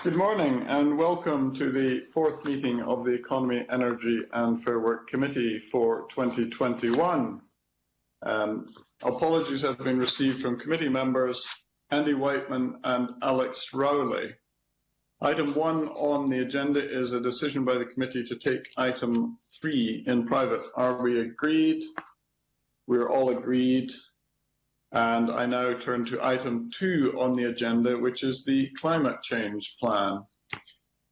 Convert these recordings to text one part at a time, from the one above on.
Good morning and welcome to the fourth meeting of the Economy, Energy and Fair Work Committee for 2021. Apologies have been received from committee members Andy Whiteman and Alex Rowley. Item 1 on the agenda is a decision by the committee to take item 3 in private. Are we agreed? We're all agreed. And I now turn to item 2 on the agenda, which is the climate change plan.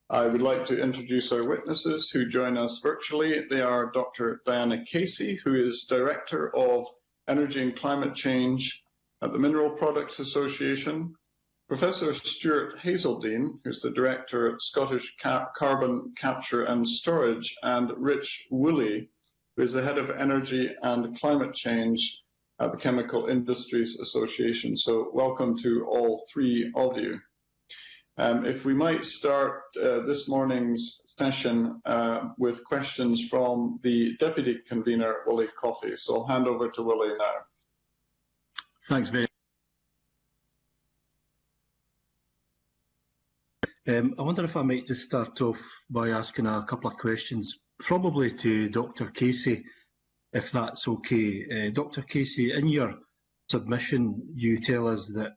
I would like to introduce our witnesses who join us virtually. They are Dr. Diana Casey, who is Director of Energy and Climate Change at the Mineral Products Association, Professor Stuart Hazeldine, who's the Director at Scottish Carbon Capture and Storage, and Rich Woolley, who is the Head of Energy and Climate Change at the Chemical Industries Association. So welcome to all three of you. If we might start this morning's session with questions from the Deputy Convener, Willie Coffey. So I'll hand over to Willie now. Thanks very much. I wonder if I might just start off by asking a couple of questions, probably to Dr. Casey, if that's okay. Dr. Casey, in your submission, you tell us that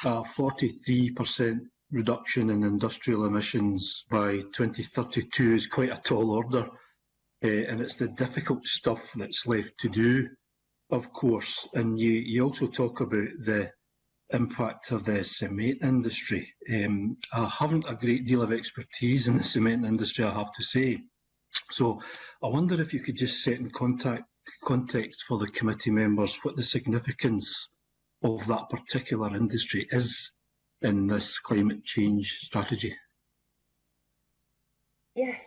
a 43% reduction in industrial emissions by 2032 is quite a tall order, and it's the difficult stuff that's left to do, of course. And you also talk about the impact of the cement industry. I haven't a great deal of expertise in the cement industry, I have to say. So I wonder if you could just set in context for the committee members what the significance of that particular industry is in this climate change strategy. Yes,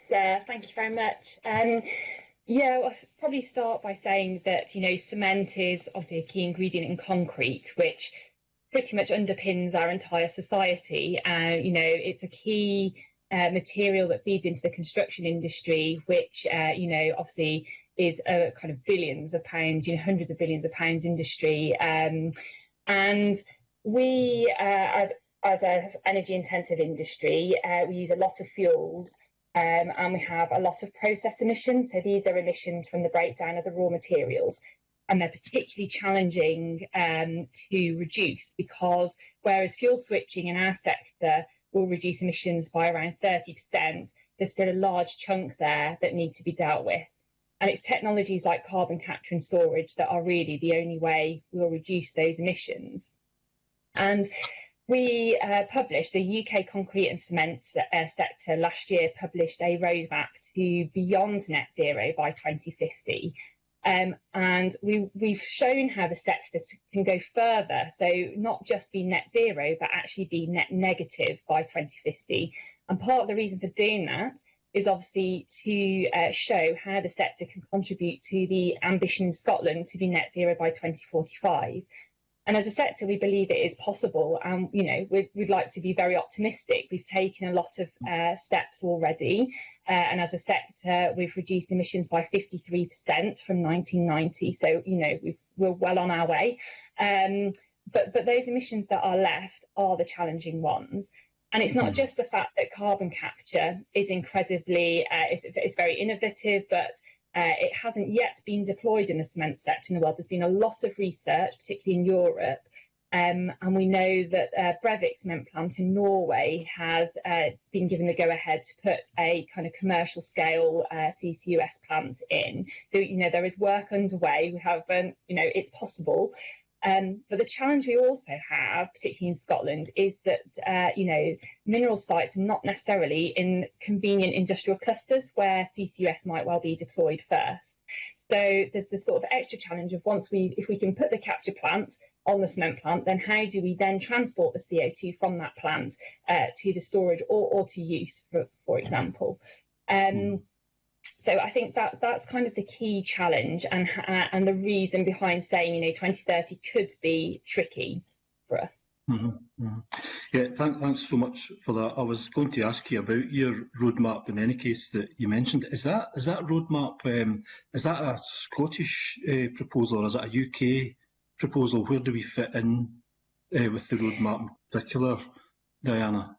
thank you very much. I'll probably start by saying that, cement is obviously a key ingredient in concrete, which pretty much underpins our entire society. It's a key material that feeds into the construction industry, which, obviously is a kind of billions of pounds, hundreds of billions of pounds industry. And we, as an energy intensive industry, we use a lot of fuels and we have a lot of process emissions. So these are emissions from the breakdown of the raw materials. And they're particularly challenging to reduce because whereas fuel switching in our sector will reduce emissions by around 30%, there's still a large chunk there that need to be dealt with. And it's technologies like carbon capture and storage that are really the only way we'll reduce those emissions. And we published, the UK concrete and cement sector last year published a roadmap to beyond net zero by 2050. And we've shown how the sector can go further, so not just be net zero, but actually be net negative by 2050. And part of the reason for doing that is obviously to show how the sector can contribute to the ambition in Scotland to be net zero by 2045. And as a sector, we believe it is possible. And, we'd like to be very optimistic. We've taken a lot of steps already. And as a sector, we've reduced emissions by 53% from 1990. So, we're well on our way. But those emissions that are left are the challenging ones. And it's not just the fact that carbon capture is incredibly, it's very innovative, but it hasn't yet been deployed in the cement sector in the world. There's been a lot of research, particularly in Europe, and we know that Brevik cement plant in Norway has been given the go-ahead to put a kind of commercial scale CCUS plant in. So, there is work underway. We have, it's possible. But the challenge we also have, particularly in Scotland, is that, mineral sites are not necessarily in convenient industrial clusters where CCUS might well be deployed first. So there's this sort of extra challenge of if we can put the capture plant on the cement plant, then how do we then transport the CO2 from that plant to the storage or to use, for example. So I think that's kind of the key challenge and the reason behind saying, 2030 could be tricky for us. Yeah, thanks so much for that. I was going to ask you about your roadmap in any case that you mentioned. Is that roadmap, is that a Scottish proposal or is it a UK proposal? Where do we fit in with the roadmap in particular, Diana?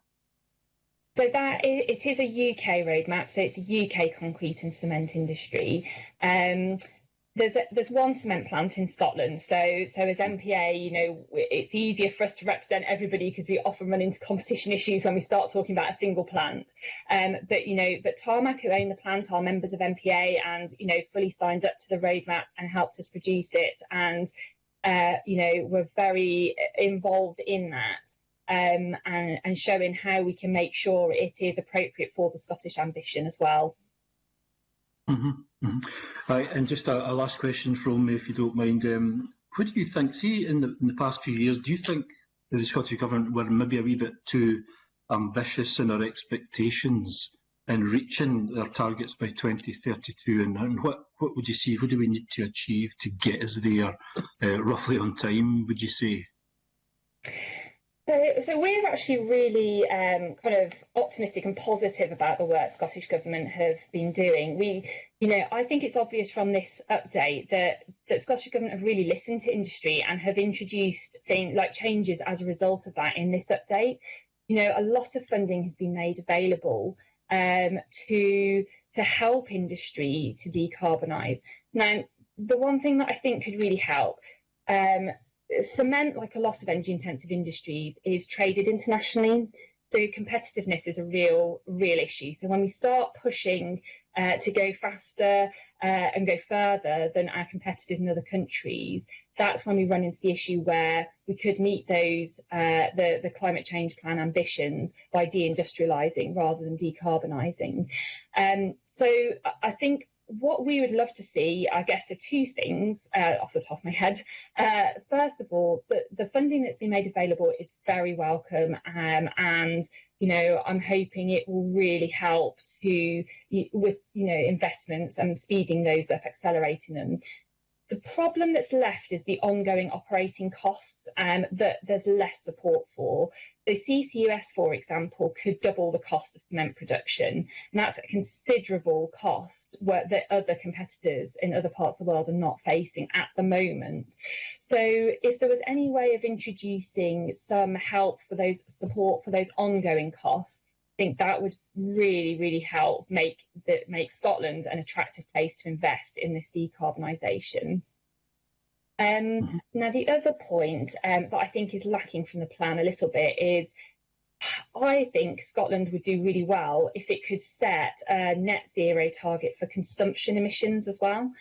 So it is a UK roadmap. So it's a UK concrete and cement industry. There's one cement plant in Scotland. So as MPA, it's easier for us to represent everybody because we often run into competition issues when we start talking about a single plant. But Tarmac, who own the plant, are members of MPA and fully signed up to the roadmap and helped us produce it. And we're very involved in that. And showing how we can make sure it is appropriate for the Scottish ambition as well. Right, and just a last question from me, if you don't mind. What do you think, see, in the past few years, do you think the Scottish Government were maybe a wee bit too ambitious in our expectations in reaching their targets by 2032? And what would you see, what do we need to achieve to get us there roughly on time, would you say? So we're actually really kind of optimistic and positive about the work Scottish Government have been doing. I think it's obvious from this update that Scottish Government have really listened to industry and have introduced things like changes as a result of that in this update. A lot of funding has been made available to help industry to decarbonise. Now, the one thing that I think could really help. Cement, like a lot of energy-intensive industries, is traded internationally, so competitiveness is a real issue. So when we start pushing to go faster and go further than our competitors in other countries, that's when we run into the issue where we could meet those the climate change plan ambitions by deindustrialising rather than decarbonising. So I think what we would love to see, I guess, are two things off the top of my head. First of all, the funding that's been made available is very welcome, and I'm hoping it will really help with investments and speeding those up, accelerating them. The problem that's left is the ongoing operating costs that there's less support for. So CCUS, for example, could double the cost of cement production, and that's a considerable cost that other competitors in other parts of the world are not facing at the moment. So if there was any way of introducing some help for those support for those ongoing costs, I think that would really help make Scotland an attractive place to invest in this decarbonisation. Now, the other point that I think is lacking from the plan a little bit is I think Scotland would do really well if it could set a net zero target for consumption emissions as well.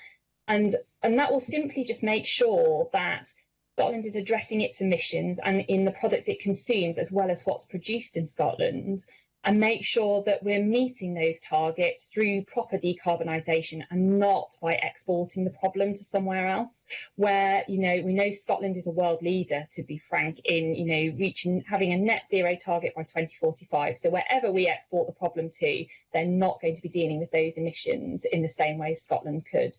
And that will simply just make sure that Scotland is addressing its emissions and in the products it consumes as well as what's produced in Scotland, and make sure that we're meeting those targets through proper decarbonisation and not by exporting the problem to somewhere else, where, we know Scotland is a world leader, to be frank, in, having a net zero target by 2045. So wherever we export the problem to, they're not going to be dealing with those emissions in the same way Scotland could.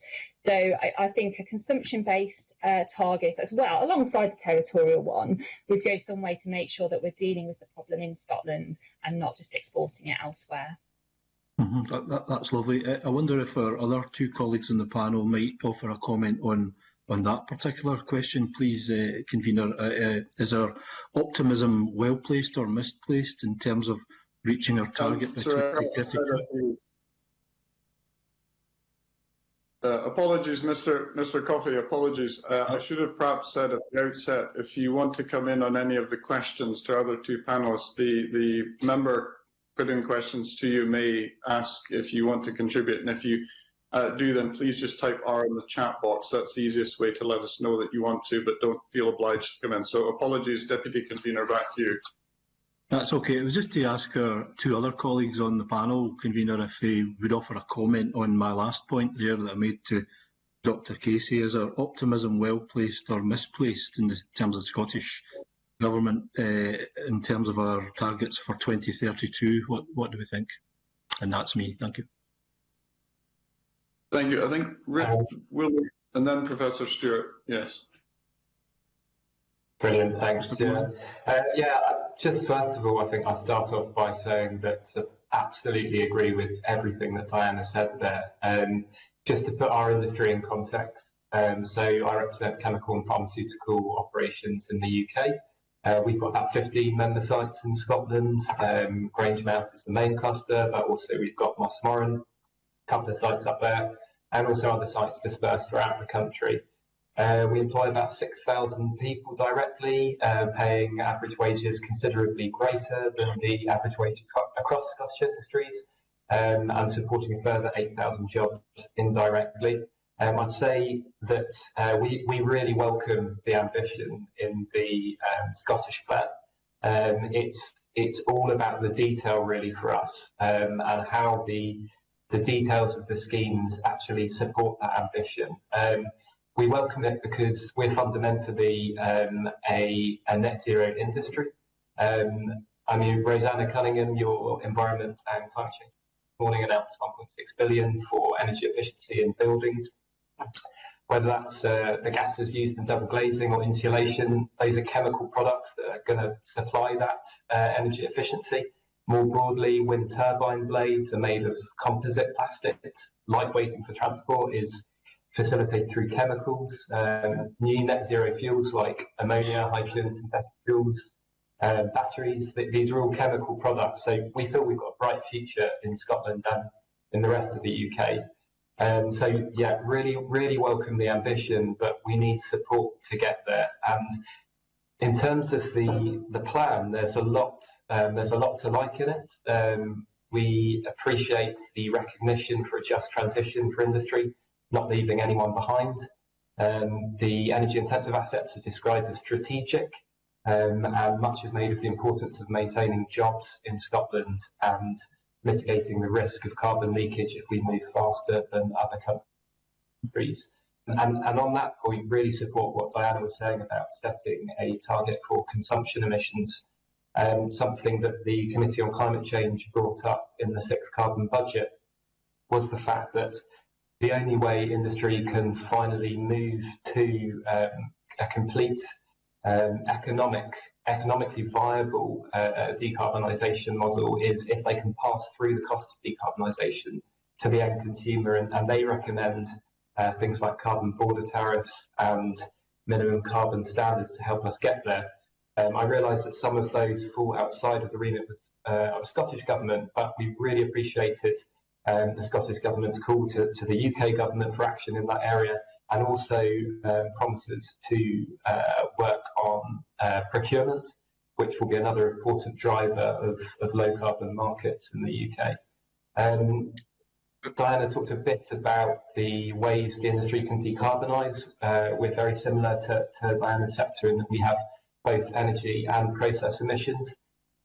So I think a consumption-based target as well, alongside the territorial one, would go some way to make sure that we're dealing with the problem in Scotland and not just exporting it elsewhere. That's lovely. I wonder if our other two colleagues on the panel might offer a comment on that particular question, please, convener. Is our optimism well placed or misplaced in terms of reaching our target by 2032? Apologies, Mr. Coffey, apologies. I should have perhaps said at the outset, if you want to come in on any of the questions to other two panelists, the member putting questions to you may ask if you want to contribute, and if you do, then please just type R in the chat box. That's the easiest way to let us know that you want to, but don't feel obliged to come in. So apologies, Deputy Convener, back to you. That's okay. It was just to ask our two other colleagues on the panel, convener, if they would offer a comment on my last point there that I made to Dr. Casey. Is our optimism well placed or misplaced in terms of the Scottish Government in terms of our targets for 2032? What do we think? And that's me. Thank you. Thank you. I think Rick will, and then Professor Stewart. Yes. Brilliant, thanks. Just first of all, I think I'll start off by saying that I absolutely agree with everything that Diana said there. Just to put our industry in context, so I represent chemical and pharmaceutical operations in the UK. We've got about 15 member sites in Scotland. Grangemouth is the main cluster, but also we've got Mossmoran, a couple of sites up there, and also other sites dispersed throughout the country. We employ about 6,000 people directly, paying average wages considerably greater than the average wage across Scottish industries, and supporting a further 8,000 jobs indirectly. I'd say that we really welcome the ambition in the Scottish plan. It's all about the detail really for us, and how the details of the schemes actually support that ambition. We welcome it because we're fundamentally a net zero industry. I mean, Rosanna Cunningham, your Environment and Climate Change morning announced 1.6 billion for energy efficiency in buildings. Whether that's the gases used in double glazing or insulation, those are chemical products that are going to supply that energy efficiency. More broadly, wind turbine blades are made of composite plastics. Lightweighting for transport is facilitated through chemicals. New net zero fuels like ammonia, hydrogen, synthetic fuels, batteries, these are all chemical products. So we feel we've got a bright future in Scotland and in the rest of the UK. So yeah, really welcome the ambition, but we need support to get there. And in terms of the plan, there's a lot to like in it. We appreciate the recognition for a just transition for industry, not leaving anyone behind. The energy intensive assets are described as strategic, and much is made of the importance of maintaining jobs in Scotland and mitigating the risk of carbon leakage if we move faster than other countries. And on that point, really support what Diana was saying about setting a target for consumption emissions. Something that the Committee on Climate Change brought up in the 6th carbon budget was the fact that the only way industry can finally move to a complete economically viable decarbonisation model is if they can pass through the cost of decarbonisation to the end consumer, and they recommend things like carbon border tariffs and minimum carbon standards to help us get there. I realise that some of those fall outside of the remit of Scottish Government, but we really appreciated the Scottish Government's call to the UK Government for action in that area, and also promises to work on procurement, which will be another important driver of low carbon markets in the UK. Diana talked a bit about the ways the industry can decarbonise. We're very similar to Diana's sector in that we have both energy and process emissions.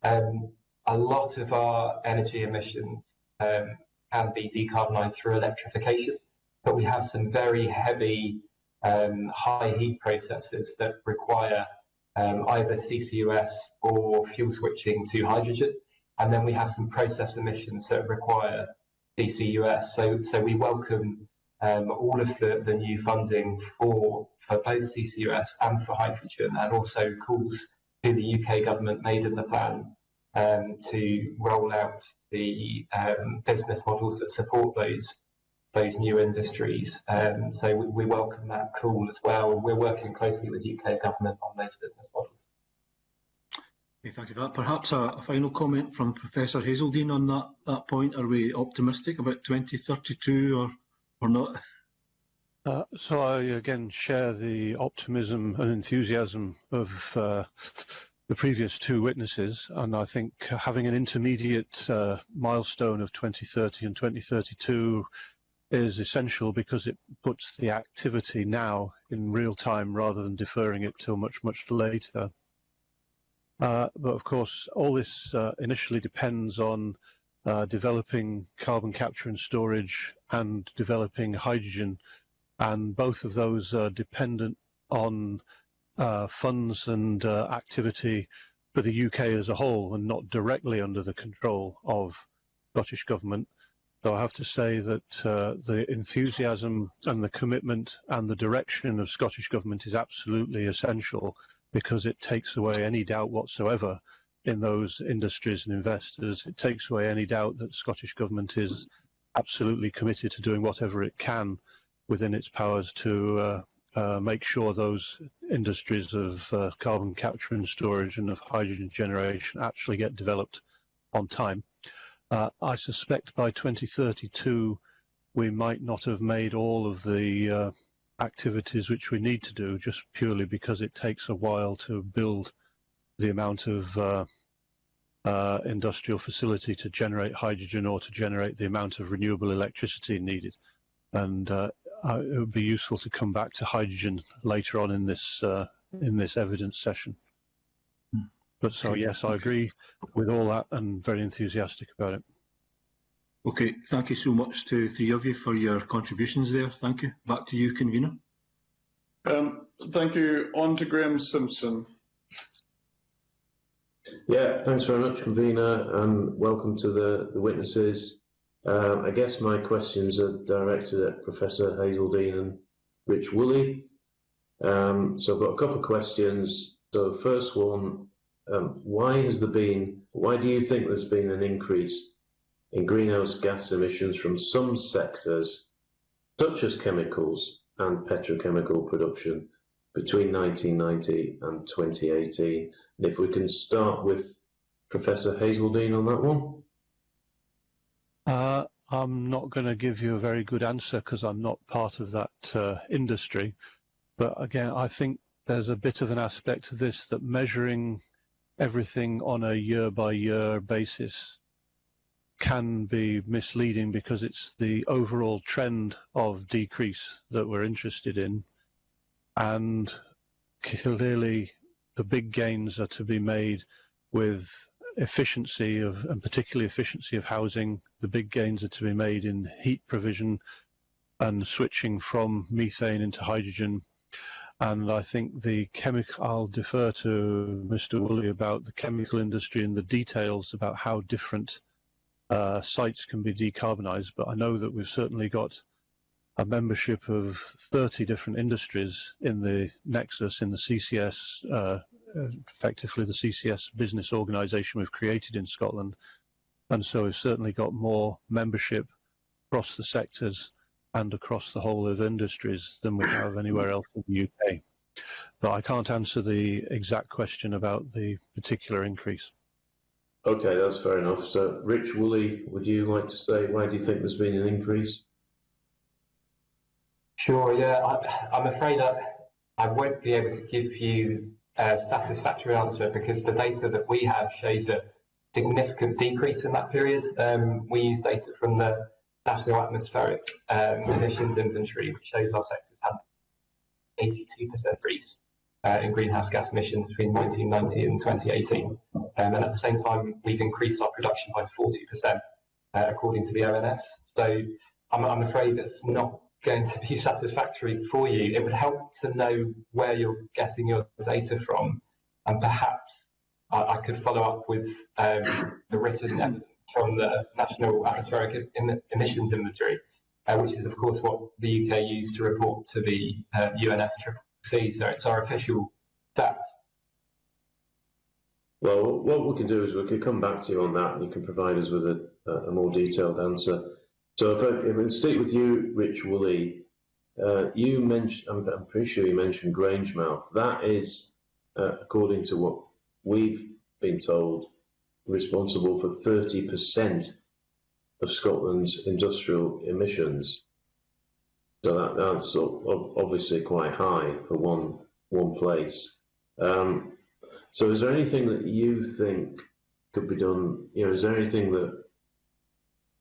A lot of our energy emissions can be decarbonised through electrification, but we have some very heavy high heat processes that require either CCUS or fuel switching to hydrogen, and then we have some process emissions that require CCUS. So we welcome all of the new funding for both CCUS and for hydrogen, and also calls to the UK Government made in the plan to roll out the business models that support those new industries. So we welcome that call as well. We're working closely with UK Government on those business models. Okay, thank you for that. Perhaps a final comment from Professor Hazeldine on that point. Are we optimistic about 2032 or not? So I again share the optimism and enthusiasm of the previous two witnesses, and I think having an intermediate milestone of 2030 and 2032 is essential because it puts the activity now in real time rather than deferring it till much later. But of course, all this initially depends on developing carbon capture and storage and developing hydrogen, and both of those are dependent on funds and activity for the UK as a whole, and not directly under the control of Scottish Government. Though I have to say that the enthusiasm and the commitment and the direction of Scottish Government is absolutely essential, because it takes away any doubt whatsoever in those industries and investors. It takes away any doubt that Scottish Government is absolutely committed to doing whatever it can within its powers to make sure those industries of carbon capture and storage and of hydrogen generation actually get developed on time. I suspect by 2032 we might not have made all of the activities which we need to do, just purely because it takes a while to build the amount of industrial facility to generate hydrogen or to generate the amount of renewable electricity needed. And it would be useful to come back to hydrogen later on in this evidence session. But so yes, I agree with all that and very enthusiastic about it. Okay, thank you so much to three of you for your contributions there. Thank you. Back to you, convener. Thank you. On to Graham Simpson. Yeah, thanks very much, convener, and welcome to the witnesses. I guess my questions are directed at Professor Hazeldine and Rich Woolley. So I've got a couple of questions. So the first one, why do you think there's been an increase in greenhouse gas emissions from some sectors, such as chemicals and petrochemical production, between 1990 and 2018? And if we can start with Professor Hazeldine on that one. I'm not going to give you a very good answer because I'm not part of that industry. But again, I think there's a bit of an aspect of this that measuring everything on a year-by-year basis can be misleading because it's the overall trend of decrease that we're interested in. And clearly, the big gains are to be made with efficiency of, and particularly efficiency of housing. The big gains are to be made in heat provision and switching from methane into hydrogen. And I think I'll defer to Mr. Woolley about the chemical industry and the details about how different sites can be decarbonised. But I know that we've certainly got a membership of 30 different industries in the Nexus, in the CCS, effectively the CCS business organisation we've created in Scotland. And so we've certainly got more membership across the sectors and across the whole of industries than we have anywhere else in the UK. But I can't answer the exact question about the particular increase. Okay, that's fair enough. So, Rich Woolley, would you like to say why do you think there's been an increase? Sure, yeah. I'm afraid I won't be able to give you a satisfactory answer because the data that we have shows a significant decrease in that period. We use data from the National Atmospheric Emissions Inventory, which shows our sectors had 82% increase in greenhouse gas emissions between 1990 and 2018. And at the same time, we've increased our production by 40%, according to the ONS. So I'm afraid it's not going to be satisfactory for you. It would help to know where you're getting your data from, and perhaps I could follow up with the written evidence from the National Atmospheric Emissions Inventory, which is of course what the UK used to report to the UNFCCC, so it's our official stat. Well, what we can do is we can come back to you on that and you can provide us with a more detailed answer. So if I stick with you, Rich Woolley, you mentioned, I'm pretty sure you mentioned Grangemouth. That is, according to what we've been told, responsible for 30% of Scotland's industrial emissions. So that's obviously quite high for one place. So is there anything that you think could be done? You know, is there anything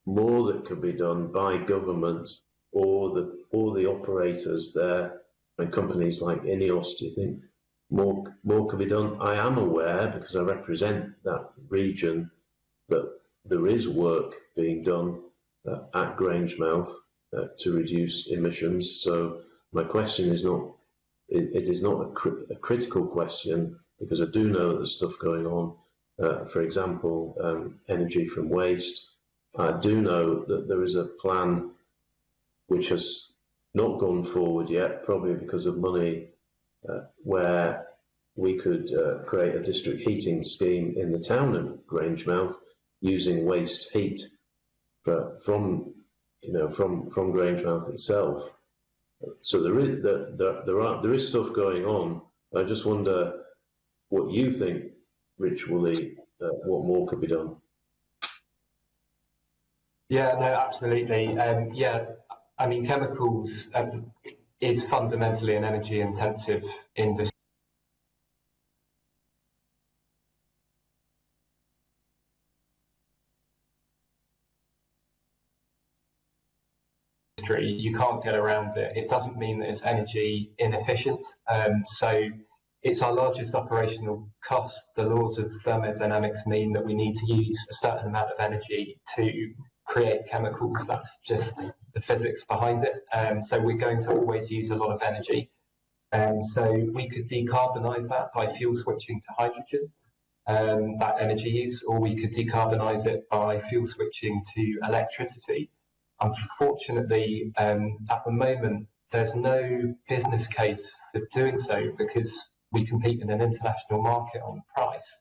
more that could be done by government or the operators there and companies like INEOS? Do you think more could be done? I am aware, because I represent that region, that there is work being done at Grangemouth to reduce emissions. So my question is not, it is not a critical question, because I do know that there's stuff going on. For example, energy from waste. I do know that there is a plan which has not gone forward yet, probably because of money, where we could create a district heating scheme in the town of Grangemouth using waste heat from Grangemouth itself. So there is stuff going on. I just wonder what you think, Rich Woolley, what more could be done? Yeah, no, absolutely. Yeah, I mean, chemicals is fundamentally an energy-intensive industry. You can't get around it. It doesn't mean that it's energy inefficient. So it's our largest operational cost. The laws of thermodynamics mean that we need to use a certain amount of energy to create chemicals. That's just the physics behind it. So we're going to always use a lot of energy. So we could decarbonise that by fuel switching to hydrogen, that energy use, or we could decarbonise it by fuel switching to electricity. Unfortunately, at the moment, there's no business case for doing so because we compete in an international market on price.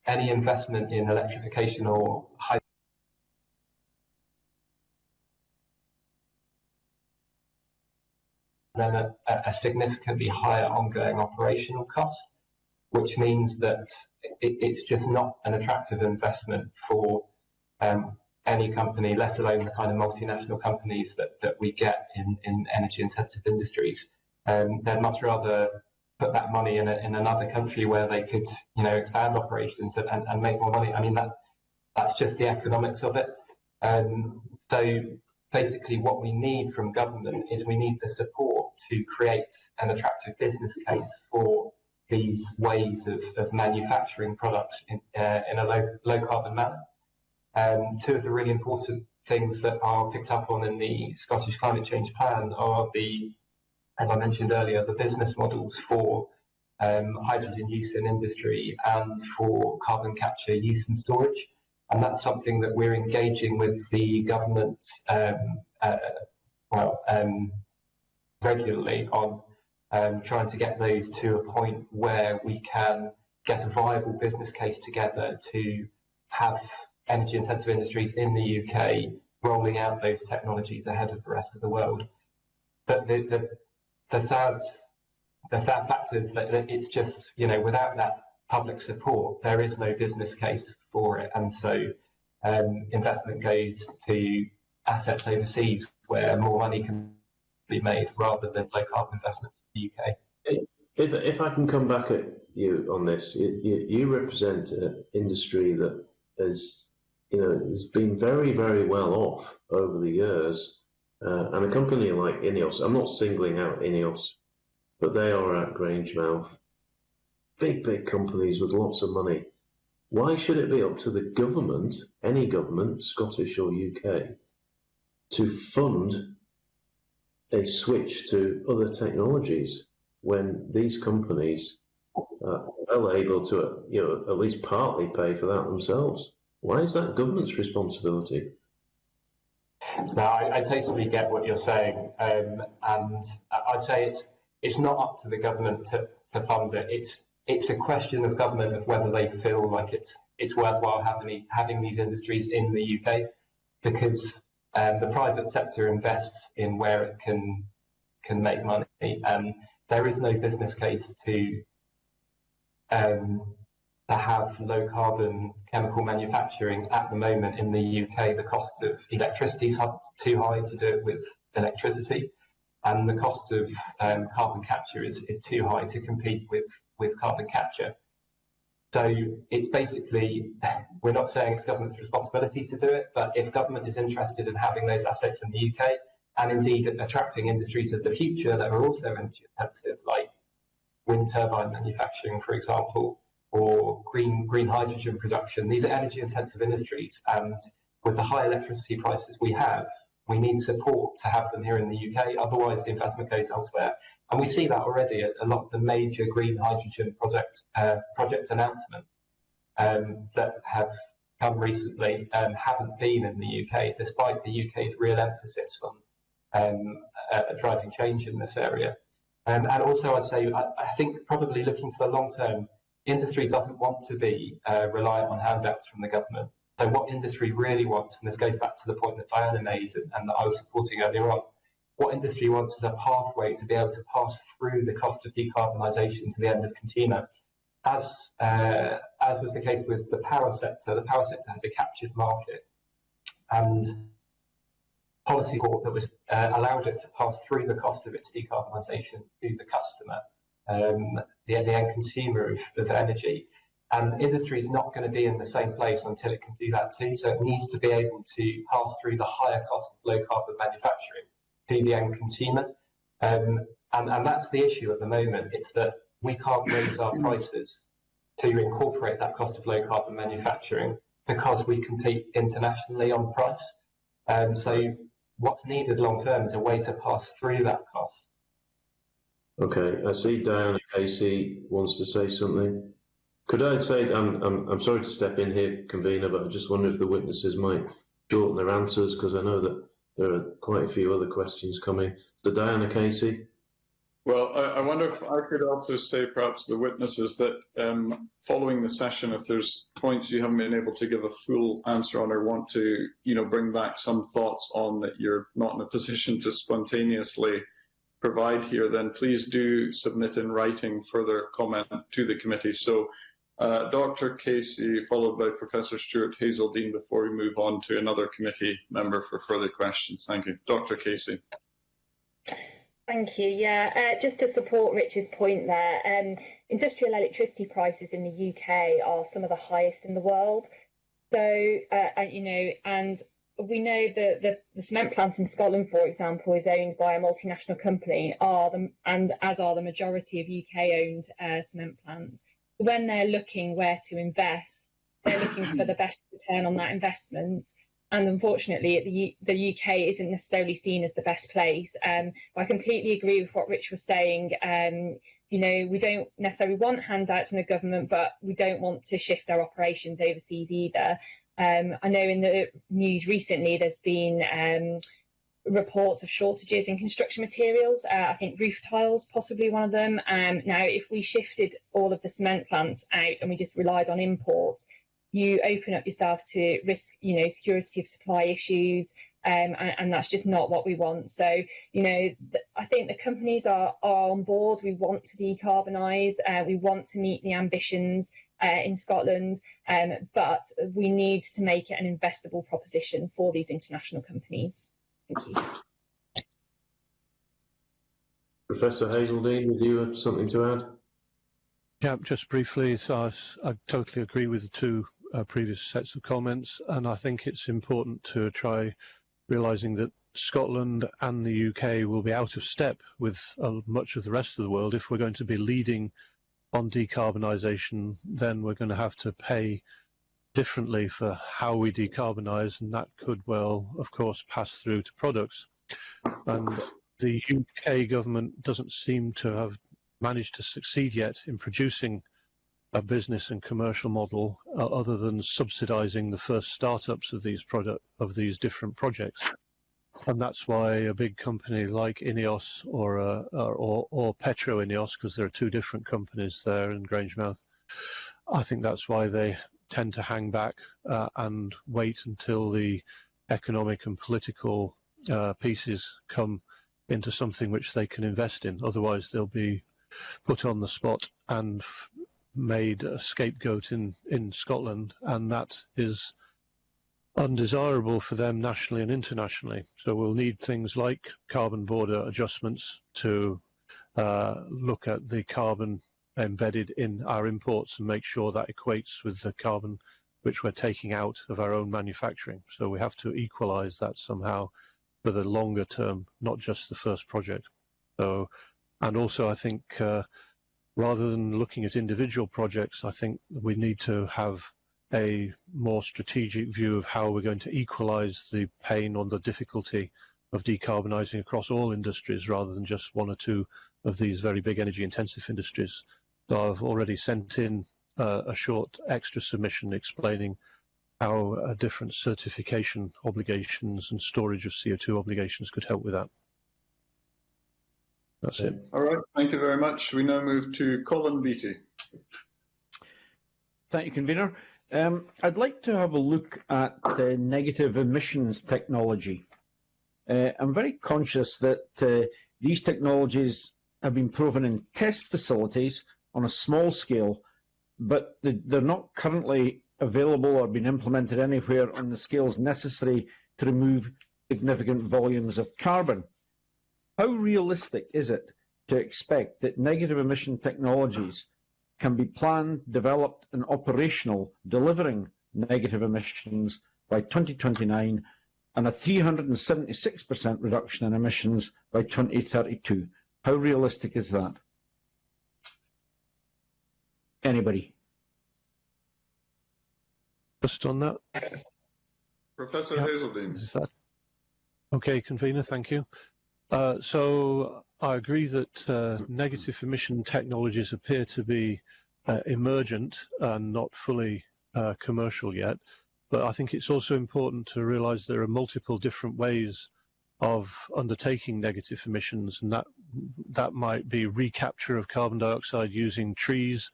Any investment in electrification or then a significantly higher ongoing operational cost, which means that it's just not an attractive investment for any company, let alone the kind of multinational companies that we get in energy intensive industries. They'd much rather put that money in another country where they could, expand operations and make more money. I mean, that's just the economics of it. So basically what we need from government is we need the support to create an attractive business case for these ways of manufacturing products in a low carbon manner. Two of the really important things that are picked up on in the Scottish Climate Change Plan are as I mentioned earlier, the business models for hydrogen use in industry and for carbon capture, use and storage. And that's something that we're engaging with the government regularly on, trying to get those to a point where we can get a viable business case together to have energy intensive industries in the UK rolling out those technologies ahead of the rest of the world. But the sad fact is that it's just, without that public support, there is no business case for it. And so investment goes to assets overseas where more money can be made rather than low carbon investments in the UK. If I can come back at you on this, you represent an industry that has been very, very well off over the years. And a company like INEOS, I'm not singling out INEOS, but they are at Grangemouth, big companies with lots of money. Why should it be up to the government, any government, Scottish or UK, to fund a switch to other technologies when these companies are well able to, at least partly pay for that themselves? Why is that government's responsibility? No, I totally get what you're saying, and I'd say it's not up to the government to fund it. It's a question of government of whether they feel like it's worthwhile having these industries in the UK, because the private sector invests in where it can make money, and there is no business case to have low carbon chemical manufacturing at the moment in the UK. The cost of electricity is too high to do it with electricity, and the cost of carbon capture is too high to compete with carbon capture. So it's basically, we're not saying it's government's responsibility to do it, but if government is interested in having those assets in the UK, and indeed attracting industries of the future that are also energy intensive, like wind turbine manufacturing, for example, or green hydrogen production. These are energy intensive industries, and with the high electricity prices we have, we need support to have them here in the UK, otherwise the investment goes elsewhere. And we see that already at a lot of the major green hydrogen project announcements that have come recently haven't been in the UK, despite the UK's real emphasis on driving change in this area. And also I'd say, I think probably looking to the long term, industry doesn't want to be reliant on handouts from the government. So what industry really wants, and this goes back to the point that Diana made and that I was supporting earlier on, what industry wants is a pathway to be able to pass through the cost of decarbonisation to the end of consumer. As was the case with the power sector has a captured market, and policy support that was allowed it to pass through the cost of its decarbonisation to the customer, the end consumer of energy. And industry is not going to be in the same place until it can do that too. So it needs to be able to pass through the higher cost of low carbon manufacturing to the end consumer. And that's the issue at the moment. It's that we can't raise our prices to incorporate that cost of low carbon manufacturing because we compete internationally on price. So what's needed long term is a way to pass through that cost. Okay, I see Diana Casey wants to say something. Could I say, I'm sorry to step in here, convener, but I just wonder if the witnesses might shorten their answers, because I know that there are quite a few other questions coming. So Diana Casey? Well, I wonder if I could also say perhaps to the witnesses that following the session, if there's points you haven't been able to give a full answer on or want to, bring back some thoughts on that you're not in a position to spontaneously provide here, then please do submit in writing further comment to the committee. So Dr. Casey, followed by Professor Stuart Hazeldine before we move on to another committee member for further questions. Thank you. Dr. Casey. Thank you. Yeah, just to support Richard's point there, industrial electricity prices in the UK are some of the highest in the world. So, and we know that the cement plant in Scotland, for example, is owned by a multinational company, and as are the majority of UK-owned cement plants. When they're looking where to invest, they're looking for the best return on that investment. And unfortunately, the UK isn't necessarily seen as the best place. But I completely agree with what Rich was saying. We don't necessarily want handouts from the government, but we don't want to shift our operations overseas either. I know in the news recently, there's been reports of shortages in construction materials. I think roof tiles, possibly one of them. Now, if we shifted all of the cement plants out and we just relied on imports, you open up yourself to risk, security of supply issues, and that's just not what we want. So, I think the companies are on board. We want to decarbonise. We want to meet the ambitions in Scotland, but we need to make it an investable proposition for these international companies. Thank you. Professor Hazeldine, do you have something to add? Yeah, just briefly, so I totally agree with the two previous sets of comments, and I think it's important to try realising that Scotland and the UK will be out of step with much of the rest of the world. If we're going to be leading on decarbonisation, then we're going to have to pay differently for how we decarbonise, and that could well, of course, pass through to products. And the UK government doesn't seem to have managed to succeed yet in producing a business and commercial model other than subsidising the first startups of these different projects. And that's why a big company like INEOS or Petro INEOS, because there are two different companies there in Grangemouth, I think that's why they tend to hang back and wait until the economic and political pieces come into something which they can invest in. Otherwise, they'll be put on the spot and made a scapegoat in Scotland, and that is undesirable for them nationally and internationally. So we'll need things like carbon border adjustments to look at the carbon embedded in our imports and make sure that equates with the carbon which we're taking out of our own manufacturing. So we have to equalise that somehow for the longer term, not just the first project. So, and also I think rather than looking at individual projects, I think we need to have a more strategic view of how we're going to equalise the pain or the difficulty of decarbonising across all industries rather than just one or two of these very big energy intensive industries. So I've already sent in a short extra submission explaining how different certification obligations and storage of CO2 obligations could help with that. That's it. All right, thank you very much. We now move to Colin Beattie. Thank you, Convener. I'd like to have a look at the negative emissions technology. I'm very conscious that these technologies have been proven in test facilities on a small scale, but they're not currently available or been implemented anywhere on the scales necessary to remove significant volumes of carbon. How realistic is it to expect that negative emission technologies can be planned, developed and operational, delivering negative emissions by 2029 and a 376% reduction in emissions by 2032? How realistic is that? Anybody? Just on that. Professor Yep. Hazeldine. Is that okay, convener? Thank you. So I agree that negative emission technologies appear to be emergent and not fully commercial yet. But I think it's also important to realize there are multiple different ways of undertaking negative emissions, and that might be recapture of carbon dioxide using trees,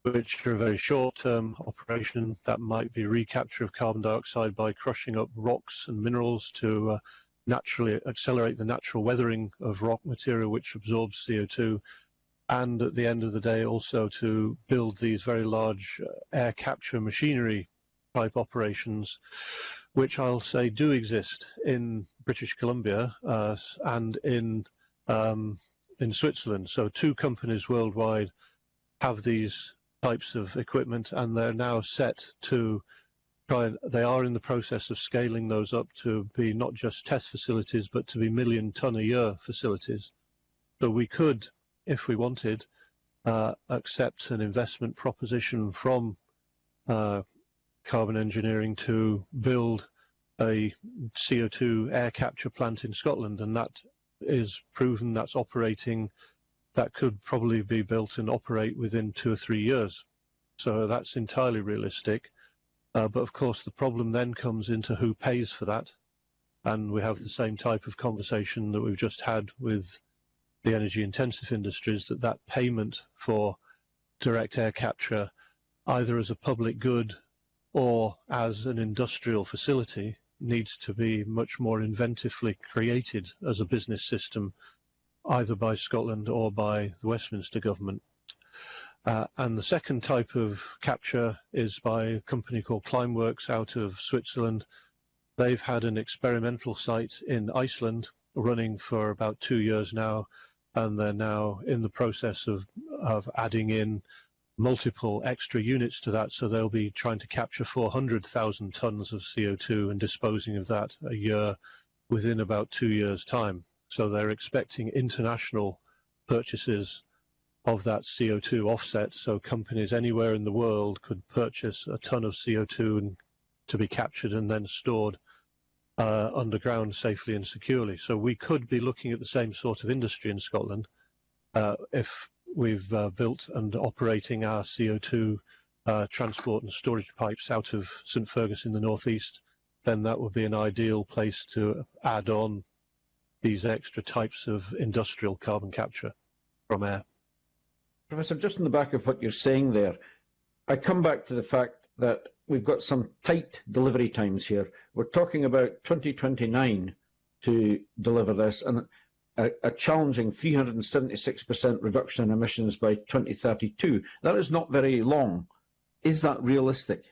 which are a very short-term operation. That might be recapture of carbon dioxide by crushing up rocks and minerals to naturally accelerate the natural weathering of rock material, which absorbs CO2. And at the end of the day, also to build these very large air capture machinery type operations, which I'll say do exist in British Columbia and in Switzerland. So 2 companies worldwide have these types of equipment, and they're now set to try. They are in the process of scaling those up to be not just test facilities, but to be million-ton-a-year facilities. So we could, if we wanted, accept an investment proposition from carbon engineering to build a CO2 air capture plant in Scotland, and that is proven, that's operating. That could probably be built and operate within 2 or 3 years. So that's entirely realistic. But of course, the problem then comes into who pays for that. And we have the same type of conversation that we've just had with the energy intensive industries, that payment for direct air capture, either as a public good or as an industrial facility, needs to be much more inventively created as a business system, either by Scotland or by the Westminster government. And the second type of capture is by a company called Climeworks out of Switzerland. They've had an experimental site in Iceland running for about 2 years now, and they're now in the process of adding in multiple extra units to that. So they'll be trying to capture 400,000 tons of CO2 and disposing of that a year within about 2 years' time. So they're expecting international purchases of that CO2 offset. So companies anywhere in the world could purchase a ton of CO2 and to be captured and then stored underground safely and securely. So we could be looking at the same sort of industry in Scotland if we've built and operating our CO2 transport and storage pipes out of St Fergus in the northeast. Then that would be an ideal place to add on these extra types of industrial carbon capture from air. Professor, just in the back of what you're saying there, I come back to the fact that we've got some tight delivery times here. We're talking about 2029 to deliver this, and a challenging 376% reduction in emissions by 2032. That is not very long. Is that realistic?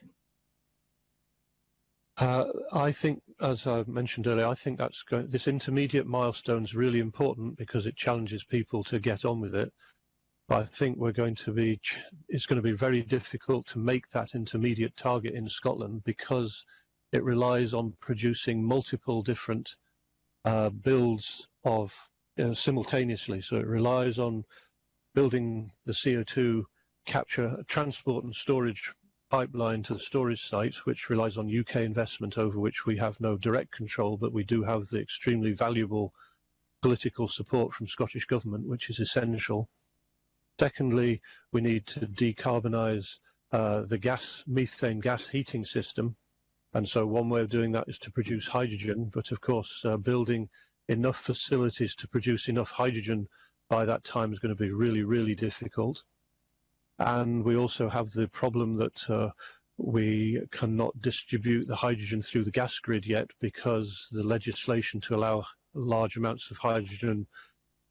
I think, as I mentioned earlier, I think this intermediate milestone is really important because it challenges people to get on with it. But I think it's going to be very difficult to make that intermediate target in Scotland because it relies on producing multiple different builds of simultaneously. So it relies on building the CO2 capture, transport and storage pipeline to the storage site, which relies on UK investment over which we have no direct control, but we do have the extremely valuable political support from Scottish Government, which is essential. Secondly, we need to decarbonise the methane gas heating system. And so one way of doing that is to produce hydrogen, but of course building enough facilities to produce enough hydrogen by that time is going to be really, really difficult. And we also have the problem that We cannot distribute the hydrogen through the gas grid yet because the legislation to allow large amounts of hydrogen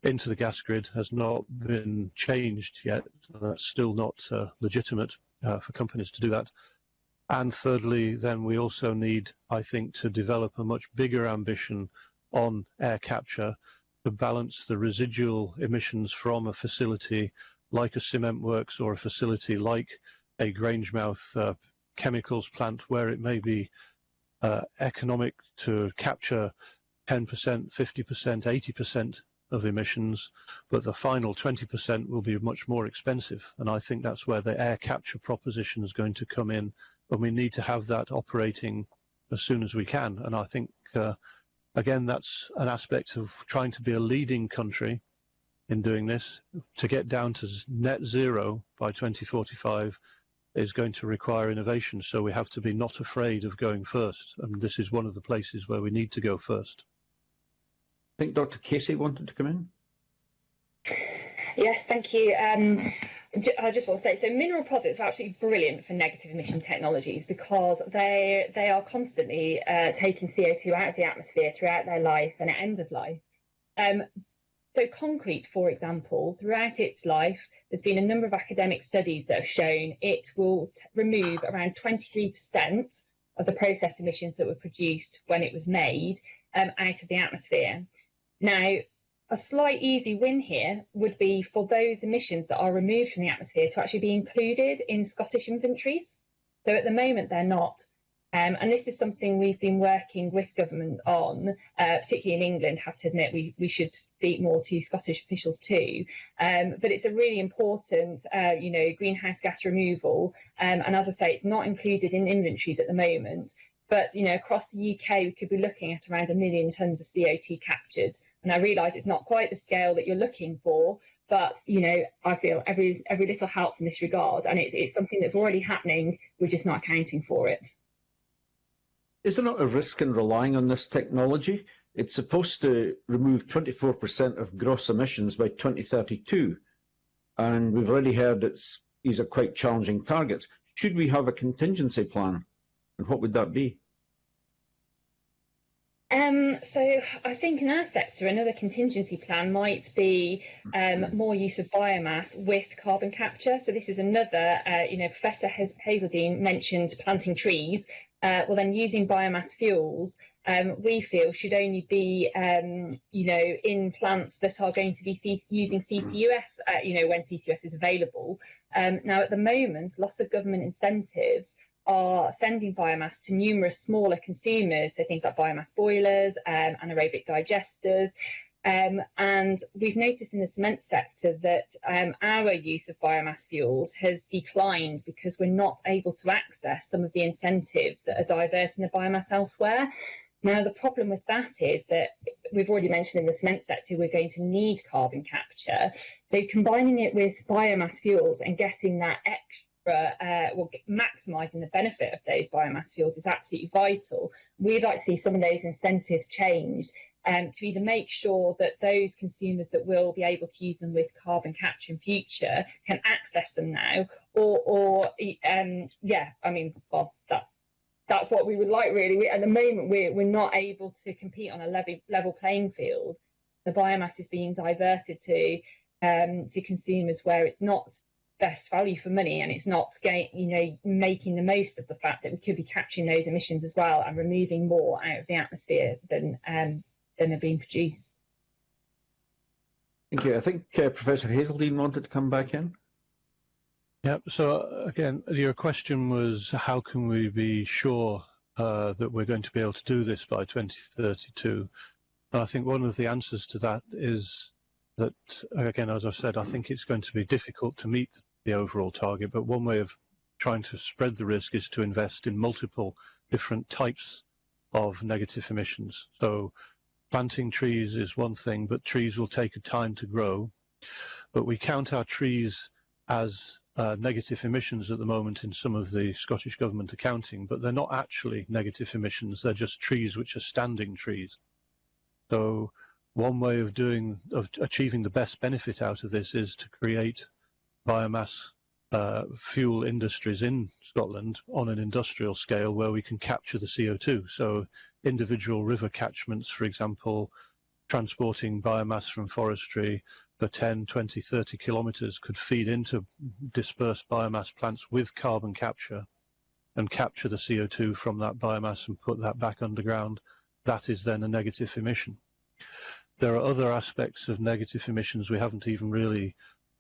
into the gas grid has not been changed yet. That's still not legitimate for companies to do that. And thirdly, then we also need, I think, to develop a much bigger ambition on air capture to balance the residual emissions from a facility like a cement works or a facility like a Grangemouth chemicals plant, where it may be economic to capture 10%, 50%, 80% of emissions, but the final 20% will be much more expensive. And I think that's where the air capture proposition is going to come in, and we need to have that operating as soon as we can. And I think, again, that's an aspect of trying to be a leading country in doing this. To get down to net zero by 2045 is going to require innovation, so we have to be not afraid of going first, and this is one of the places where we need to go first. I think Dr. Casey wanted to come in. Yes, thank you. I just want to say, so mineral deposits are absolutely brilliant for negative emission technologies because they are constantly taking CO2 out of the atmosphere throughout their life and at end of life. So concrete, for example, throughout its life, there's been a number of academic studies that have shown it will remove around 23% of the process emissions that were produced when it was made out of the atmosphere. Now, a slight easy win here would be for those emissions that are removed from the atmosphere to actually be included in Scottish inventories. So at the moment, they're not. And this is something we've been working with government on, particularly in England. Have to admit, we should speak more to Scottish officials too. But it's a really important, greenhouse gas removal. And as I say, it's not included in inventories at the moment. But across the UK, we could be looking at around 1 million tonnes of CO2 captured. And I realise it's not quite the scale that you're looking for, but I feel every little helps in this regard, and it's something that's already happening. We're just not accounting for it. Is there not a risk in relying on this technology? It's supposed to remove 24% of gross emissions by 2032, and we've already heard these are quite challenging targets. Should we have a contingency plan, and what would that be? So I think in our sector, another contingency plan might be more use of biomass with carbon capture. So this is another, Professor Hazeldine mentioned planting trees. Well, then using biomass fuels, we feel should only be, in plants that are going to be using CCUS, when CCUS is available. Now, at the moment, lots of government incentives are sending biomass to numerous smaller consumers, so things like biomass boilers, anaerobic digesters. And we've noticed in the cement sector that our use of biomass fuels has declined because we're not able to access some of the incentives that are diverting the biomass elsewhere. Now, the problem with that is that we've already mentioned in the cement sector, we're going to need carbon capture. So combining it with biomass fuels and getting that extra maximising the benefit of those biomass fuels is absolutely vital. We'd like to see some of those incentives changed to either make sure that those consumers that will be able to use them with carbon capture in future can access them now, that's what we would like really. At the moment, we're not able to compete on a level playing field. The biomass is being diverted to consumers where it's not best value for money, and it's not making the most of the fact that we could be capturing those emissions as well and removing more out of the atmosphere than are being produced. Thank you. I think Professor Hazeldine wanted to come back in. Yeah, so again, your question was how can we be sure that we're going to be able to do this by 2032? And I think one of the answers to that is that, again, as I said, I think it's going to be difficult to meet the overall target, but one way of trying to spread the risk is to invest in multiple different types of negative emissions. So planting trees is one thing, but trees will take a time to grow. But we count our trees as negative emissions at the moment in some of the Scottish Government accounting, but they're not actually negative emissions, they're just trees which are standing trees. So one way of achieving the best benefit out of this is to create biomass fuel industries in Scotland on an industrial scale where we can capture the CO2. So individual river catchments, for example, transporting biomass from forestry for 10, 20, 30 kilometres could feed into dispersed biomass plants with carbon capture and capture the CO2 from that biomass and put that back underground. That is then a negative emission. There are other aspects of negative emissions we haven't even really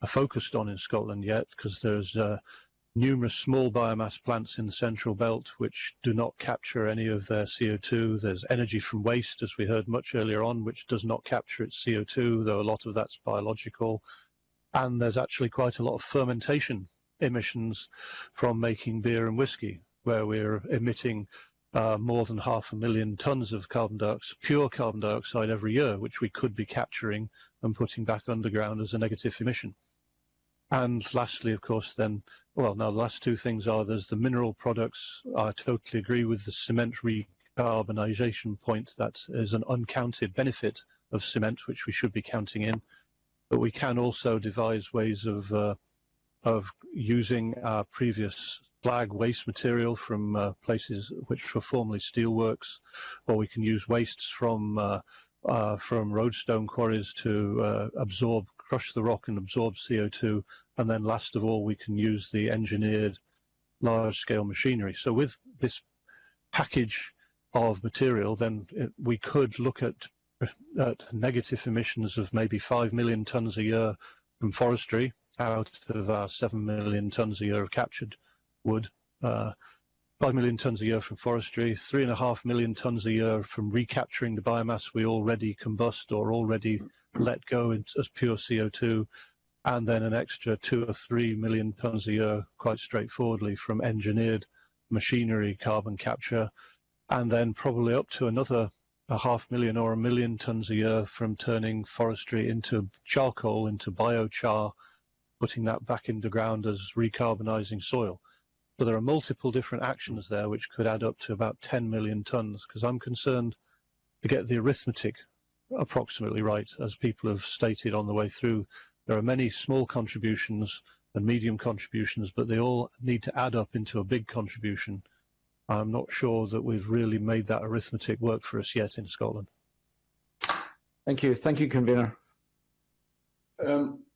focused on in Scotland yet, because there's numerous small biomass plants in the central belt which do not capture any of their CO2. There's energy from waste, as we heard much earlier on, which does not capture its CO2, though a lot of that's biological. And there's actually quite a lot of fermentation emissions from making beer and whiskey, where we're emitting more than 500,000 tonnes of pure carbon dioxide every year, which we could be capturing and putting back underground as a negative emission. And lastly, of course, then, well, now the last two things are there's the mineral products. I totally agree with the cement recarbonisation point. That is an uncounted benefit of cement, which we should be counting in. But we can also devise ways of using our previous slag waste material from places which were formerly steelworks, or we can use wastes from roadstone quarries to crush the rock and absorb CO2, and then last of all we can use the engineered large-scale machinery. So with this package of material, then we could look at negative emissions of maybe 5 million tonnes a year from forestry out of our 7 million tonnes a year of captured wood. 5 million tonnes a year from forestry, 3.5 million tonnes a year from recapturing the biomass we already combust or already let go as pure CO2, and then an extra 2 or 3 million tonnes a year, quite straightforwardly, from engineered machinery carbon capture, and then probably up to another 500,000 or 1 million tonnes a year from turning forestry into charcoal, into biochar, putting that back into ground as recarbonising soil. So there are multiple different actions there which could add up to about 10 million tonnes, because I'm concerned to get the arithmetic approximately right, as people have stated on the way through. There are many small contributions and medium contributions, but they all need to add up into a big contribution. I'm not sure that we've really made that arithmetic work for us yet in Scotland. Thank you. Thank you, Convener.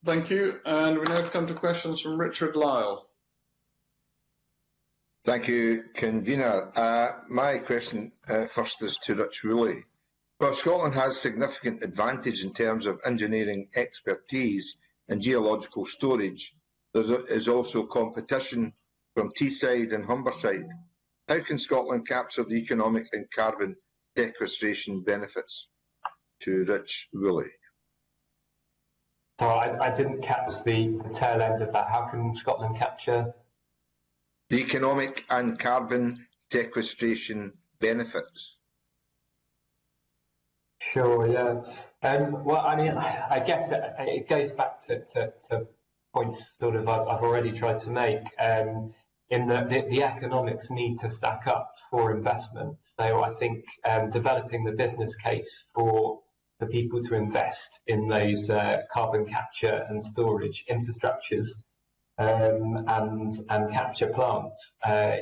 Thank you. And we now come to questions from Richard Lyle. Thank you, Convener. My question first is to Rich Woolley. Well, Scotland has significant advantage in terms of engineering expertise and geological storage. There is also competition from Teesside and Humberside. How can Scotland capture the economic and carbon sequestration benefits? To Rich Woolley. So I didn't catch the tail end of that. How can Scotland capture the economic and carbon sequestration benefits? Sure, yeah. Well, I mean, I guess it goes back to points sort of I've already tried to make, in that the economics need to stack up for investment. So I think developing the business case for people to invest in those carbon capture and storage infrastructures and capture plants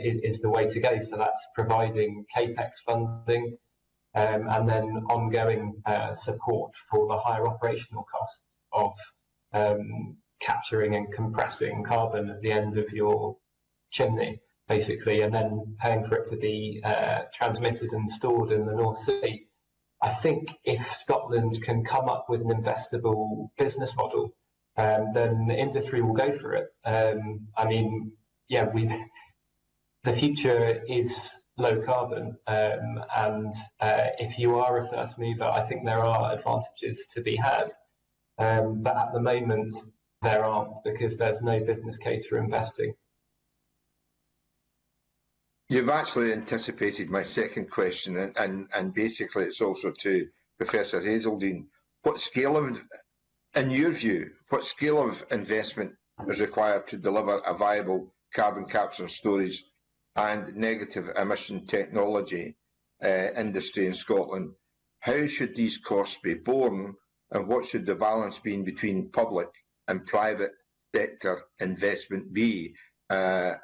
is the way to go. So that's providing capex funding and then ongoing support for the higher operational costs of capturing and compressing carbon at the end of your chimney, basically, and then paying for it to be transmitted and stored in the North Sea. I think if Scotland can come up with an investable business model, then the industry will go for it. I mean, yeah, the future is low carbon, and if you are a first mover, I think there are advantages to be had. But at the moment, there aren't, because there's no business case for investing. You've actually anticipated my second question, and basically it's also to Professor Hazeldine. What scale of, in your view, what scale of investment is required to deliver a viable carbon capture, storage and negative emission technology industry in Scotland? How should these costs be borne, and what should the balance be between public and private sector investment be? An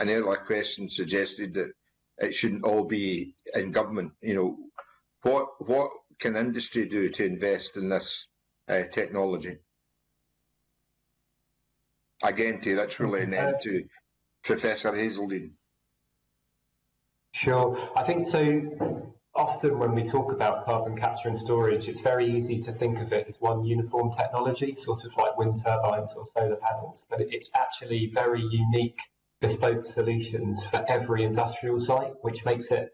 earlier question suggested that it shouldn't all be in government. What can industry do to invest in this technology? Again, to Rich Woolley and then to Professor Hazeldine. Sure. I think so. Often when we talk about carbon capture and storage, it's very easy to think of it as one uniform technology, sort of like wind turbines or solar panels, but it's actually very unique, bespoke solutions for every industrial site, which makes it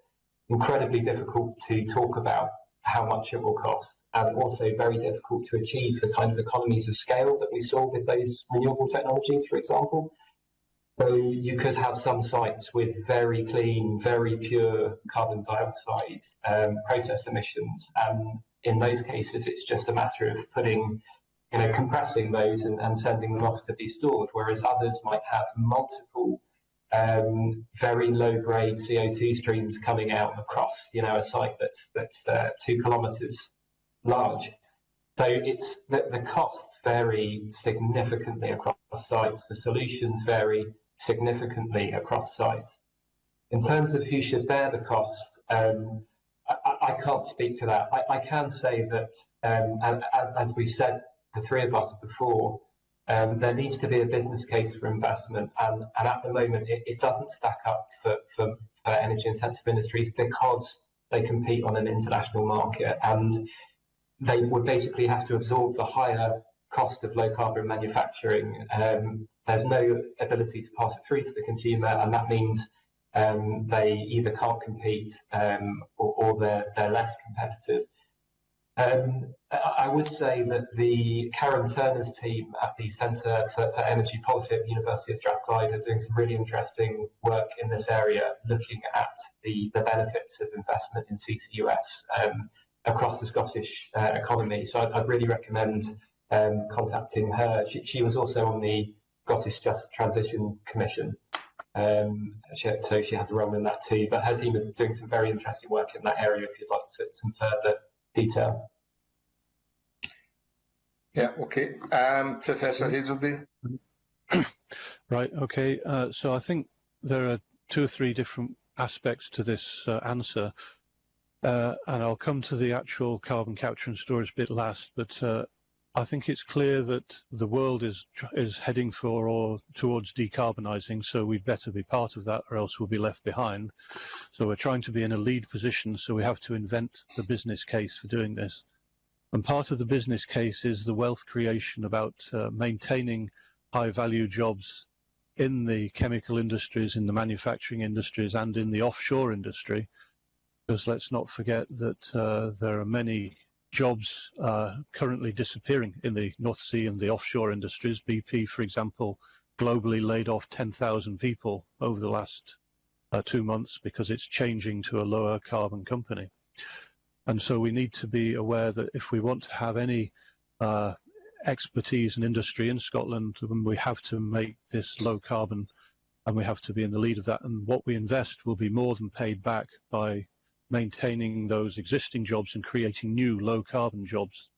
incredibly difficult to talk about how much it will cost, and also very difficult to achieve the kind of economies of scale that we saw with those renewable technologies, for example. So you could have some sites with very clean, very pure carbon dioxide process emissions, and in those cases, it's just a matter of putting, compressing those and sending them off to be stored. Whereas others might have multiple very low-grade CO2 streams coming out across, a site that's 2 kilometres large. So it's the costs vary significantly across sites. The solutions vary significantly across sites. In terms of who should bear the cost, I can't speak to that. I can say that, as we said, the three of us before, there needs to be a business case for investment, and at the moment it doesn't stack up for energy-intensive industries because they compete on an international market, and they would basically have to absorb the higher cost of low-carbon manufacturing. There's no ability to pass it through to the consumer, and that means they either can't compete or they're less competitive. I would say that the Karen Turner's team at the Centre for Energy Policy at the University of Strathclyde are doing some really interesting work in this area, looking at the benefits of investment in CCUS across the Scottish economy. So I'd really recommend contacting her. She was also on the Scottish Just Transition Commission, so she has a role in that too. But her team is doing some very interesting work in that area if you'd like some further detail. Yeah, okay. Professor Hazeldine? Right, okay. So I think there are 2 or 3 different aspects to this answer. And I'll come to the actual carbon capture and storage bit last, but I think it's clear that the world is heading for or towards decarbonising, so we'd better be part of that or else we'll be left behind. So we're trying to be in a lead position, so we have to invent the business case for doing this. And part of the business case is the wealth creation about maintaining high-value jobs in the chemical industries, in the manufacturing industries, and in the offshore industry. Because let's not forget that there are many jobs currently disappearing in the North Sea and the offshore industries. BP, for example, globally laid off 10,000 people over the last 2 months because it's changing to a lower carbon company. And so we need to be aware that if we want to have any expertise and industry in Scotland, then we have to make this low carbon, and we have to be in the lead of that. And what we invest will be more than paid back by maintaining those existing jobs and creating new low carbon jobs.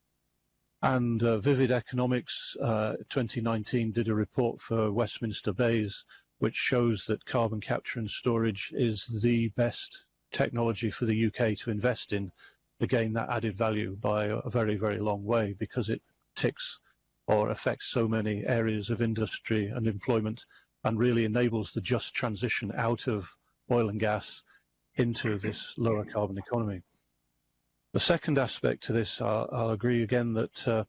And Vivid Economics 2019 did a report for Westminster Bays which shows that carbon capture and storage is the best technology for the UK to invest in to gain that added value by a very, very long way, because it ticks or affects so many areas of industry and employment and really enables the just transition out of oil and gas into this lower carbon economy. The second aspect to this, I'll agree again that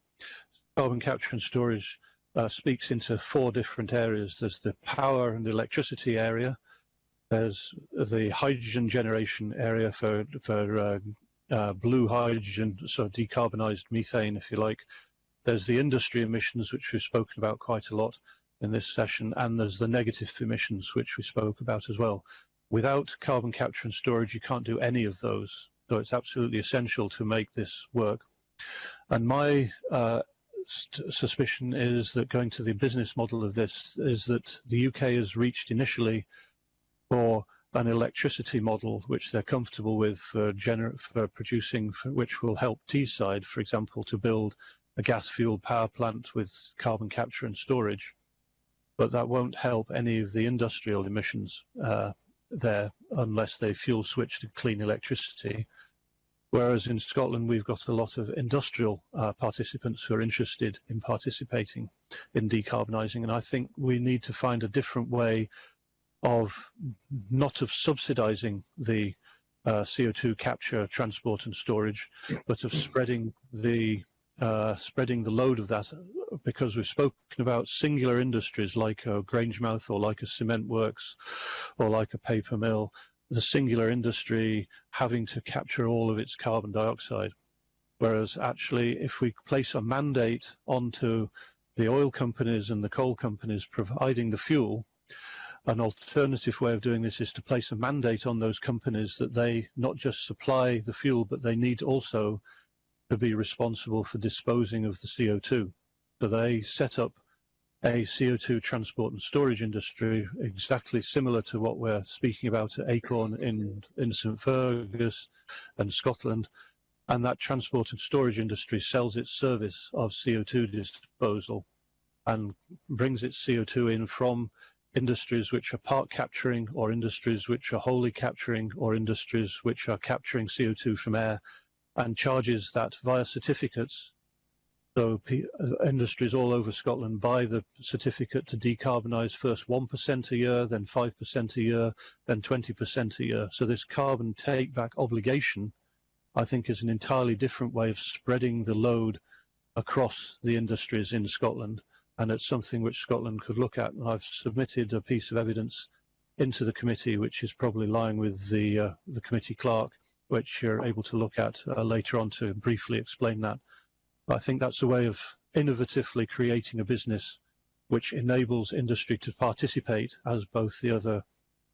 carbon capture and storage speaks into 4 different areas. There's the power and electricity area. There's the hydrogen generation area for blue hydrogen, so decarbonised methane, if you like. There's the industry emissions, which we've spoken about quite a lot in this session, and there's the negative emissions, which we spoke about as well. Without carbon capture and storage, you can't do any of those. So it's absolutely essential to make this work. And my suspicion is that going to the business model of this is that the UK has reached initially for an electricity model, which they're comfortable with for producing, which will help Teesside, for example, to build a gas-fueled power plant with carbon capture and storage. but that won't help any of the industrial emissions there unless they fuel switch to clean electricity. Whereas in Scotland, we've got a lot of industrial participants who are interested in participating in decarbonising. And I think we need to find a different way of not of subsidising the CO2 capture, transport and storage, but of spreading the load of that, because we've spoken about singular industries like a Grangemouth or like a cement works or like a paper mill, the singular industry having to capture all of its carbon dioxide. Whereas actually, if we place a mandate onto the oil companies and the coal companies providing the fuel, an alternative way of doing this is to place a mandate on those companies that they not just supply the fuel, but they need also to be responsible for disposing of the CO2. So they set up a CO2 transport and storage industry exactly similar to what we're speaking about at Acorn in St Fergus and Scotland. And that transport and storage industry sells its service of CO2 disposal and brings its CO2 in from industries which are part capturing, or industries which are wholly capturing, or industries which are capturing CO2 from air, and charges that via certificates. So industries all over Scotland buy the certificate to decarbonise first 1% a year, then 5% a year, then 20% a year. So this carbon take-back obligation, I think, is an entirely different way of spreading the load across the industries in Scotland. And it's something which Scotland could look at. And I've submitted a piece of evidence into the committee, which is probably lying with the committee clerk, which you're able to look at later on to briefly explain that. I think that's a way of innovatively creating a business which enables industry to participate, as both the other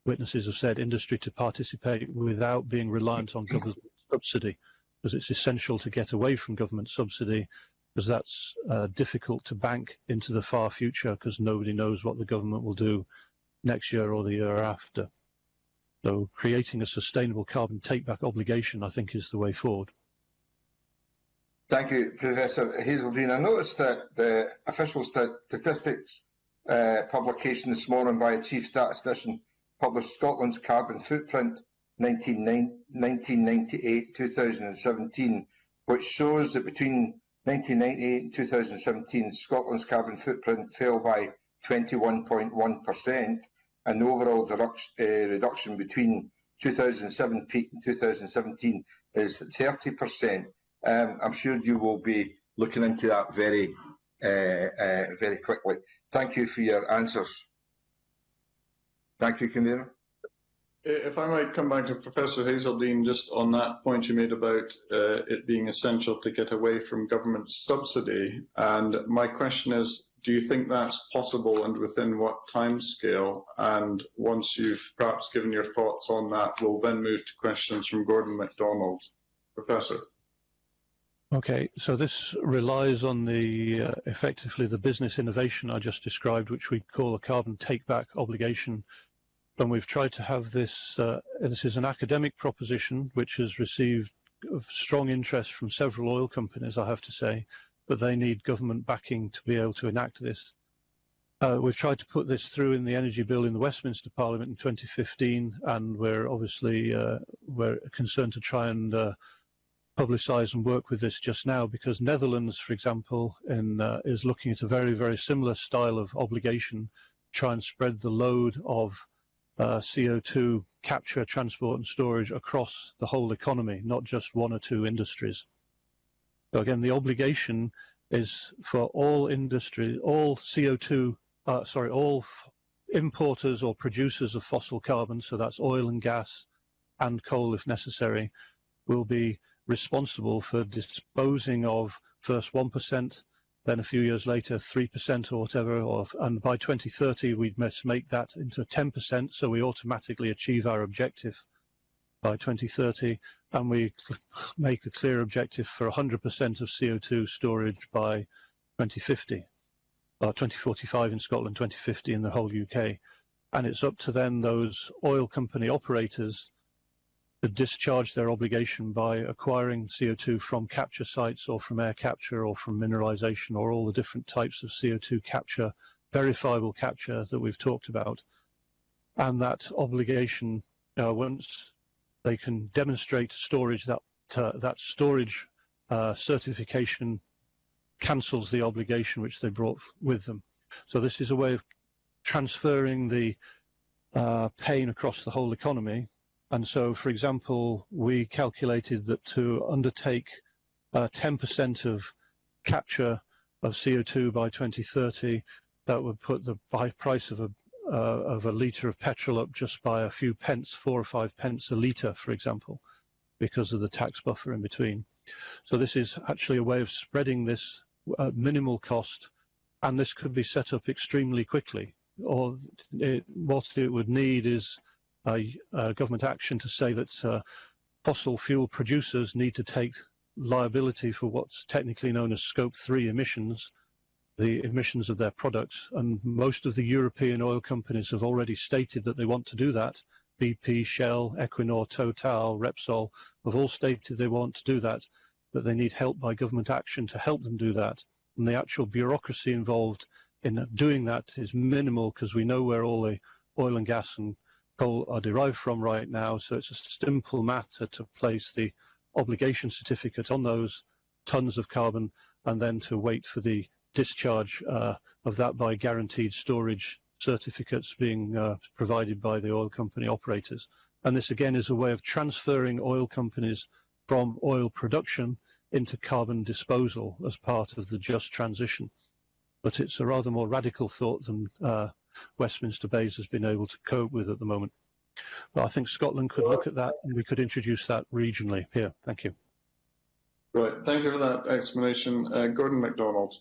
witnesses have said, industry to participate without being reliant on government subsidy, because it's essential to get away from government subsidy, because that's difficult to bank into the far future, because nobody knows what the government will do next year or the year after. So creating a sustainable carbon take-back obligation, I think, is the way forward. Thank you, Professor Hazeldine. I noticed that the official statistics publication this morning by a chief statistician published Scotland's carbon footprint 1998-2017, which shows that between 1998 and 2017, Scotland's carbon footprint fell by 21.1%, and the overall reduction between 2007 peak and 2017 is 30%. I'm sure you will be looking into that very quickly. Thank you for your answers. Thank you, Convener. If I might come back to Professor Hazeldine just on that point you made about it being essential to get away from government subsidy. And my question is, do you think that's possible, and within what timescale? And once you've perhaps given your thoughts on that, we'll then move to questions from Gordon Mcdonald. Professor. Okay, so this relies on the effectively the business innovation I just described, which we call a carbon take-back obligation. And we've tried to have this, this is an academic proposition which has received strong interest from several oil companies, I have to say, but they need government backing to be able to enact this. We've tried to put this through in the Energy Bill in the Westminster Parliament in 2015, and we're obviously we're concerned to try and publicise and work with this just now, because Netherlands, for example, is looking at a very, very similar style of obligation to try and spread the load of CO2 capture, transport and storage across the whole economy, not just one or two industries. So again, the obligation is for all industry, all CO2, all importers or producers of fossil carbon, so that's oil and gas and coal if necessary, will be responsible for disposing of first 1%, then a few years later 3% or whatever, and by 2030 we must make that into 10%, so we automatically achieve our objective by 2030, and we make a clear objective for 100% of CO2 storage by 2050, 2045 in Scotland, 2050 in the whole UK. And it's up to then those oil company operators to discharge their obligation by acquiring CO2 from capture sites or from air capture or from mineralisation or all the different types of CO2 capture verifiable capture that we've talked about, and that obligation, once they can demonstrate storage, that storage certification cancels the obligation which they brought with them. So this is a way of transferring the pain across the whole economy. And so, for example, we calculated that to undertake 10% of capture of CO2 by 2030, that would put the price of a litre of petrol up just by a few pence, 4 or 5 pence a litre, for example, because of the tax buffer in between. So this is actually a way of spreading this at minimal cost, and this could be set up extremely quickly. Or what it would need is a government action to say that fossil fuel producers need to take liability for what's technically known as Scope 3 emissions, the emissions of their products. And most of the European oil companies have already stated that they want to do that. BP, Shell, Equinor, Total, Repsol have all stated they want to do that, but they need help by government action to help them do that. And the actual bureaucracy involved in doing that is minimal, because we know where all the oil and gas and coal are derived from right now. So it's a simple matter to place the obligation certificate on those tons of carbon, and then to wait for the discharge of that by guaranteed storage certificates being provided by the oil company operators. And this again is a way of transferring oil companies from oil production into carbon disposal as part of the just transition. But it's a rather more radical thought than Westminster Bays has been able to cope with at the moment. But I think Scotland could look at that, and we could introduce that regionally here. Thank you. Right, thank you for that explanation. Gordon Mcdonald.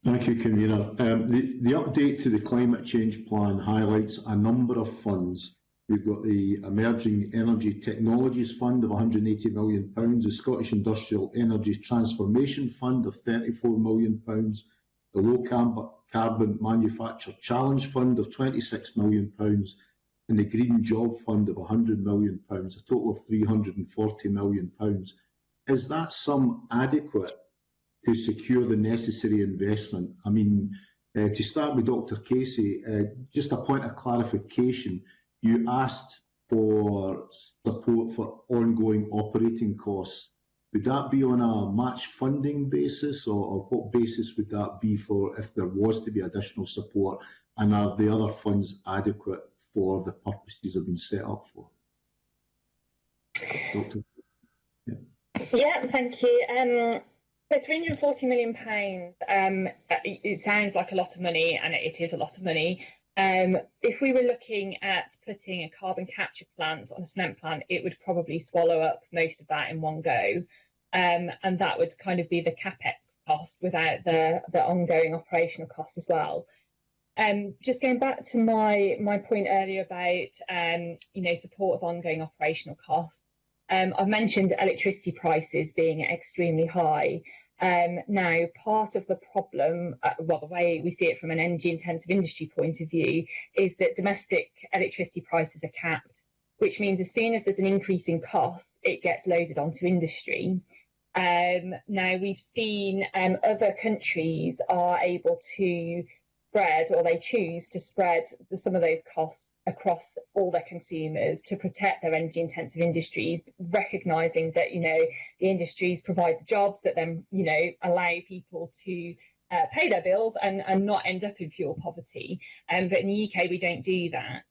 Thank you, Convener. The update to the climate change plan highlights a number of funds. We've got the Emerging Energy Technologies Fund of £180 million, the Scottish Industrial Energy Transformation Fund of £34 million, the Low Carbon Manufacture Challenge Fund of £26 million, and the Green Job Fund of £100 million, a total of £340 million. Is that sum adequate to secure the necessary investment? I mean, to start with Dr. Casey, just a point of clarification. You asked for support for ongoing operating costs. Would that be on a match funding basis, or what basis would that be for if there was to be additional support? And are the other funds adequate for the purposes they've been set up for? Doctor? Yeah, thank you. So £340 million, it sounds like a lot of money, and it is a lot of money. If we were looking at putting a carbon capture plant on a cement plant, it would probably swallow up most of that in one go. And that would kind of be the capex cost without the ongoing operational cost as well. Just going back to my point earlier about support of ongoing operational costs. I've mentioned electricity prices being extremely high. Now, part of the problem, the way we see it from an energy-intensive industry point of view, is that domestic electricity prices are capped, which means as soon as there's an increase in costs, it gets loaded onto industry. Now, we've seen other countries are able to spread, or they choose to spread some of those costs across all their consumers to protect their energy-intensive industries, recognising that, the industries provide the jobs that then, allow people to pay their bills and not end up in fuel poverty. But in the UK, we don't do that.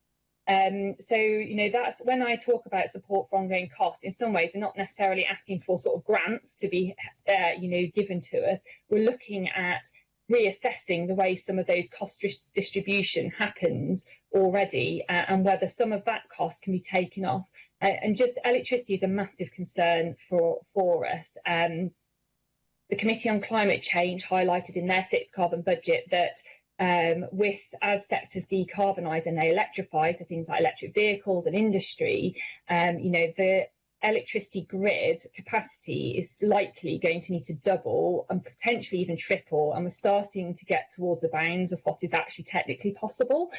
So, that's when I talk about support for ongoing costs. In some ways, we're not necessarily asking for sort of grants to be, given to us. We're looking at reassessing the way some of those cost distribution happens already, and whether some of that cost can be taken off. And just electricity is a massive concern for us. The Committee on Climate Change highlighted in their sixth carbon budget that as sectors decarbonise and they electrify, so things like electric vehicles and industry, the electricity grid capacity is likely going to need to double and potentially even triple, and we're starting to get towards the bounds of what is actually technically possible.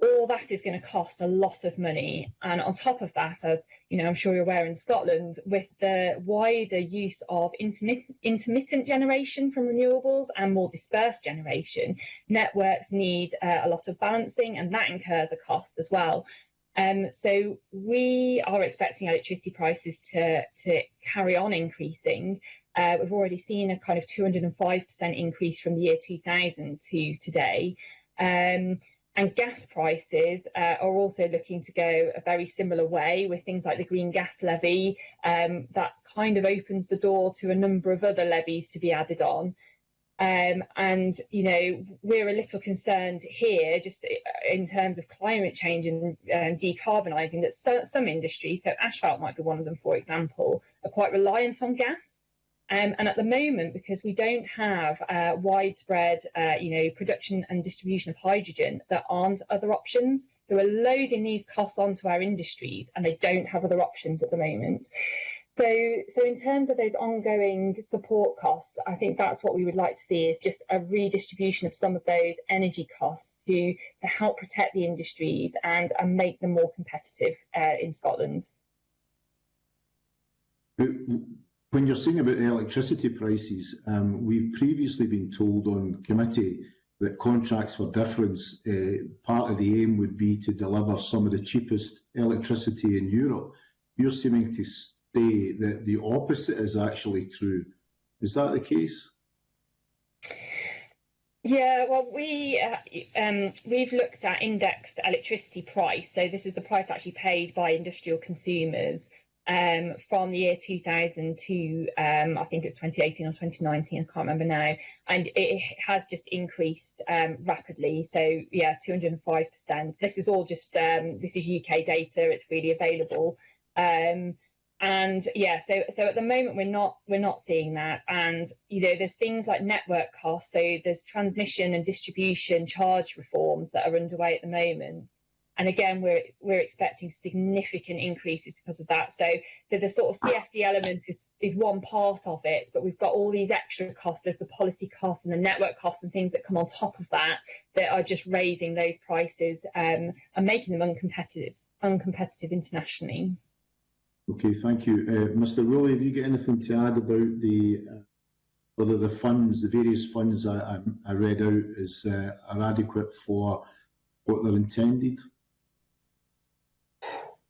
all that is going to cost a lot of money. And on top of that, as you know, I'm sure you're aware in Scotland, with the wider use of intermittent generation from renewables and more dispersed generation, networks need a lot of balancing, and that incurs a cost as well. So we are expecting electricity prices to carry on increasing. We've already seen a kind of 205% increase from the year 2000 to today. And gas prices are also looking to go a very similar way with things like the green gas levy. That kind of opens the door to a number of other levies to be added on. And, you know, we're a little concerned here, just in terms of climate change and decarbonising, that some industries, so asphalt might be one of them, for example, are quite reliant on gas. And at the moment, because we don't have widespread, production and distribution of hydrogen, there aren't other options. So we're loading these costs onto our industries, and they don't have other options at the moment. So in terms of those ongoing support costs, I think that's what we would like to see, is just a redistribution of some of those energy costs to help protect the industries and make them more competitive in Scotland. When you're saying about the electricity prices, we've previously been told on committee that contracts for difference, part of the aim would be to deliver some of the cheapest electricity in Europe. You're seeming to say that the opposite is actually true. Is that the case? Yeah, well, we've looked at indexed electricity price. So this is the price actually paid by industrial consumers from the year 2000 to I think it's 2018 or 2019, I can't remember now, and it has just increased rapidly. So yeah, 205%. This is all just this is UK data, it's freely available. And yeah, so at the moment we're not seeing that. And you know, there's things like network costs, so there's transmission and distribution charge reforms that are underway at the moment. And again, we're expecting significant increases because of that. So the sort of CFD element is one part of it, but we've got all these extra costs. There's the policy costs and the network costs and things that come on top of that are just raising those prices and making them uncompetitive internationally. Okay, thank you. Mr. Rowley, have you got anything to add about whether the funds, the various funds I read out, are adequate for what they're intended?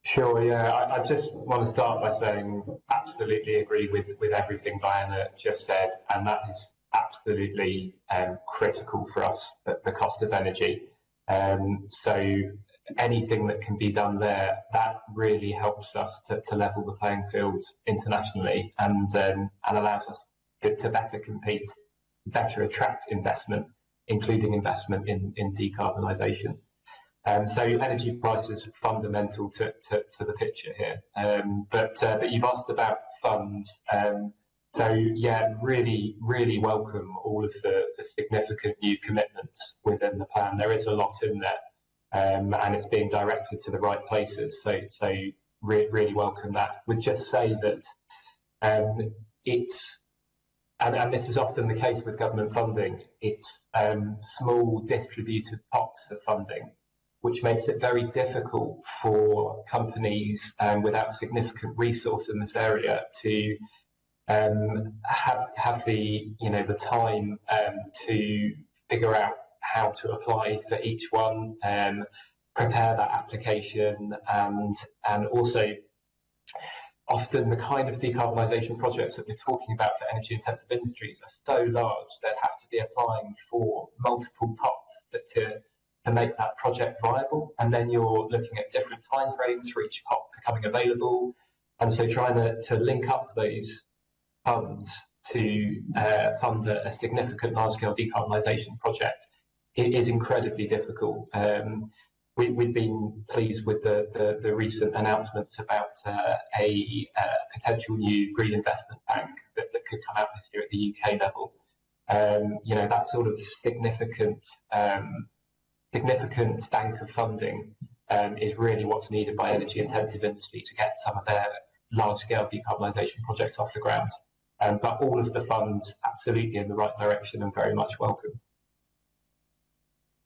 Sure, yeah. I just want to start by saying absolutely agree with everything Diana just said, and that is absolutely critical for us, the cost of energy. So anything that can be done there, that really helps us to level the playing field internationally, and allows us to better compete, better attract investment, including investment in decarbonisation. So energy prices are fundamental to the picture here. But you've asked about funds. So yeah, really, really welcome all of the significant new commitments within the plan. There is a lot in there, and it's being directed to the right places. So really welcome that. Would just say that and this is often the case with government funding, it's small distributed pots of funding, which makes it very difficult for companies without significant resource in this area to have the time to figure out how to apply for each one, prepare that application, and also often the kind of decarbonisation projects that we're talking about for energy intensive industries are so large they'd have to be applying for multiple pots to make that project viable, and then you're looking at different timeframes for each pot becoming available, and so trying to link up those funds to fund a significant large-scale decarbonisation project is incredibly difficult. We've been pleased with the recent announcements about a potential new green investment bank that could come out this year at the UK level. That sort of significant bank of funding is really what's needed by energy intensive industry to get some of their large scale decarbonisation projects off the ground. But all of the funds absolutely in the right direction and very much welcome.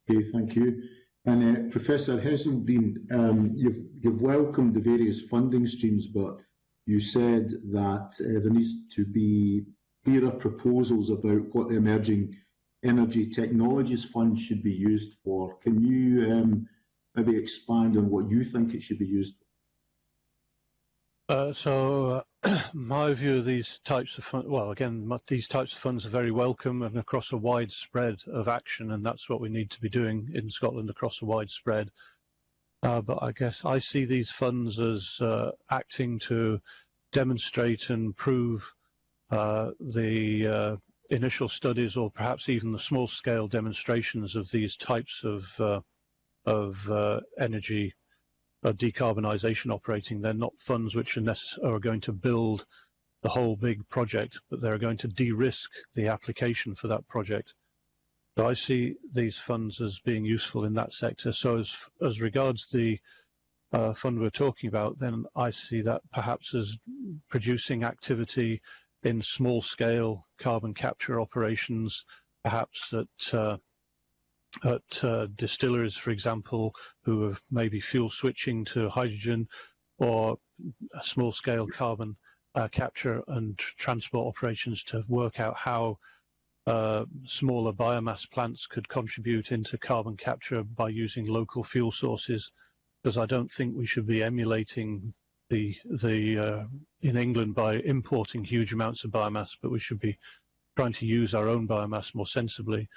Okay, thank you. And Professor Heselden, you've welcomed the various funding streams, but you said that there needs to be clearer proposals about what the Emerging Energy Technologies Fund should be used for. Can you maybe expand on what you think it should be used for? My view of these types of funds, well, again, these types of funds are very welcome and across a wide spread of action, and that's what we need to be doing in Scotland across a wide spread. But I guess I see these funds as acting to demonstrate and prove the initial studies, or perhaps even the small-scale demonstrations of these types of energy decarbonisation operating. They're not funds which are going to build the whole big project, but they're going to de-risk the application for that project. So I see these funds as being useful in that sector. So as regards the fund we're talking about, then I see that perhaps as producing activity in small-scale carbon capture operations, perhaps at distilleries, for example, who are maybe fuel switching to hydrogen, or small-scale carbon capture and transport operations to work out how smaller biomass plants could contribute into carbon capture by using local fuel sources. Because I don't think we should be emulating the in England by importing huge amounts of biomass, but we should be trying to use our own biomass more sensibly.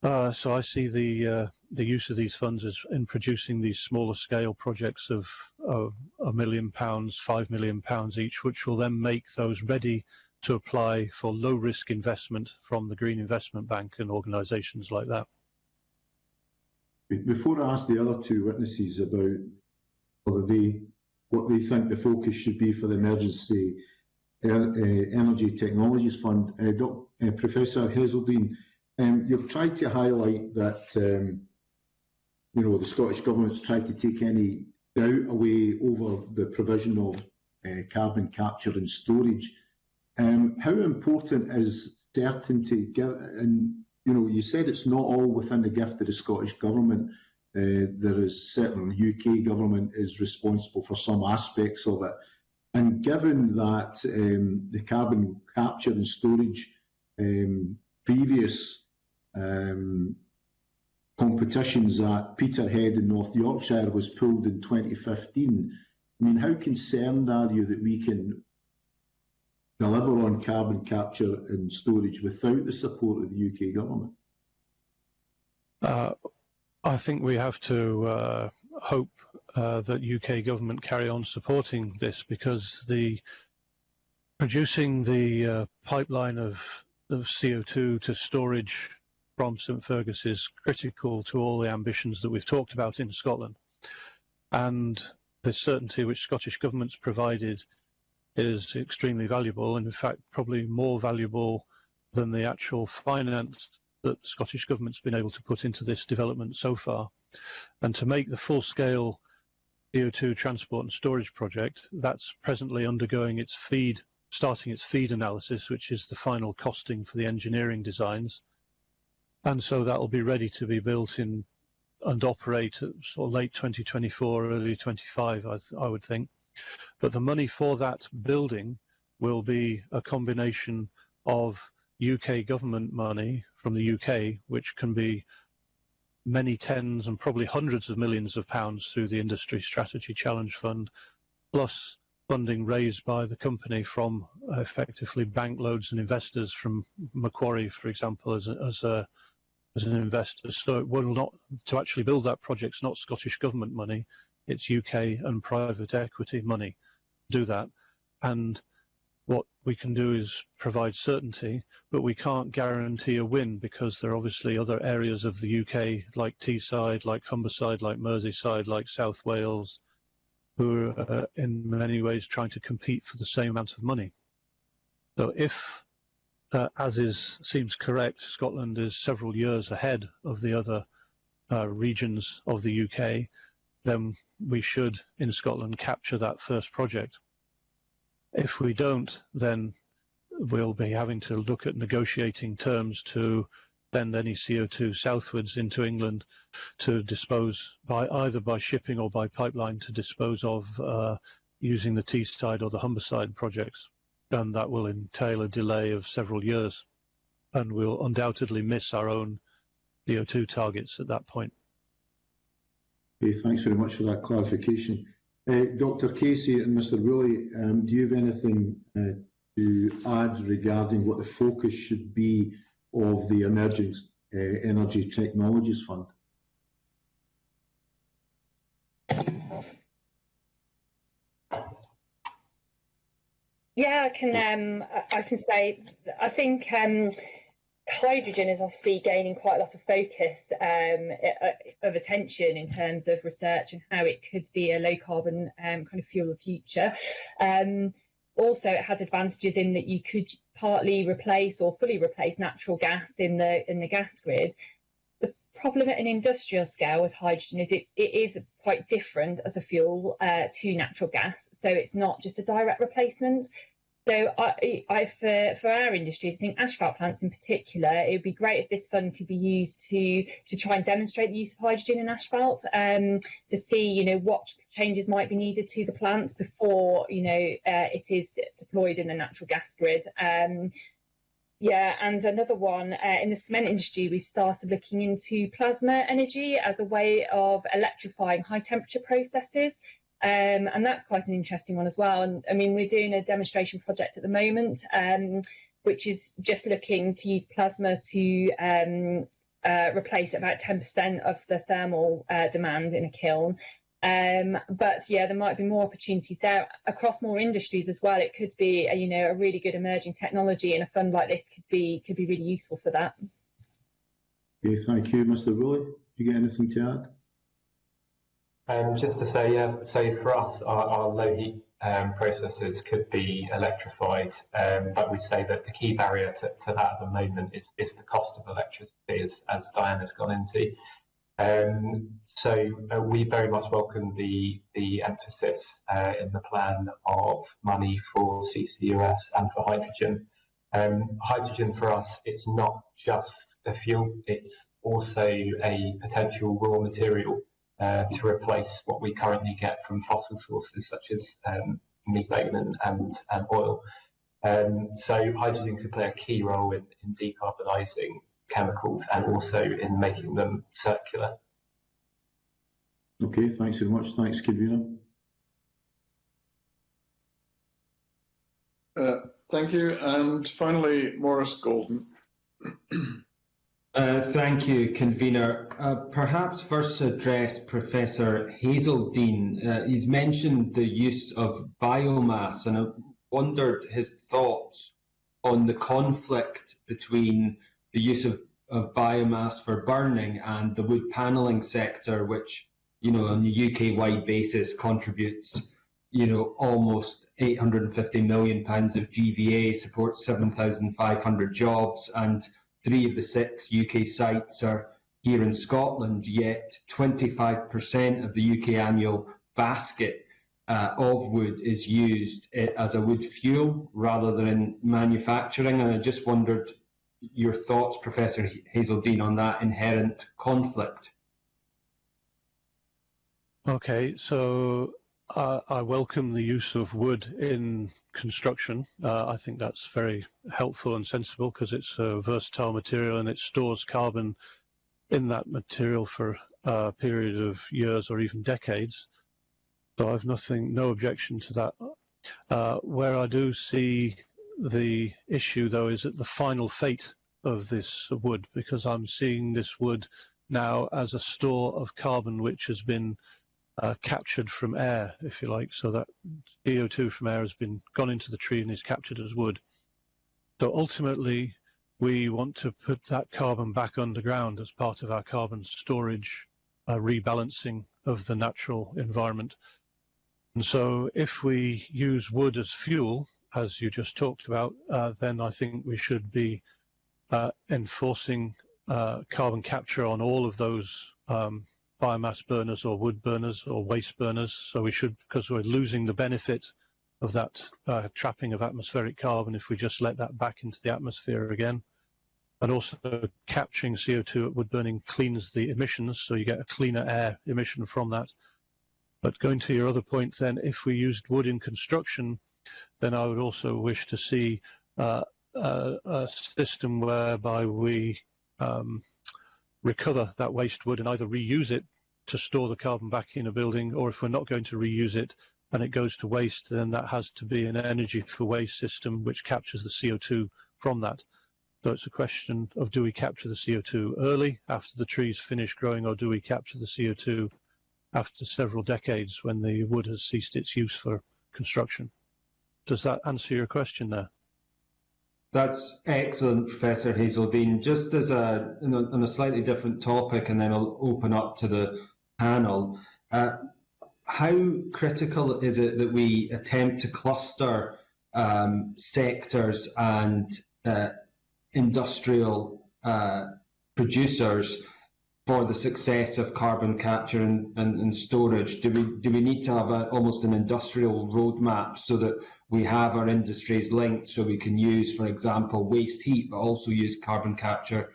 So I see the use of these funds as in producing these smaller scale projects of £1 million, £5 million each, which will then make those ready to apply for low risk investment from the Green Investment Bank and organisations like that. Before I ask the other two witnesses about what they think the focus should be for the Emergency Energy Technologies Fund, Professor Heselden, you've tried to highlight that the Scottish Government's tried to take any doubt away over the provision of carbon capture and storage. How important is certainty? And you said it's not all within the gift of the Scottish Government. There is certainly the UK Government is responsible for some aspects of it. And given that the carbon capture and storage previous competitions at Peterhead in North Yorkshire was pulled in 2015, I mean, how concerned are you that we can deliver on carbon capture and storage without the support of the UK Government? I think we have to hope that UK Government carry on supporting this, because producing the pipeline of CO2 to storage from St Fergus is critical to all the ambitions that we've talked about in Scotland. And the certainty which Scottish Government's provided is extremely valuable, and in fact probably more valuable than the actual finance that the Scottish Government's been able to put into this development so far. And to make the full-scale CO2 transport and storage project, that's presently undergoing starting its feed analysis, which is the final costing for the engineering designs. And so that will be ready to be built in and operate at sort of late 2024, early 25, I would think. But the money for that building will be a combination of UK government money from the UK, which can be many tens and probably hundreds of millions of pounds through the Industry Strategy Challenge Fund, plus funding raised by the company from effectively bank loans and investors from Macquarie, for example, as an investor. So it will not, to actually build that project, it's not Scottish Government money, it's UK and private equity money to do that. And what we can do is provide certainty, but we can't guarantee a win, because there are obviously other areas of the UK, like Teesside, like Humberside, like Merseyside, like South Wales, who are in many ways trying to compete for the same amount of money. So if, seems correct, Scotland is several years ahead of the other regions of the UK, then we should, in Scotland, capture that first project. If we don't, then we'll be having to look at negotiating terms to send any CO2 southwards into England to dispose either by shipping or by pipeline to dispose of using the Teesside or the Humberside projects. And that will entail a delay of several years, and we'll undoubtedly miss our own CO2 targets at that point. Okay, thanks very much for that clarification. Dr. Casey and Mr. Woolley, do you have anything to add regarding what the focus should be of the Emerging Energy Technologies Fund? Yeah, I can say, I think hydrogen is obviously gaining quite a lot of focus of attention in terms of research and how it could be a low carbon kind of fuel of the future. Also, it has advantages in that you could partly replace or fully replace natural gas in the gas grid. The problem at an industrial scale with hydrogen is it is quite different as a fuel to natural gas. So it's not just a direct replacement. So for our industry, I think asphalt plants in particular, it would be great if this fund could be used to try and demonstrate the use of hydrogen in asphalt, to see, what changes might be needed to the plants before, it is deployed in the natural gas grid. Yeah, and another one, in the cement industry, we've started looking into plasma energy as a way of electrifying high temperature processes. And that's quite an interesting one as well. And I mean, we're doing a demonstration project at the moment, which is just looking to use plasma to replace about 10% of the thermal demand in a kiln. But yeah, there might be more opportunities there across more industries as well. It could be a really good emerging technology, and a fund like this could be really useful for that. Okay, thank you, Mr. Woolley. Do you get anything to add? Just to say, so for us, our low heat processes could be electrified, but we say that the key barrier to that at the moment is the cost of electricity, as Diana's gone into. So we very much welcome the emphasis in the plan of money for CCUS and for hydrogen. Hydrogen for us, it's not just a fuel, it's also a potential raw material to replace what we currently get from fossil sources such as methane and oil. So hydrogen could play a key role in decarbonising chemicals and also in making them circular. Okay, thanks very much. Thanks, Kavina. Thank you. And finally, Maurice Golden. Thank you, convener. Perhaps first to address Professor Hazeldine. He's mentioned the use of biomass, and I wondered his thoughts on the conflict between the use of biomass for burning and the wood panelling sector, which, on a UK-wide basis contributes, almost £850 million of GVA, supports 7,500 jobs, and 3 of the 6 UK sites are here in Scotland, yet 25% of the UK annual basket of wood is used as a wood fuel rather than in manufacturing. And I just wondered your thoughts, Professor Hazeldine, on that inherent conflict. Okay, so I welcome the use of wood in construction. I think that's very helpful and sensible because it's a versatile material and it stores carbon in that material for a period of years or even decades. So I've no objection to that. Where I do see the issue, though, is at the final fate of this wood, because I'm seeing this wood now as a store of carbon which has been captured from air, if you like, so that CO2 from air has gone into the tree and is captured as wood. So ultimately, we want to put that carbon back underground as part of our carbon storage rebalancing of the natural environment. And so if we use wood as fuel, as you just talked about, then I think we should be enforcing carbon capture on all of those biomass burners or wood burners or waste burners. So we should, because we're losing the benefit of that trapping of atmospheric carbon if we just let that back into the atmosphere again. And also capturing CO2 at wood burning cleans the emissions, so you get a cleaner air emission from that. But going to your other point then, if we used wood in construction, then I would also wish to see a system whereby we recover that waste wood and either reuse it to store the carbon back in a building, or if we're not going to reuse it and it goes to waste, then that has to be an energy for waste system which captures the CO2 from that. So it's a question of, do we capture the CO2 early after the trees finish growing, or do we capture the CO2 after several decades when the wood has ceased its use for construction? Does that answer your question there? That's excellent, Professor Hazeldine. Just as on a slightly different topic, and then I'll open up to the panel. How critical is it that we attempt to cluster sectors and industrial producers for the success of carbon capture and storage? Do we need to have almost an industrial roadmap so that we have our industries linked, so we can use, for example, waste heat, but also use carbon capture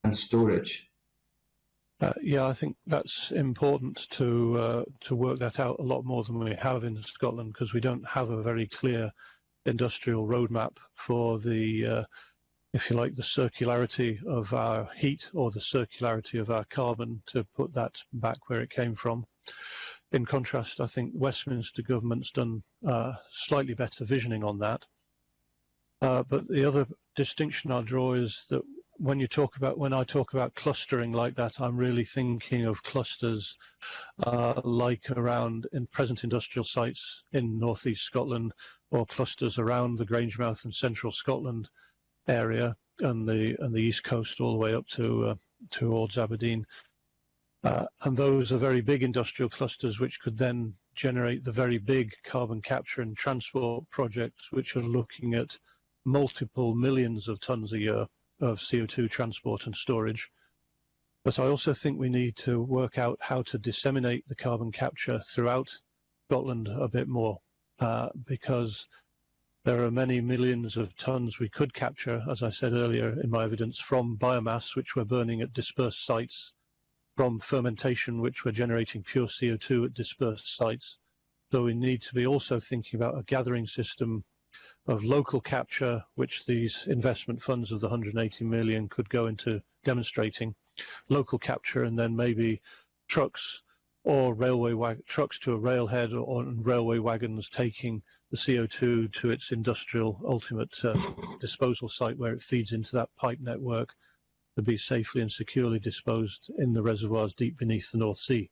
and storage? Yeah, I think that's important to work that out a lot more than we have in Scotland, because we don't have a very clear industrial roadmap for the, if you like, the circularity of our heat or the circularity of our carbon, to put that back where it came from. In contrast, I think Westminster government's done slightly better visioning on that. But the other distinction I'll draw is that when I talk about clustering like that, I'm really thinking of clusters like around in present industrial sites in northeast Scotland, or clusters around the Grangemouth and central Scotland area and the east coast all the way up towards Aberdeen. And those are very big industrial clusters which could then generate the very big carbon capture and transport projects, which are looking at multiple millions of tons a year of CO2 transport and storage. But I also think we need to work out how to disseminate the carbon capture throughout Scotland a bit more, because there are many millions of tons we could capture, as I said earlier in my evidence, from biomass, which we're burning at dispersed sites, from fermentation, which we're generating pure CO2 at dispersed sites. So we need to be also thinking about a gathering system of local capture, which these investment funds of the 180 million could go into demonstrating. Local capture, and then maybe trucks or trucks to a railhead, or railway wagons taking the CO2 to its industrial ultimate disposal site, where it feeds into that pipe network to be safely and securely disposed in the reservoirs deep beneath the North Sea.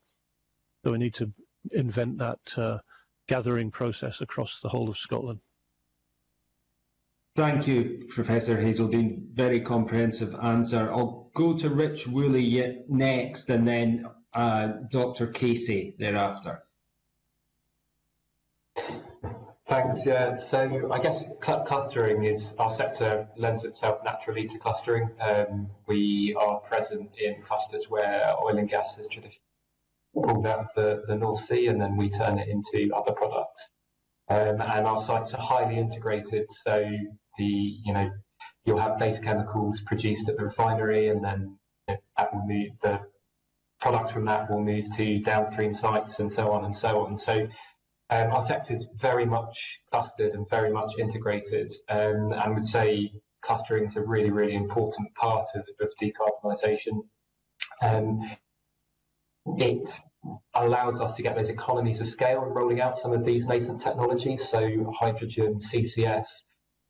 So we need to invent that gathering process across the whole of Scotland. Thank you, Professor Hazeldine. Very comprehensive answer. I'll go to Rich Woolley next, and then Dr. Casey thereafter. Thanks. Yeah. So I guess clustering is, our sector lends itself naturally to clustering. We are present in clusters where oil and gas is traditionally pulled out of the North Sea, and then we turn it into other products. And our sites are highly integrated. So you'll have base chemicals produced at the refinery, and then that will move, the products from that will move to downstream sites, and so on and so on. So our sector is very much clustered and very much integrated, and I would say clustering is a really, really important part of decarbonisation. It allows us to get those economies of scale in rolling out some of these nascent technologies. So hydrogen, CCS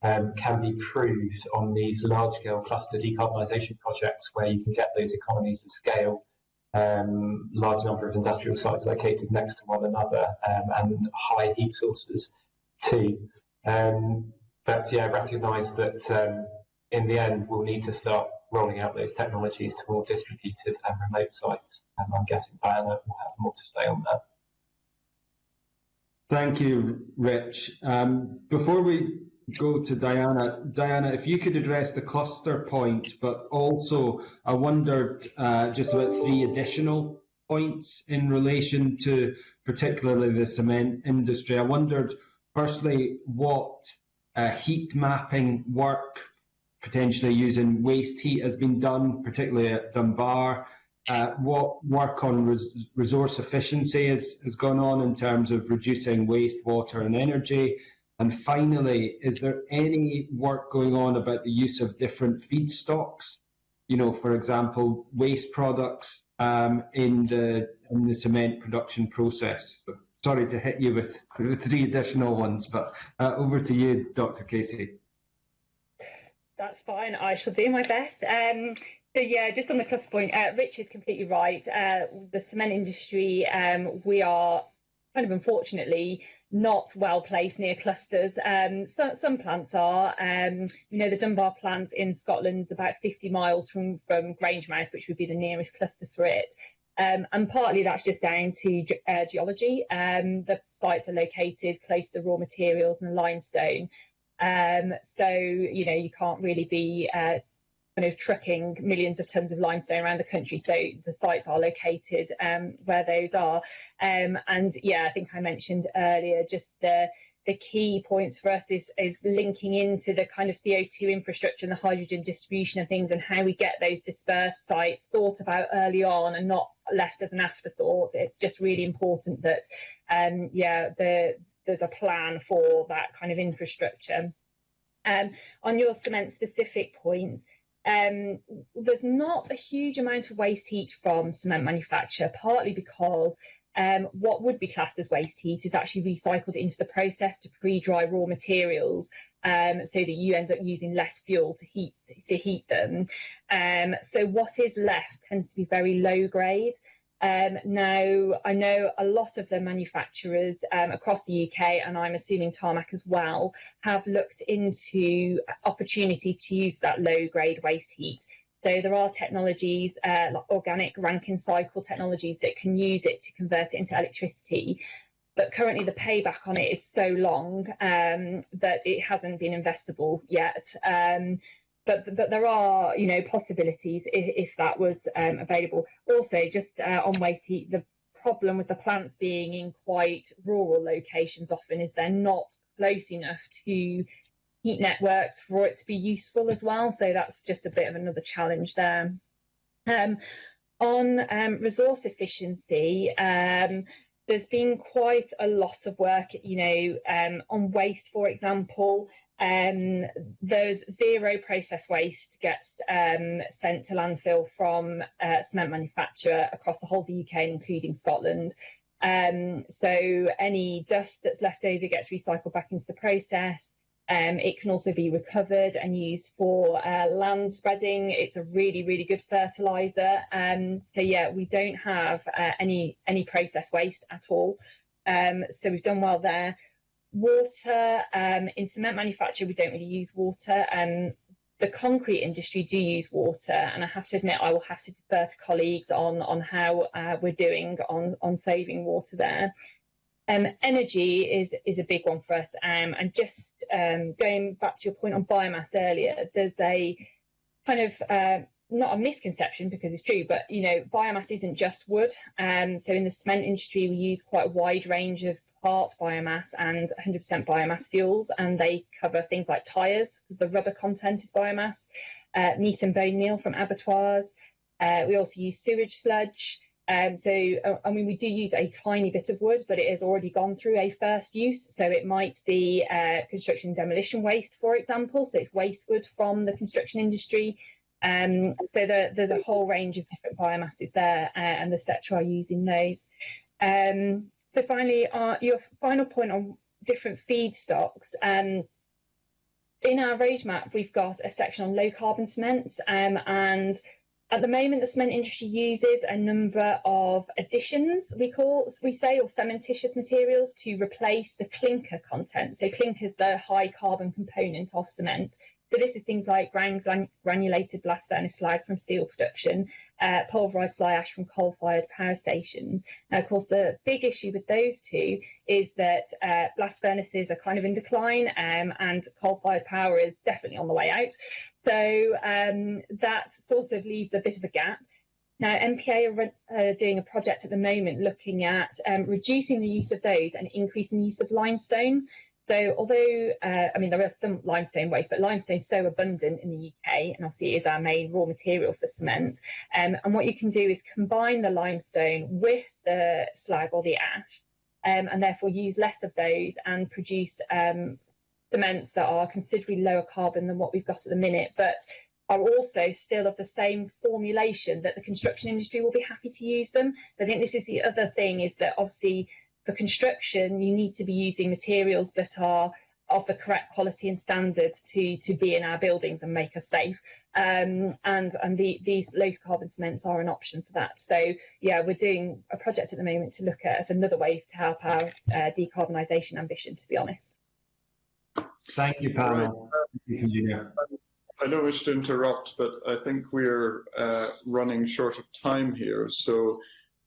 can be proved on these large-scale cluster decarbonisation projects, where you can get those economies of scale. Large number of industrial sites located next to one another, and high heat sources too. But yeah, recognise that in the end we'll need to start rolling out those technologies to more distributed and remote sites, and I'm guessing Diana will have more to say on that. Thank you, Rich. Before we go to Diana, if you could address the cluster point, but also I wondered just about 3 additional points in relation to particularly the cement industry. I wondered, firstly, what heat mapping work potentially using waste heat has been done, particularly at Dunbar. What work on resource efficiency has gone on in terms of reducing waste, water and energy? And finally, is there any work going on about the use of different feedstocks? You know, for example, waste products in the cement production process? Sorry to hit you with 3 additional ones, but over to you, Dr. Casey. That's fine. I shall do my best. So yeah, just on the cluster point, Rich is completely right. The cement industry, we are kind of unfortunately not well placed near clusters. Some plants are. You know, the Dunbar plant in Scotland is about 50 miles from Grangemouth, which would be the nearest cluster for it. And partly that's just down to geology. The sites are located close to the raw materials and the limestone. So, you know, you can't really be kind of trucking millions of tons of limestone around the country. So the sites are located where those are. And yeah, I think I mentioned earlier, just the key points for us is linking into the kind of CO2 infrastructure and the hydrogen distribution and things, and how we get those dispersed sites thought about early on and not left as an afterthought. It's just really important that, yeah, there's a plan for that kind of infrastructure. On your cement specific point, there's not a huge amount of waste heat from cement manufacture, partly because what would be classed as waste heat is actually recycled into the process to pre-dry raw materials, so that you end up using less fuel to heat them. So what is left tends to be very low grade. Now, I know a lot of the manufacturers across the UK, and I'm assuming Tarmac as well, have looked into opportunity to use that low-grade waste heat. So there are technologies, like organic Rankine cycle technologies, that can use it to convert it into electricity. But currently the payback on it is so long that it hasn't been investable yet. But there are, you know, possibilities if that was available. Also, just on waste heat, the problem with the plants being in quite rural locations often is they're not close enough to heat networks for it to be useful as well. So that's just a bit of another challenge there. On resource efficiency, there's been quite a lot of work, you know, on waste, for example. There's 0 process waste gets sent to landfill from cement manufacturer across the whole of the UK, including Scotland. So any dust that's left over gets recycled back into the process. It can also be recovered and used for land spreading. It's a really, really good fertiliser. So yeah, we don't have any process waste at all. So we've done well there. Water, in cement manufacture, we don't really use water. The concrete industry do use water, and I have to admit I will have to defer to colleagues on how we're doing on saving water there. Energy is a big one for us, and just going back to your point on biomass earlier, there's a kind of not a misconception, because it's true, but you know, biomass isn't just wood. So in the cement industry, we use quite a wide range of part biomass and 100% biomass fuels, and they cover things like tyres, because the rubber content is biomass, meat and bone meal from abattoirs. We also use sewage sludge. So, I mean, we do use a tiny bit of wood, but it has already gone through a first use. So it might be construction demolition waste, for example. So it's waste wood from the construction industry. So there's a whole range of different biomasses there, and the sector are using those. So finally, your final point on different feedstocks. In our roadmap, we've got a section on low carbon cements, and at the moment, the cement industry uses a number of additions, we say, or cementitious materials to replace the clinker content. So clinker is the high carbon component of cement. So this is things like granulated blast furnace slag from steel production, pulverised fly ash from coal-fired power stations. Now, of course, the big issue with those two is that blast furnaces are kind of in decline, and coal-fired power is definitely on the way out. So that sort of leaves a bit of a gap. Now, MPA are doing a project at the moment looking at reducing the use of those and increasing the use of limestone. So although, I mean, there are some limestone waste, but limestone is so abundant in the UK, and obviously it is our main raw material for cement. And what you can do is combine the limestone with the slag or the ash, and therefore use less of those and produce cements that are considerably lower carbon than what we've got at the minute, but are also still of the same formulation that the construction industry will be happy to use them. So I think this is the other thing, is that obviously for construction, you need to be using materials that are of the correct quality and standard to be in our buildings and make us safe. And these low carbon cements are an option for that. So yeah, we're doing a project at the moment to look at as another way to help our decarbonisation ambition, to be honest. Thank you, panel. Thank you, Engineer. I don't wish to interrupt, but I think we're running short of time here. So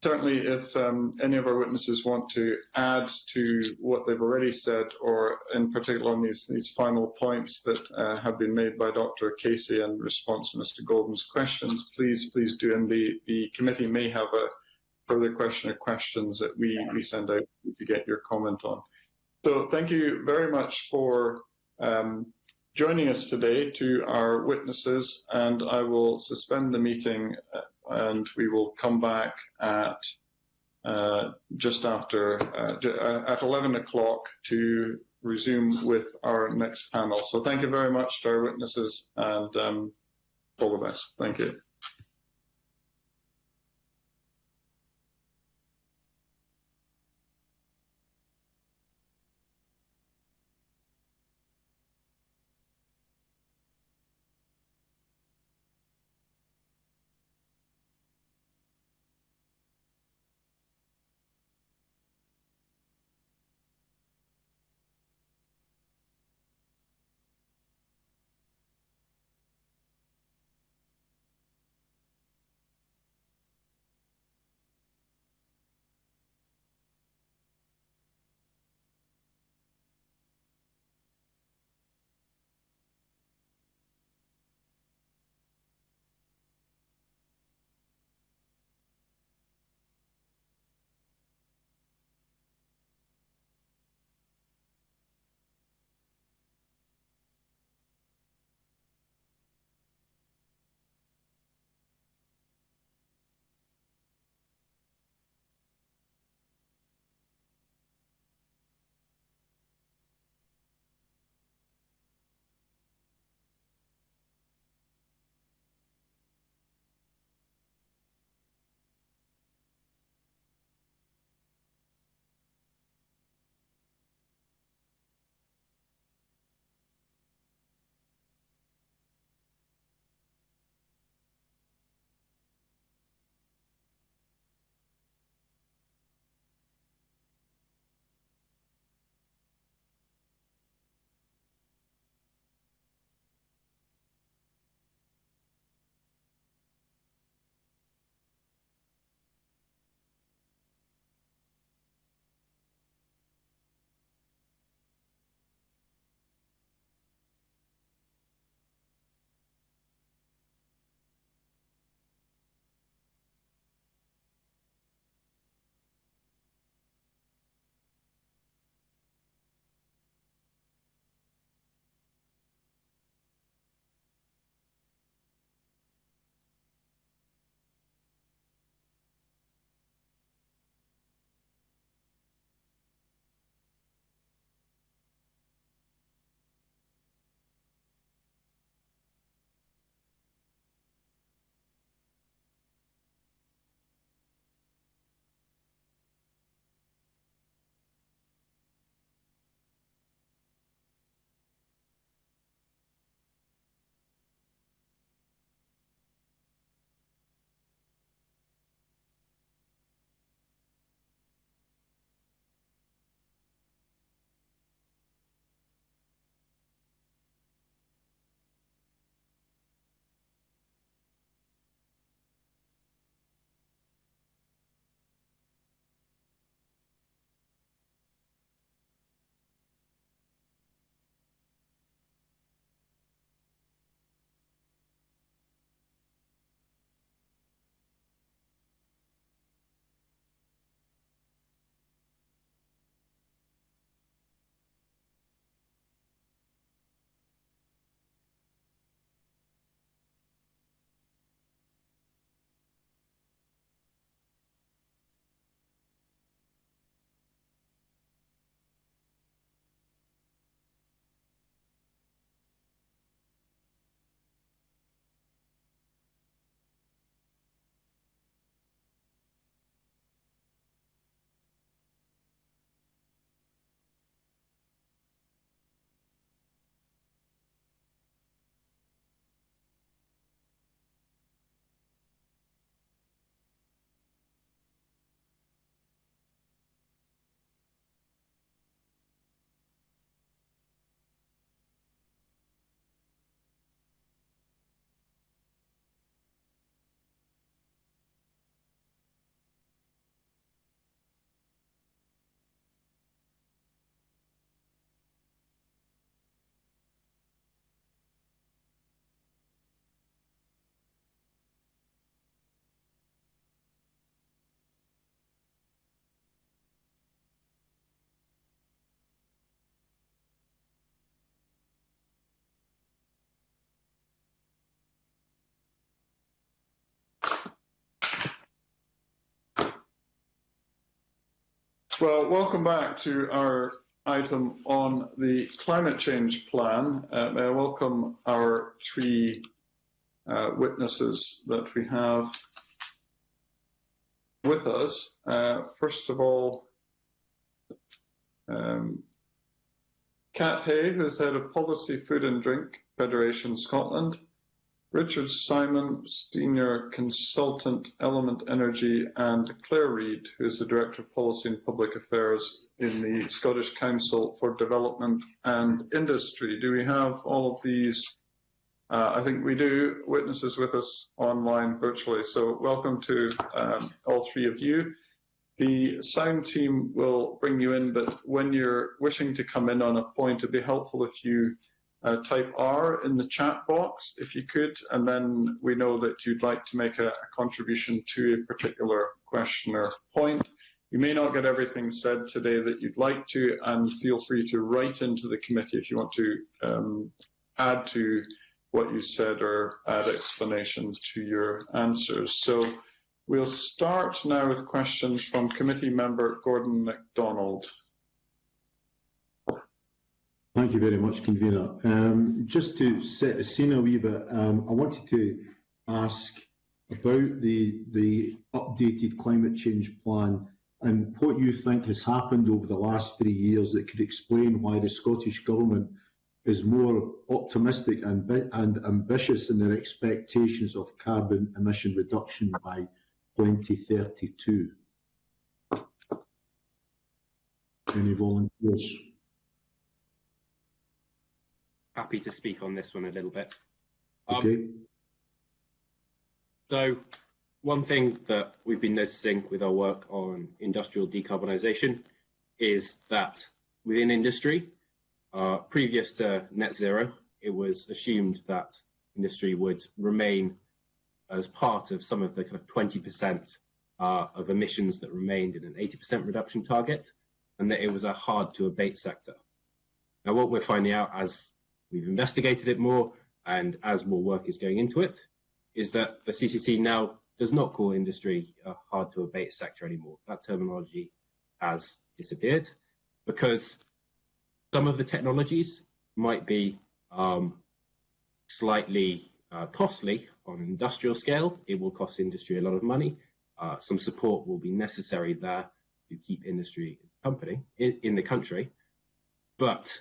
certainly if any of our witnesses want to add to what they've already said, or in particular on these final points that have been made by Dr. Casey in response to Mr. Golden's questions, please do. And the committee may have a further question or questions that we send out to get your comment on. So thank you very much for joining us today, to our witnesses, and I will suspend the meeting and we will come back at just after at 11 o'clock to resume with our next panel. So thank you very much to our witnesses, and all the best. Thank you. Well, welcome back to our item on the climate change plan. May I welcome our three witnesses that we have with us. First of all, Kat Hay, who's head of Policy, Food and Drink Federation Scotland. Richard Simon, Senior Consultant, Element Energy, and Claire Reid, who is the Director of Policy and Public Affairs in the Scottish Council for Development and Industry. Do we have all of these? I think we do, witnesses with us online virtually. So welcome to all three of you. The sound team will bring you in, but when you're wishing to come in on a point, it'd be helpful if you type R in the chat box, if you could, and then we know that you'd like to make a contribution to a particular question or point. You may not get everything said today that you'd like to, and feel free to write into the committee if you want to add to what you said or add explanations to your answers. So we'll start now with questions from committee member Gordon Mcdonald. Thank you very much, Convener. Just to set the scene a wee bit, I wanted to ask about the updated climate change plan and what you think has happened over the last 3 years that could explain why the Scottish Government is more optimistic and ambitious in their expectations of carbon emission reduction by 2032. Any volunteers? Happy to speak on this one a little bit. Okay. So one thing that we've been noticing with our work on industrial decarbonisation is that within industry, previous to net zero, it was assumed that industry would remain as part of some of the kind of 20% of emissions that remained in an 80% reduction target, and that it was a hard to abate sector. Now what we're finding out as we've investigated it more and as more work is going into it, is that the CCC now does not call industry a hard to abate sector anymore. That terminology has disappeared because some of the technologies might be slightly costly on an industrial scale. It will cost industry a lot of money. Some support will be necessary there to keep industry in the country. But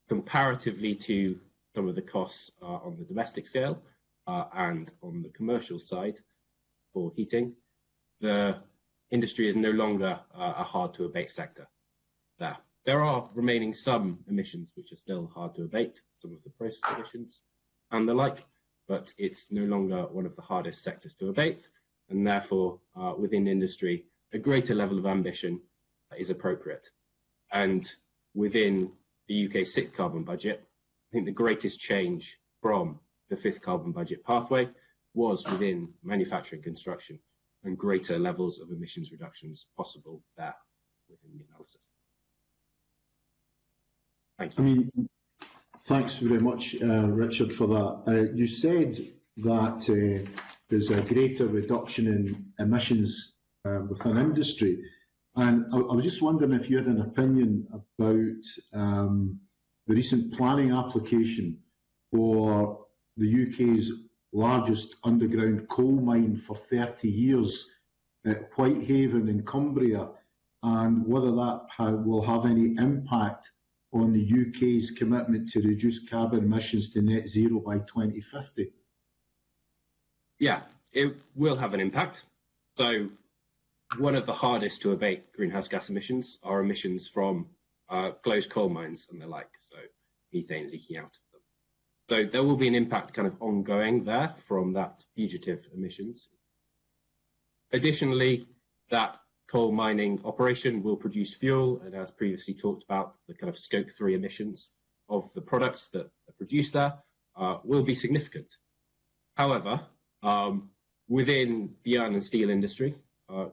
comparatively to some of the costs on the domestic scale and on the commercial side for heating, the industry is no longer a hard to abate sector there. There are remaining some emissions which are still hard to abate, some of the process emissions and the like, but it's no longer one of the hardest sectors to abate, and therefore within industry a greater level of ambition is appropriate. And within the UK 6th carbon budget, I think the greatest change from the 5th carbon budget pathway was within manufacturing construction and greater levels of emissions reductions possible there within the analysis. Thank you. I mean, thanks very much, Richard, for that. You said that there's a greater reduction in emissions within industry. And I was just wondering if you had an opinion about the recent planning application for the UK's largest underground coal mine for 30 years at Whitehaven in Cumbria, and whether that will have any impact on the UK's commitment to reduce carbon emissions to net zero by 2050. Yeah, it will have an impact. So one of the hardest to abate greenhouse gas emissions are emissions from closed coal mines and the like, so methane leaking out of them. So there will be an impact kind of ongoing there from that fugitive emissions. Additionally, that coal mining operation will produce fuel, and as previously talked about, the kind of scope 3 emissions of the products that are produced there will be significant. However, within the iron and steel industry,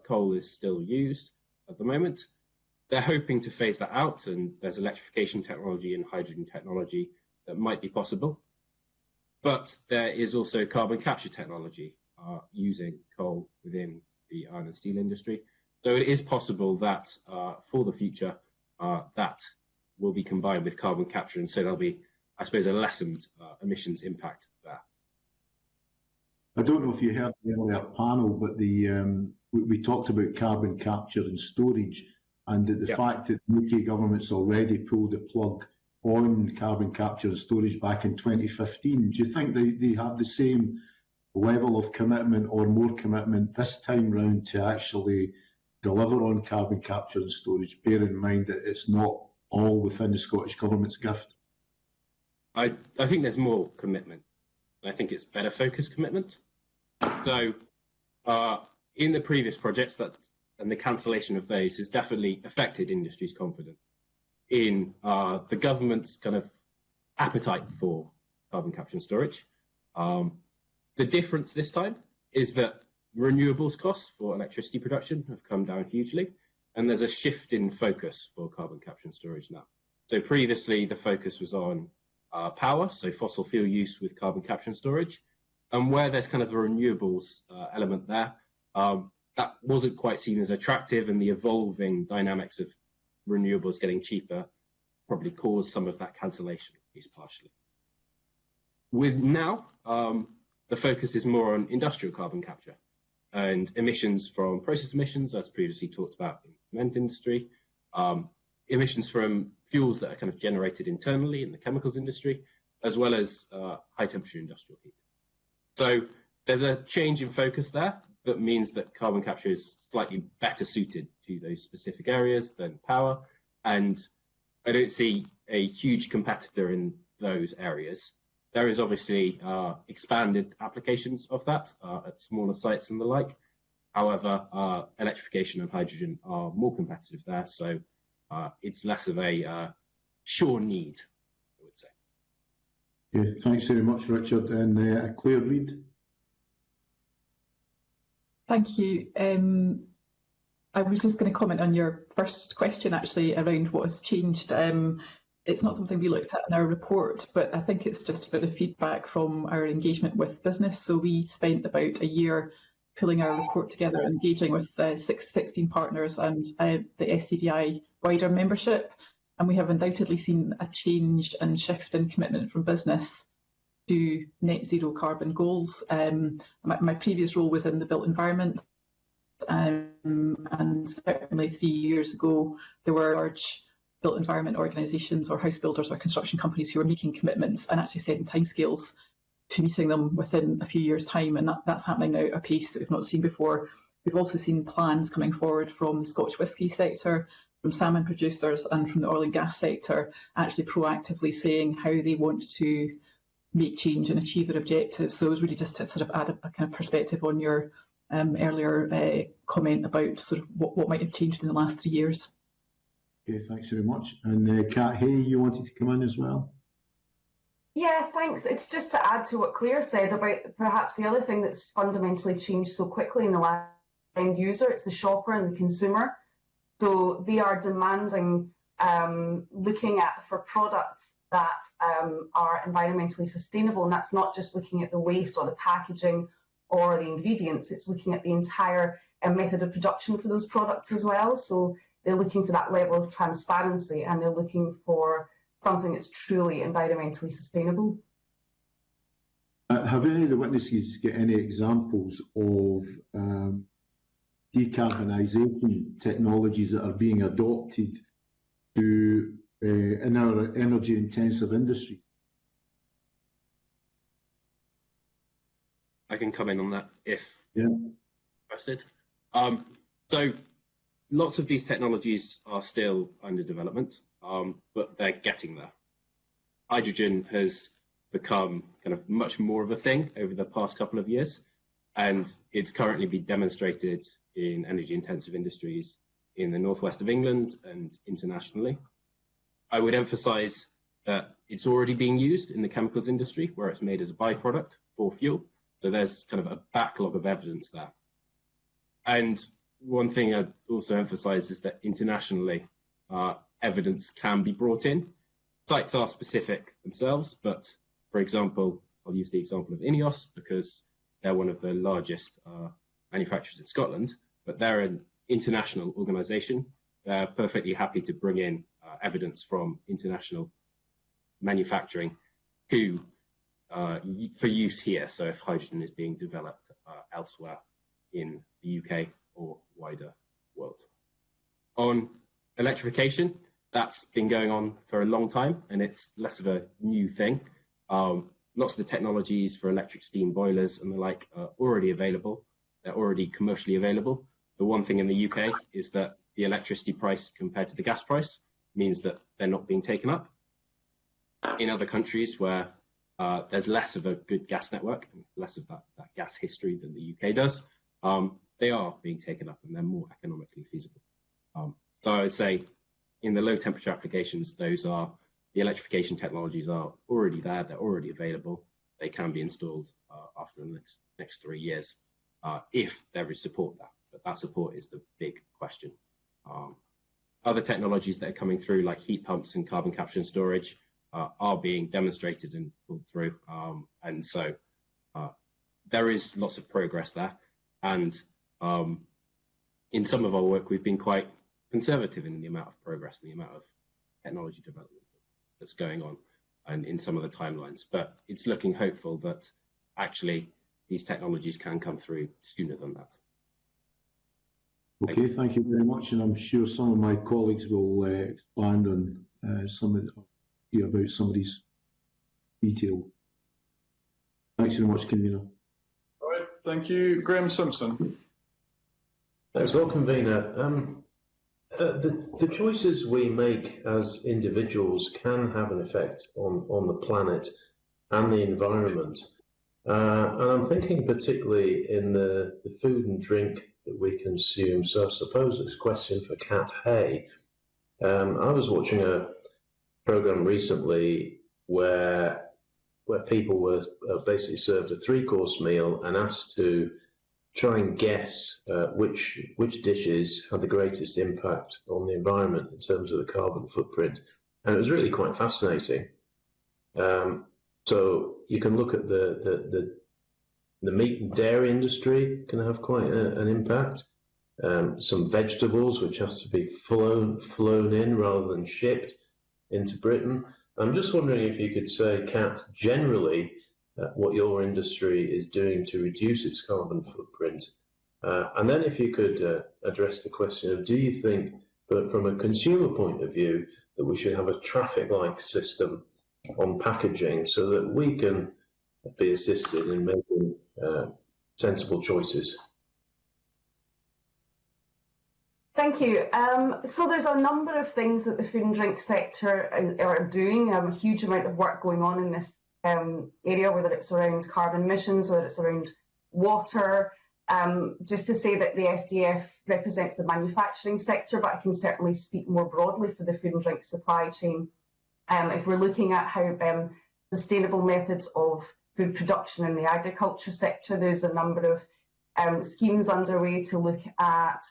coal is still used at the moment. They're hoping to phase that out, and there's electrification technology and hydrogen technology that might be possible. But there is also carbon capture technology using coal within the iron and steel industry, So it is possible that for the future, that will be combined with carbon capture, and so there'll be, I suppose, a lessened emissions impact there. I don't know if you heard the earlier panel, but we talked about carbon capture and storage, and the fact that the UK government's already pulled the plug on carbon capture and storage back in 2015. Do you think they have the same level of commitment or more commitment this time round to actually deliver on carbon capture and storage, bear in mind that it's not all within the Scottish Government's gift? I think there's more commitment. I think it's better focused commitment. So in the previous projects, and the cancellation of those has definitely affected industry's confidence in the government's kind of appetite for carbon capture and storage. The difference this time is that renewables costs for electricity production have come down hugely, and there's a shift in focus for carbon capture and storage now. So previously the focus was on power, so fossil fuel use with carbon capture and storage, and where there's kind of a renewables element there, that wasn't quite seen as attractive, and the evolving dynamics of renewables getting cheaper probably caused some of that cancellation, at least partially. With now, the focus is more on industrial carbon capture and emissions from process emissions, as previously talked about in the cement industry, emissions from fuels that are kind of generated internally in the chemicals industry, as well as high temperature industrial heat. So there's a change in focus there that means that carbon capture is slightly better suited to those specific areas than power. And I don't see a huge competitor in those areas. There is obviously expanded applications of that at smaller sites and the like. However, electrification and hydrogen are more competitive there, so it's less of a sure need, I would say. Okay, thanks very much, Richard. And Claire Reid. Thank you. I was just going to comment on your first question, actually, around what has changed. It's not something we looked at in our report, but I think it's just a bit of feedback from our engagement with business. So we spent about a year pulling our report together, engaging with 16 partners and the SCDI wider membership. And we have undoubtedly seen a change and shift in commitment from business to net zero carbon goals. My previous role was in the built environment, and certainly 3 years ago there were large built environment organisations or house builders or construction companies who were making commitments and actually setting timescales to meeting them within a few years' time, and that's happening now at a pace that we've not seen before. We've also seen plans coming forward from the Scotch whisky sector, from salmon producers and from the oil and gas sector, actually proactively saying how they want to make change and achieve their objectives. So it was really just to sort of add a kind of perspective on your earlier comment about sort of what might have changed in the last 3 years. Okay, thanks very much. And Kat Hay, you wanted to come in as well? Yeah, thanks. It's just to add to what Claire said about perhaps the other thing that's fundamentally changed so quickly in the last end user. It's the shopper and the consumer. So they are demanding looking at for products that are environmentally sustainable, and that's not just looking at the waste or the packaging or the ingredients, it's looking at the entire method of production for those products as well. So they're looking for that level of transparency, and they're looking for something that's truly environmentally sustainable. Have any of the witnesses got any examples of decarbonisation technologies that are being adopted to in our energy intensive industry? I can come in on that if requested. So lots of these technologies are still under development, but they're getting there. Hydrogen has become kind of much more of a thing over the past couple of years, and it's currently being demonstrated in energy intensive industries in the northwest of England and internationally. I would emphasize that it's already being used in the chemicals industry, where it's made as a byproduct for fuel. So there's kind of a backlog of evidence there. And one thing I'd also emphasize is that internationally, evidence can be brought in. Sites are specific themselves, but for example, I'll use the example of INEOS because they're one of the largest manufacturers in Scotland, but they're an international organisation. Perfectly happy to bring in evidence from international manufacturing who for use here. So if hydrogen is being developed elsewhere in the UK or wider world. On electrification, that's been going on for a long time, and it's less of a new thing. Lots of the technologies for electric steam boilers and the like are already available. They're already commercially available. The one thing in the UK is that the electricity price compared to the gas price means that they're not being taken up. In other countries where there's less of a good gas network and less of that gas history than the UK does, they are being taken up and they're more economically feasible. So I would say in the low temperature applications, the electrification technologies are already there, they're already available. They can be installed after the next 3 years if there is support there. But that support is the big question. Other technologies that are coming through, like heat pumps and carbon capture and storage, are being demonstrated and pulled through. And so there is lots of progress there. And in some of our work, we've been quite conservative in the amount of progress and the amount of technology development that's going on and in some of the timelines. But it's looking hopeful that actually these technologies can come through sooner than that. Okay, thank you very much. And I'm sure some of my colleagues will expand on about some of these detail. Thanks very much, Convener. All right, thank you. Graham Simpson. Thanks a lot, Convener. The choices we make as individuals can have an effect on the planet and the environment. And I'm thinking particularly in the food and drink that we consume. So I suppose it's a question for Kat Hay. I was watching a program recently where people were basically served a 3-course meal and asked to try and guess which dishes had the greatest impact on the environment in terms of the carbon footprint. And it was really quite fascinating. So you can look at the meat and dairy industry can have quite an impact. Some vegetables, which has to be flown in rather than shipped into Britain. I'm just wondering if you could say, Kat, generally, what your industry is doing to reduce its carbon footprint. And then if you could address the question of, do you think that from a consumer point of view, that we should have a traffic light system on packaging so that we can be assisted in making sensible choices? Thank you. So there's a number of things that the food and drink sector are doing. A huge amount of work going on in this area, whether it's around carbon emissions, whether it's around water. Just to say that the FDF represents the manufacturing sector, but I can certainly speak more broadly for the food and drink supply chain. If we're looking at how sustainable methods of food production in the agriculture sector, there's a number of schemes underway to look at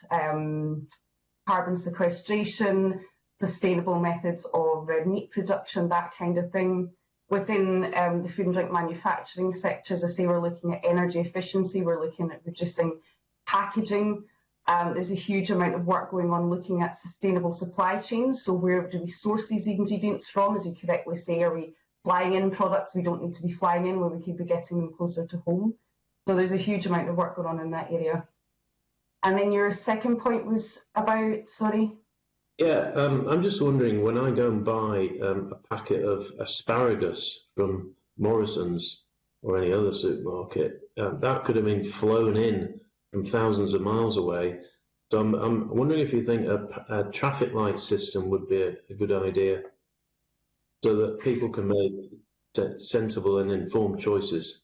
carbon sequestration, sustainable methods of red meat production, that kind of thing. Within the food and drink manufacturing sector, as I say, we're looking at energy efficiency, we're looking at reducing packaging. There's a huge amount of work going on looking at sustainable supply chains. So where do we source these ingredients from? As you correctly say, are we flying in products we don't need to be flying in, where we could be getting them closer to home? So there's a huge amount of work going on in that area. And then your second point was about, sorry? Yeah, I'm just wondering, when I go and buy a packet of asparagus from Morrison's or any other supermarket, that could have been flown in from thousands of miles away. So I'm wondering if you think a traffic light system would be a good idea so that people can make sensible and informed choices.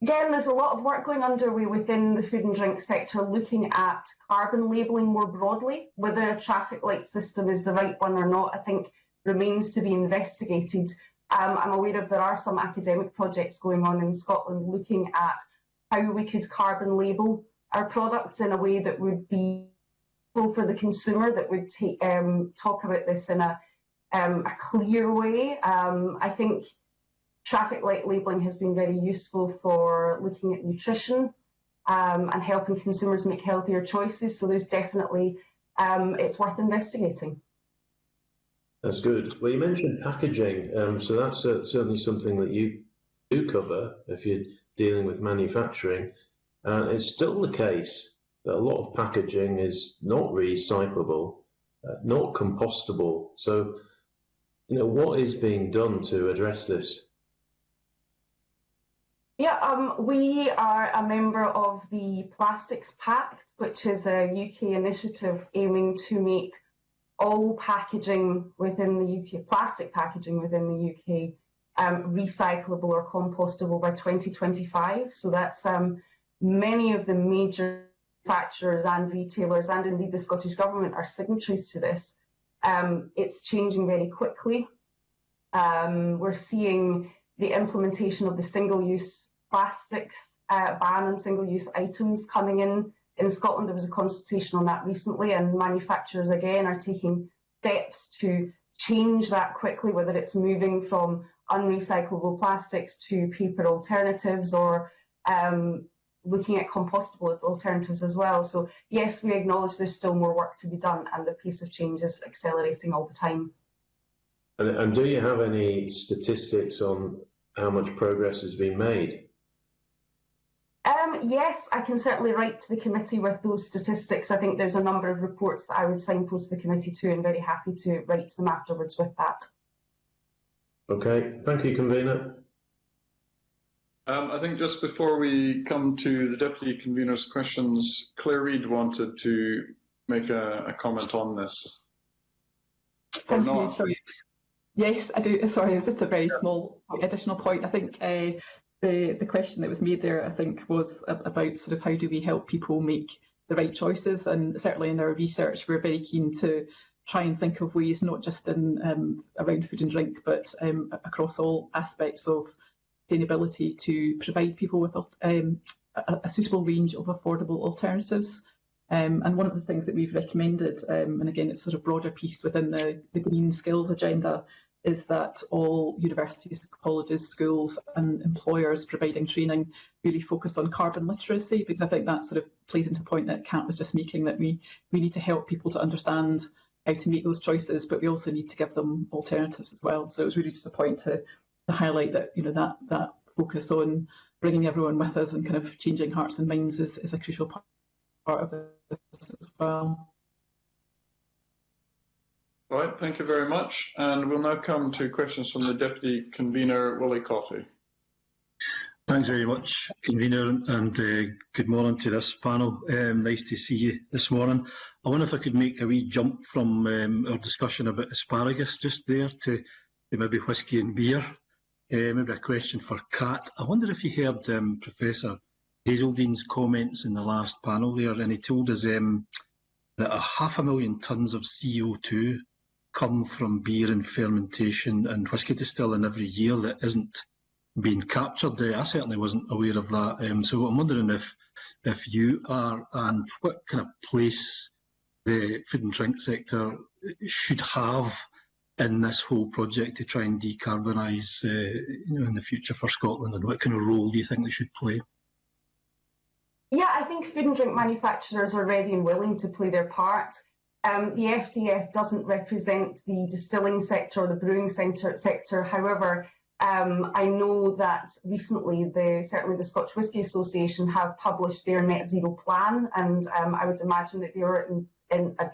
Again, there's a lot of work going underway within the food and drink sector looking at carbon labelling more broadly. Whether a traffic light system is the right one or not, I think remains to be investigated. I'm aware of there are some academic projects going on in Scotland looking at how we could carbon label our products in a way that would be useful for the consumer, that would talk about this in a clear way. I think traffic light labelling has been very useful for looking at nutrition and helping consumers make healthier choices. So there's definitely, it's worth investigating. That's good. Well, you mentioned packaging, so that's certainly something that you do cover if you're dealing with manufacturing. It's still the case that a lot of packaging is not recyclable, not compostable. So, what is being done to address this? Yeah, we are a member of the Plastics Pact, which is a UK initiative aiming to make all packaging within the UK, plastic packaging within the UK, recyclable or compostable by 2025. So that's many of the major manufacturers and retailers, and indeed the Scottish Government, are signatories to this. It's changing very quickly. We're seeing the implementation of the single-use plastics ban on single-use items coming in Scotland. There was a consultation on that recently, and manufacturers again are taking steps to change that quickly, whether it's moving from unrecyclable plastics to paper alternatives, or looking at compostable alternatives as well. So yes, we acknowledge there's still more work to be done, and the pace of change is accelerating all the time. And do you have any statistics on how much progress has been made? Yes, I can certainly write to the committee with those statistics. I think there's a number of reports that I would signpost the committee to, and very happy to write to them afterwards with that. Okay, thank you, convener. I think just before we come to the Deputy Convener's questions, Claire Reid wanted to make a comment on this. Thank you. Sorry. Yes, I do. Sorry, it was just a very small additional point. I think the question that was made there, I think, was about sort of how do we help people make the right choices, and certainly in our research we're very keen to try and think of ways, not just in around food and drink, but across all aspects of sustainability, to provide people with a suitable range of affordable alternatives. And one of the things that we've recommended, and again it's sort of broader piece within the Green Skills agenda, is that all universities, colleges, schools and employers providing training really focus on carbon literacy, because I think that sort of plays into a point that Kat was just making, that we need to help people to understand how to make those choices, but we also need to give them alternatives as well. So it was really just a point to highlight that, that focus on bringing everyone with us and kind of changing hearts and minds is a crucial part of this as well. All right, thank you very much. And we'll now come to questions from the Deputy Convener, Willie Coffey. Thanks very much, Convener, and good morning to this panel. Nice to see you this morning. I wonder if I could make a wee jump from our discussion about asparagus just there to maybe whisky and beer. Maybe a question for Kat. I wonder if you heard Professor Hazeldene's comments in the last panel there, and he told us that 500,000 tonnes of CO2 come from beer and fermentation and whisky distilling every year that isn't being captured. I certainly wasn't aware of that. So I'm wondering if you are, and what kind of place the food and drink sector should have in this whole project to try and decarbonise in the future for Scotland, and what kind of role do you think they should play? Yeah, I think food and drink manufacturers are ready and willing to play their part. The FDF doesn't represent the distilling sector or the brewing sector. However, I know that recently certainly the Scotch Whisky Association have published their net zero plan, and I would imagine that they are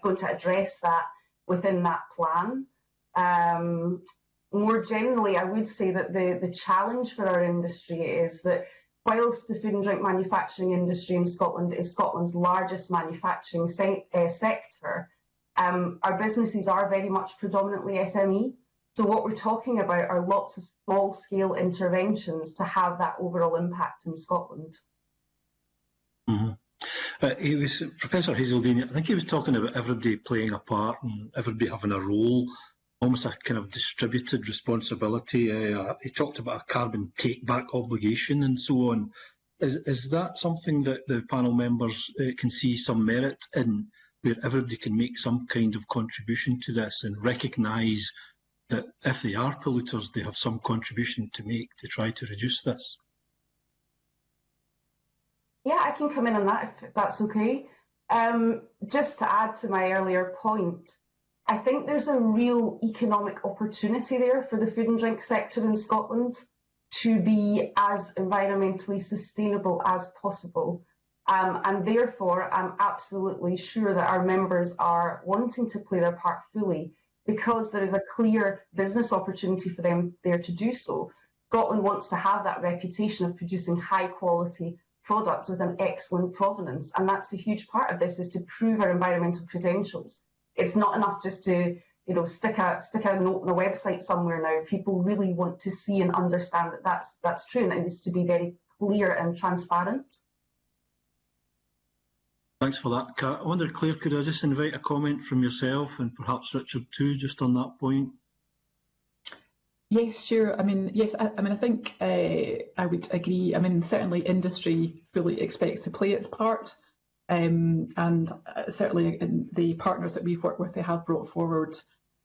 going to address that within that plan. More generally, I would say that the challenge for our industry is that whilst the food and drink manufacturing industry in Scotland is Scotland's largest manufacturing sector, our businesses are very much predominantly SME. So what we're talking about are lots of small-scale interventions to have that overall impact in Scotland. He was Professor Hazeldine. I think he was talking about everybody playing a part and everybody having a role, almost a kind of distributed responsibility. He talked about a carbon take-back obligation and so on. Is that something that the panel members can see some merit in, where everybody can make some kind of contribution to this and recognise that if they are polluters, they have some contribution to make to try to reduce this? Yeah, I can come in on that if that's okay. Just to add to my earlier point, I think there's a real economic opportunity there for the food and drink sector in Scotland to be as environmentally sustainable as possible. And therefore, I'm absolutely sure that our members are wanting to play their part fully because there is a clear business opportunity for them there to do so. Scotland wants to have that reputation of producing high quality products with an excellent provenance, and that's a huge part of this, is to prove our environmental credentials. It's not enough just to stick a note on a website somewhere now. People really want to see and understand that that's true, and it needs to be very clear and transparent. Thanks for that, Kat. I wonder, Claire, could I just invite a comment from yourself and perhaps Richard too, just on that point? Yes, sure. I mean, yes, I think I would agree. I mean, certainly industry fully expects to play its part. And certainly the partners that we've worked with, they have brought forward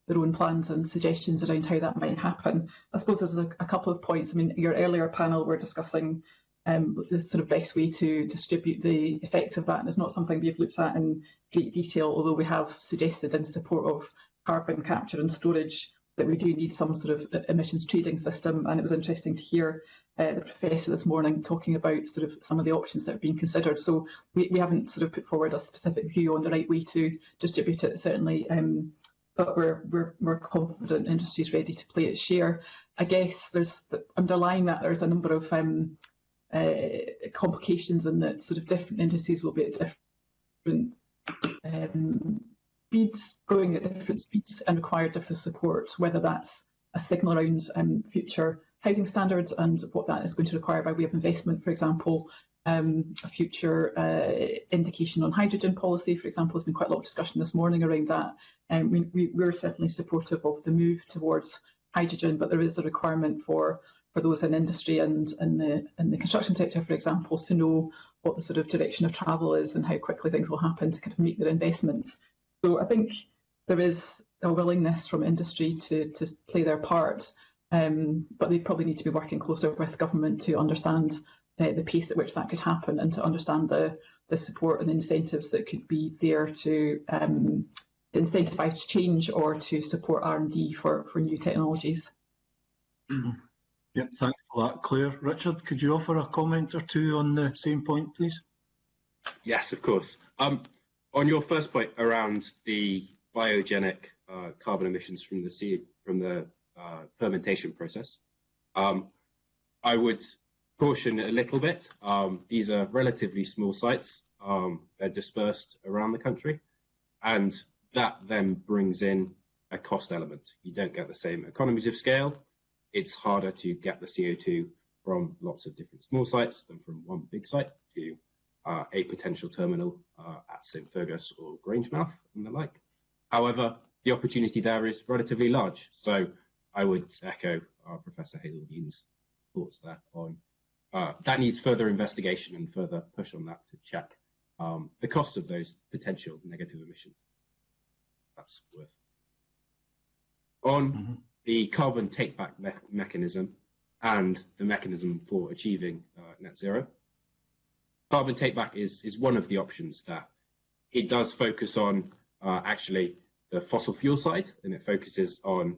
their own plans and suggestions around how that might happen. I suppose there's a couple of points. I mean, your earlier panel were discussing the sort of best way to distribute the effects of that, and it's not something we've looked at in great detail, although we have suggested in support of carbon capture and storage that we do need some sort of emissions trading system. And it was interesting to hear the professor this morning talking about sort of some of the options that are being considered. So we haven't sort of put forward a specific view on the right way to distribute it, certainly, but we're confident industry is ready to play its share. I guess there's underlying that there's a number of complications in that sort of different industries will be at different speeds, growing at different speeds and require different support, whether that's a signal around future housing standards and what that is going to require by way of investment, for example. A future indication on hydrogen policy, for example. There's been quite a lot of discussion this morning around that. We're certainly supportive of the move towards hydrogen, but there is a requirement for those in industry and in the construction sector, for example, to know what the sort of direction of travel is and how quickly things will happen to kind of make their investments. So I think there is a willingness from industry to play their part, but they probably need to be working closer with government to understand the pace at which that could happen and to understand the support and incentives that could be there to incentivise change or to support R&D for new technologies. Yep, thanks for that, Claire. Richard, could you offer a comment or two on the same point, please? Yes, of course. On your first point around the biogenic carbon emissions from the fermentation process, I would caution a little bit. These are relatively small sites. They're dispersed around the country, and that then brings in a cost element. You don't get the same economies of scale. It's harder to get the CO2 from lots of different small sites than from one big site to a potential terminal at St Fergus or Grangemouth and the like. However, the opportunity there is relatively large. So I would echo Professor Hazeldean's thoughts there on that needs further investigation and further push on that to check the cost of those potential negative emissions. That's worth. On the carbon take-back mechanism and the mechanism for achieving net zero, carbon take-back is one of the options that it does focus on actually the fossil fuel side, and it focuses on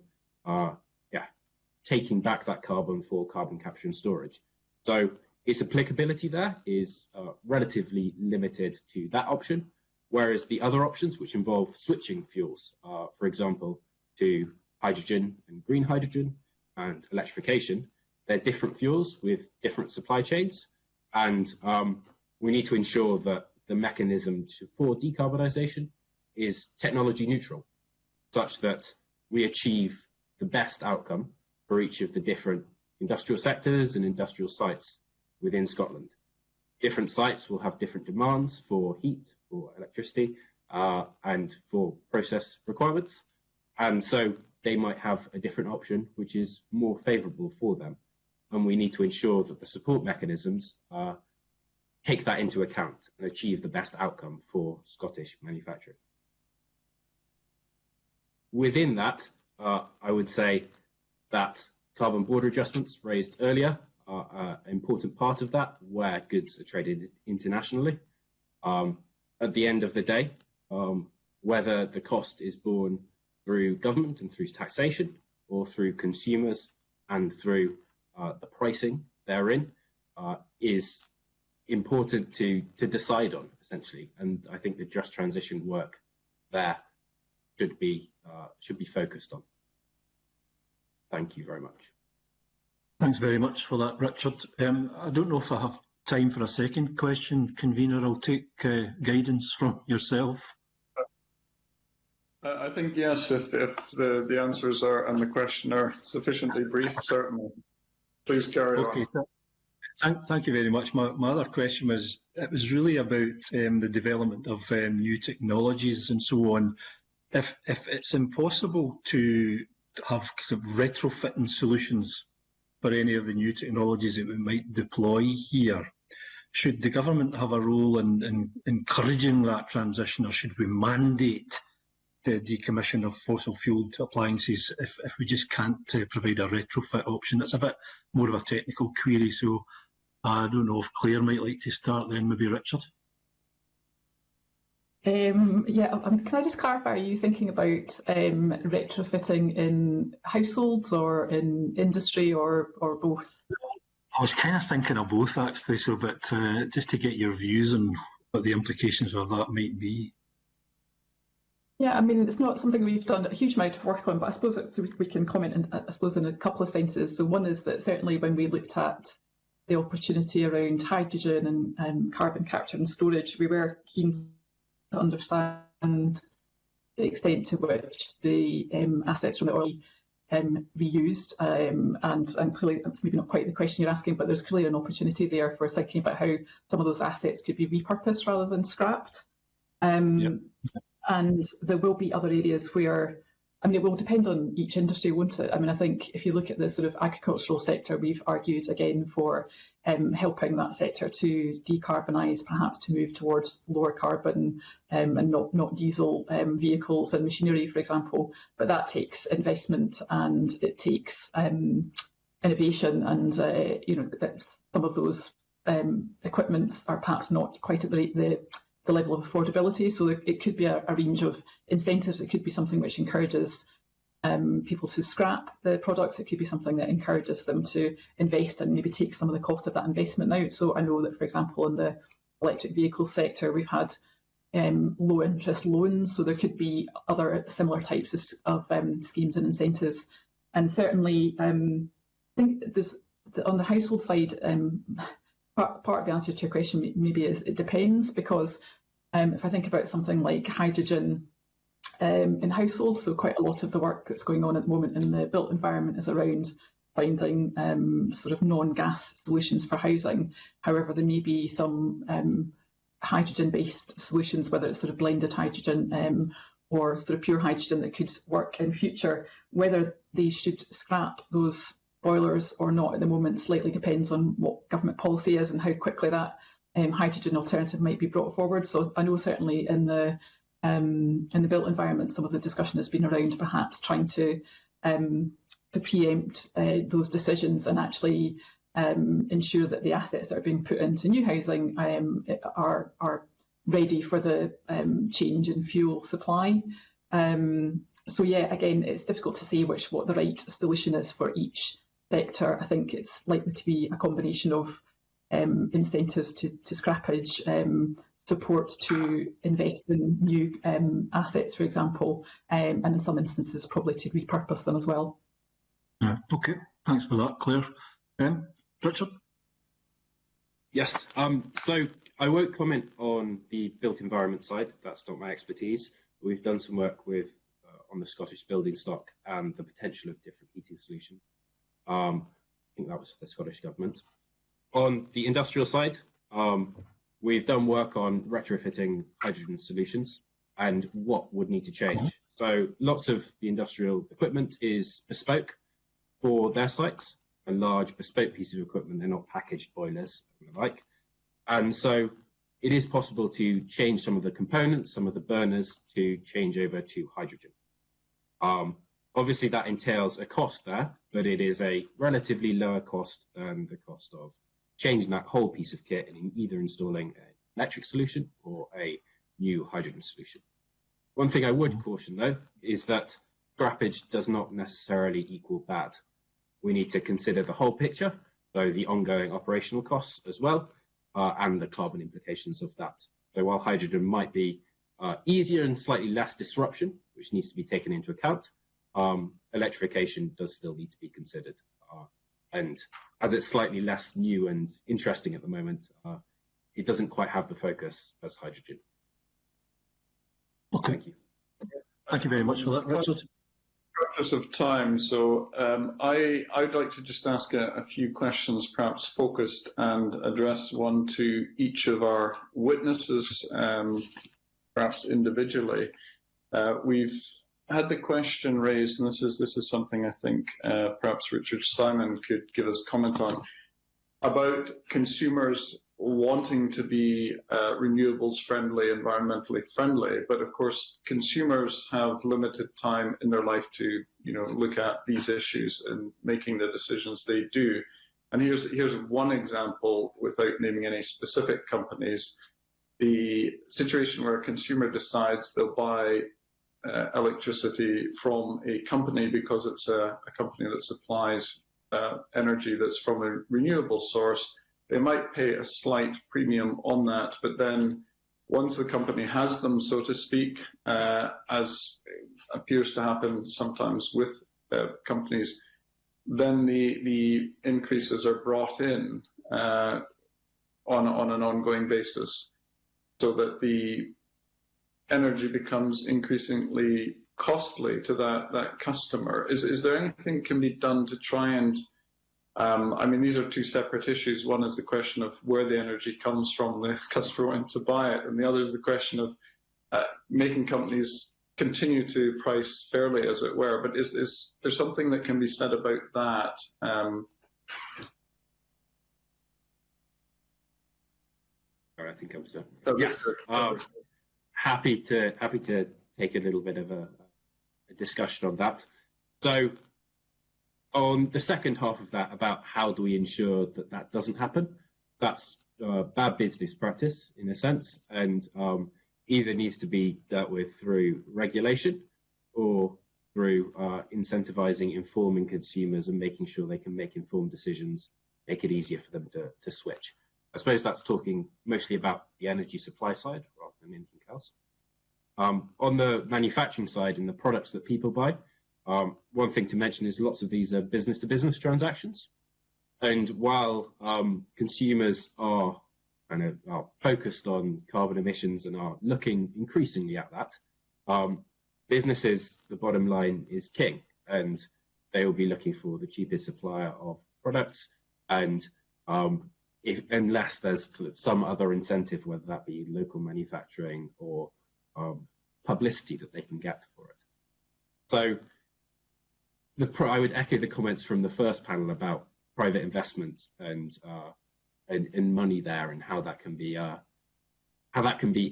taking back that carbon for carbon capture and storage. So its applicability there is relatively limited to that option, whereas the other options, which involve switching fuels, for example, to hydrogen and green hydrogen and electrification, they're different fuels with different supply chains, and we need to ensure that the mechanism for decarbonisation is technology neutral, such that we achieve the best outcome for each of the different industrial sectors and industrial sites within Scotland. Different sites will have different demands for heat, for electricity, and for process requirements. And so they might have a different option which is more favourable for them. And we need to ensure that the support mechanisms take that into account and achieve the best outcome for Scottish manufacturing. Within that, I would say that carbon border adjustments raised earlier are an important part of that, where goods are traded internationally. At the end of the day, whether the cost is borne through government and through taxation, or through consumers and through the pricing therein, is important to decide on, essentially. And I think the just transition work there should be focused on. Thank you very much. Thanks very much for that, Richard. I don't know if I have time for a second question, convener. I'll take guidance from yourself. I think yes, if the answers are and the question are sufficiently brief, certainly. Please carry on. Thank you very much. My other question was, it was really about the development of new technologies and so on. If it's impossible to have kind of retrofitting solutions for any of the new technologies that we might deploy here, should the government have a role in encouraging that transition, or should we mandate the decommission of fossil fueled appliances if we just can't provide a retrofit option? It's a bit more of a technical query, so I don't know if Claire might like to start, then maybe Richard. Yeah, can I just clarify, are you thinking about retrofitting in households or in industry, or both? I was kind of thinking of both, actually, so but just to get your views on what the implications of that might be. Yeah, I mean, it's not something we've done a huge amount of work on, but I suppose we can comment in a couple of senses. So one is that certainly when we looked at the opportunity around hydrogen and carbon capture and storage, we were keen to understand the extent to which the assets from the oil reused, and clearly that's maybe not quite the question you're asking, but there's clearly an opportunity there for thinking about how some of those assets could be repurposed rather than scrapped. And there will be other areas where, I mean, it will depend on each industry, won't it? I mean, I think if you look at the sort of agricultural sector, we've argued again for helping that sector to decarbonise, perhaps to move towards lower carbon and not diesel vehicles and machinery, for example. But that takes investment and it takes innovation, and some of those equipments are perhaps not quite at the level of affordability. So it could be a range of incentives. It could be something which encourages people to scrap the products. It could be something that encourages them to invest and maybe take some of the cost of that investment out. So I know that, for example, in the electric vehicle sector, we've had low interest loans. So there could be other similar types of schemes and incentives. And certainly, I think on the household side, part of the answer to your question maybe is it depends, because if I think about something like hydrogen in households, so quite a lot of the work that's going on at the moment in the built environment is around finding sort of non-gas solutions for housing. However, there may be some hydrogen-based solutions, whether it's sort of blended hydrogen or sort of pure hydrogen, that could work in future. Whether they should scrap those boilers or not at the moment slightly depends on what government policy is and how quickly that hydrogen alternative might be brought forward. So I know certainly in the built environment, some of the discussion has been around perhaps trying to preempt those decisions and actually ensure that the assets that are being put into new housing are ready for the change in fuel supply. So yeah, again, it's difficult to say what the right solution is for each sector. I think it's likely to be a combination of incentives to scrappage, support to invest in new assets, for example, and in some instances probably to repurpose them as well. Okay, thanks for that, Claire. Richard? Yes, so I won't comment on the built environment side. That's not my expertise. We've done some work with on the Scottish building stock and the potential of different heating solutions. I think that was for the Scottish Government. On the industrial side, we've done work on retrofitting hydrogen solutions and what would need to change. So lots of the industrial equipment is bespoke for their sites, a large bespoke piece of equipment. They're not packaged boilers and the like. And so it is possible to change some of the components, some of the burners, to change over to hydrogen. Obviously, that entails a cost there, but it is a relatively lower cost than the cost of changing that whole piece of kit and either installing an electric solution or a new hydrogen solution. One thing I would caution, though, is that scrappage does not necessarily equal bad. We need to consider the whole picture, so the ongoing operational costs as well, and the carbon implications of that. So while hydrogen might be easier and slightly less disruption, which needs to be taken into account, electrification does still need to be considered. And as it's slightly less new and interesting at the moment, it doesn't quite have the focus as hydrogen. Okay. Thank you. Thank you very much for that, Richard. Practice of time, so I'd like to just ask a few questions, perhaps focused, and address one to each of our witnesses, perhaps individually. We've had the question raised, and this is something I think perhaps Richard Simon could give us comment on, about consumers wanting to be renewables friendly, environmentally friendly, but of course consumers have limited time in their life to look at these issues and making the decisions they do. And here's one example, without naming any specific companies, the situation where a consumer decides they'll buy electricity from a company because it's a company that supplies energy that's from a renewable source. They might pay a slight premium on that, but then once the company has them, so to speak, as appears to happen sometimes with companies, then the increases are brought in on an ongoing basis, so that the energy becomes increasingly costly to that customer. Is there anything can be done to try and, I mean, these are two separate issues. One is the question of where the energy comes from, the customer wanting to buy it, and the other is the question of making companies continue to price fairly, as it were. But is there something that can be said about that? I think I'm so. Yes. Happy to take a little bit of a discussion on that. So on the second half of that, about how do we ensure that that doesn't happen, that's bad business practice in a sense, and either needs to be dealt with through regulation or through incentivizing, informing consumers and making sure they can make informed decisions, make it easier for them to switch. I suppose that's talking mostly about the energy supply side rather than anything else. On the manufacturing side and the products that people buy, one thing to mention is lots of these are business-to-business transactions. And while consumers are focused on carbon emissions and are looking increasingly at that, businesses, the bottom line is king, and they will be looking for the cheapest supplier of products, and unless there's some other incentive, whether that be local manufacturing or publicity that they can get for it. So I would echo the comments from the first panel about private investments and money there, and how that can be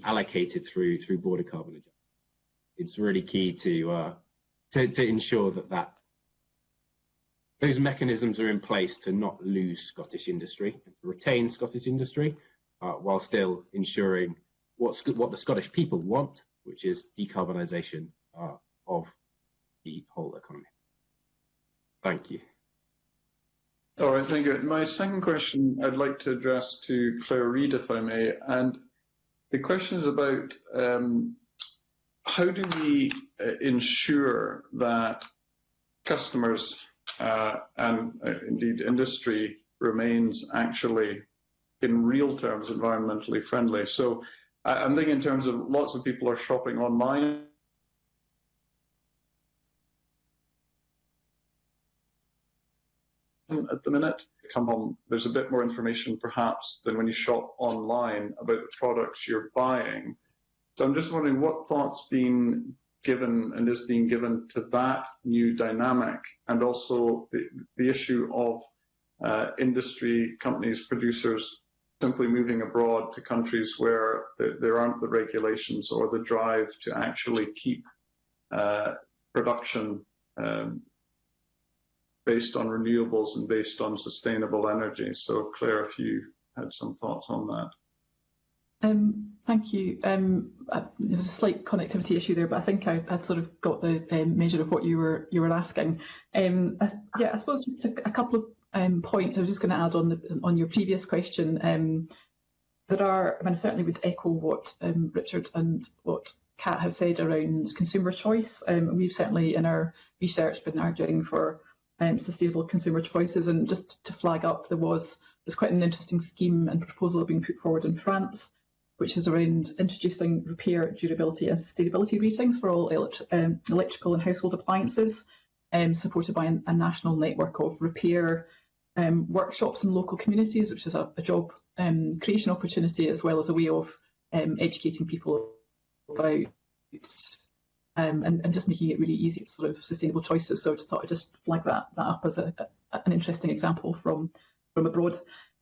allocated through border carbon adjustment. It's really key to ensure that those mechanisms are in place to not lose Scottish industry, and to retain Scottish industry, while still ensuring what the Scottish people want, which is decarbonisation of the whole economy. Thank you. All right, thank you. My second question I'd like to address to Claire Reid, if I may, and the question is about how do we ensure that customers and indeed industry remains actually in real terms environmentally friendly. So I'm thinking in terms of lots of people are shopping online. At the minute, come home, there's a bit more information perhaps than when you shop online about the products you're buying. So I'm just wondering what thoughts being given and is being given to that new dynamic, and also the issue of industry companies, producers simply moving abroad to countries where there aren't the regulations or the drive to actually keep production based on renewables and based on sustainable energy. So Claire, if you had some thoughts on that. Thank you. There was a slight connectivity issue there, but I think I'd sort of got the measure of what you were asking. I suppose just a couple of points. I was just going to add on your previous question. There are, I certainly would echo what Richard and what Kat have said around consumer choice. We've certainly in our research been arguing for sustainable consumer choices, and just to flag up, there's quite an interesting scheme and proposal being put forward in France, which is around introducing repair, durability and sustainability ratings for all electrical and household appliances, supported by a national network of repair workshops in local communities, which is a job creation opportunity, as well as a way of educating people about and just making it really easy for sort of sustainable choices. So I just thought I'd just flag that up as an interesting example from abroad.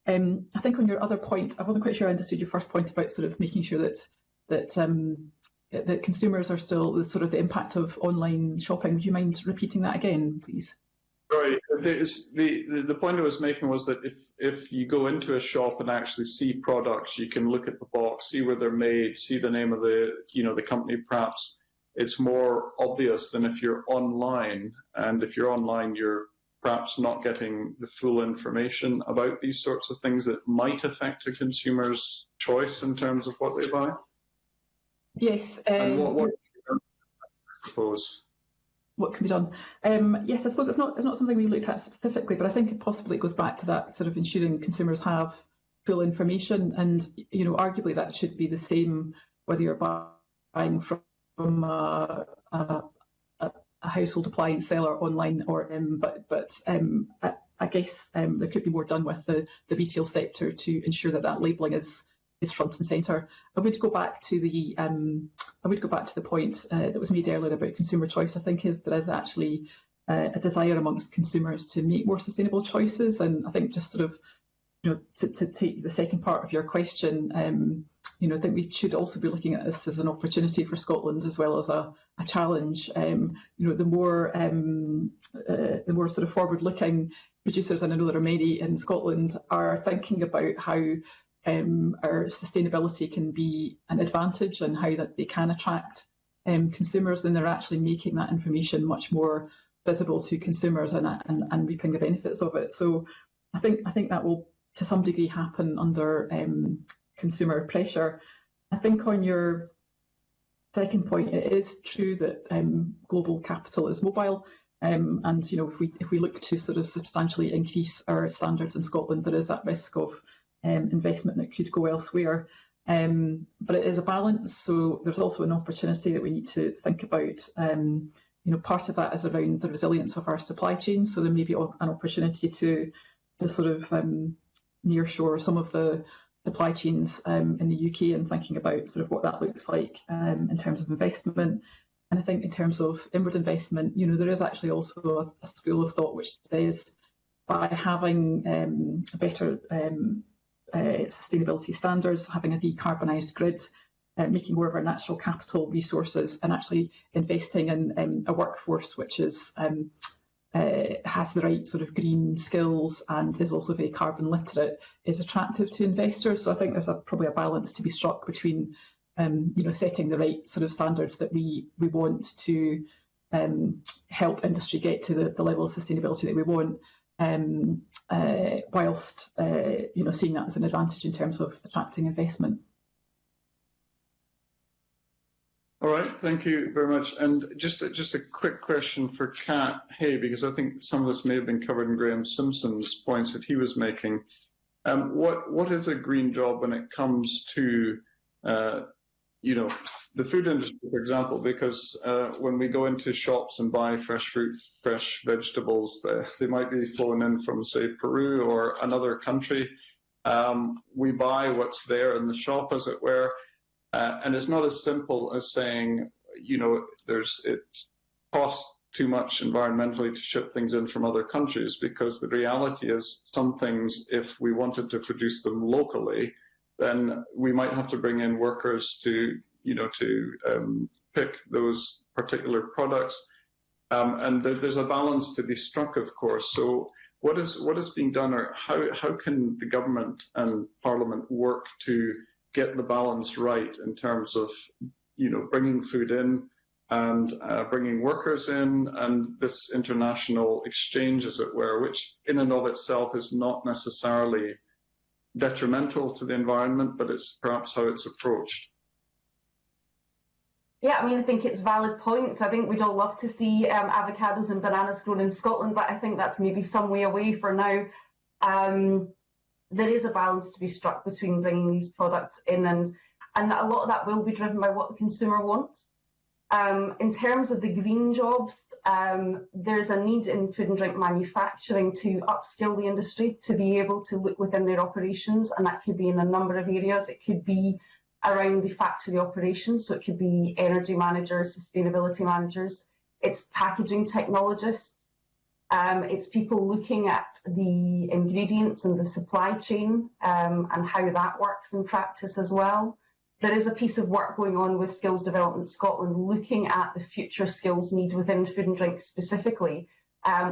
I think on your other point, I wasn't quite sure I understood your first point about sort of making sure that consumers are still the impact of online shopping. Would you mind repeating that again, please? Sorry, the point I was making was that if you go into a shop and actually see products, you can look at the box, see where they're made, see the name of the company. Perhaps it's more obvious than if you're online, and if you're online, you're perhaps not getting the full information about these sorts of things that might affect a consumer's choice in terms of what they buy. Yes. And what I suppose. What can be done? Yes, I suppose it's not something we looked at specifically, but I think possibly it goes back to that sort of ensuring consumers have full information, and arguably that should be the same whether you're buying from a household appliance seller online or but I guess there could be more done with the retail sector to ensure that labelling is front and centre. I would go back to the point that was made earlier about consumer choice. I think there is actually a desire amongst consumers to make more sustainable choices, and I think just sort of to take the second part of your question, I think we should also be looking at this as an opportunity for Scotland as well as a challenge. The more sort of forward-looking producers, and I know there are many in Scotland, are thinking about how our sustainability can be an advantage and how that they can attract consumers, then they're actually making that information much more visible to consumers and reaping the benefits of it. So I think that will to some degree happen under consumer pressure. I think on your second point, it is true that global capital is mobile, and if we look to sort of substantially increase our standards in Scotland, there is that risk of investment that could go elsewhere. But it is a balance, so there's also an opportunity that we need to think about. Part of that is around the resilience of our supply chain, so there may be an opportunity to sort of nearshore some of the supply chains in the UK, and thinking about sort of what that looks like in terms of investment. And I think in terms of inward investment, there is actually also a school of thought which says by having better sustainability standards, having a decarbonised grid, making more of our natural capital resources, and actually investing in a workforce which is has the right sort of green skills and is also very carbon literate, is attractive to investors. So I think there's probably a balance to be struck between setting the right sort of standards that we want to help industry get to the level of sustainability that we want, whilst seeing that as an advantage in terms of attracting investment. All right, thank you very much. And just a quick question for Kat Hay, because I think some of this may have been covered in Graham Simpson's points that he was making. What is a green job when it comes to the food industry, for example? Because when we go into shops and buy fresh fruit, fresh vegetables, they might be flown in from, say, Peru or another country. We buy what's there in the shop, as it were. And it's not as simple as saying, it costs too much environmentally to ship things in from other countries, because the reality is some things, if we wanted to produce them locally, then we might have to bring in workers to pick those particular products. And there's a balance to be struck, of course. So what is being done, or how can the government and Parliament work to get the balance right in terms of, bringing food in and bringing workers in, and this international exchange, as it were, which in and of itself is not necessarily detrimental to the environment, but it's perhaps how it's approached. Yeah, I mean, I think it's a valid point. I think we'd all love to see avocados and bananas grown in Scotland, but I think that's maybe some way away for now. There is a balance to be struck between bringing these products in, and a lot of that will be driven by what the consumer wants. In terms of the green jobs, there's a need in food and drink manufacturing to upskill the industry to be able to look within their operations, and that could be in a number of areas. It could be around the factory operations, so it could be energy managers, sustainability managers, it's packaging technologists, it's people looking at the ingredients and the supply chain and how that works in practice as well. There is a piece of work going on with Skills Development Scotland looking at the future skills need within food and drink specifically,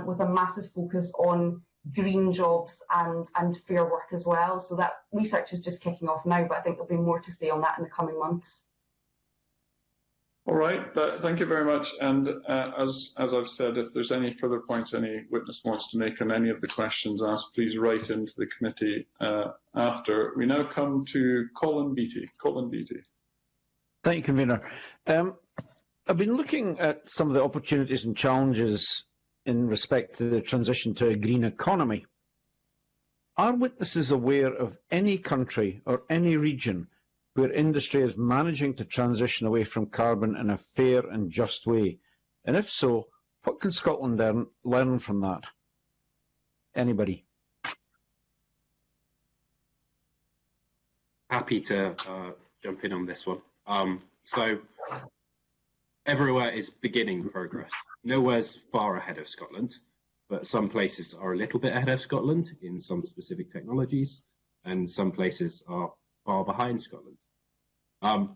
with a massive focus on green jobs and fair work as well. So that research is just kicking off now, but I think there'll be more to say on that in the coming months. All right, thank you very much. And as I've said, if there's any further points any witness wants to make on any of the questions asked, please write into the committee after. We now come to Colin Beattie. Colin Beattie. Thank you, Convener. I've been looking at some of the opportunities and challenges in respect to the transition to a green economy. Are witnesses aware of any country or any region where industry is managing to transition away from carbon in a fair and just way? And if so, what can Scotland learn from that? Anybody? Happy to jump in on this one. So everywhere is beginning progress. Nowhere's far ahead of Scotland, but some places are a little bit ahead of Scotland in some specific technologies, and some places are far behind Scotland.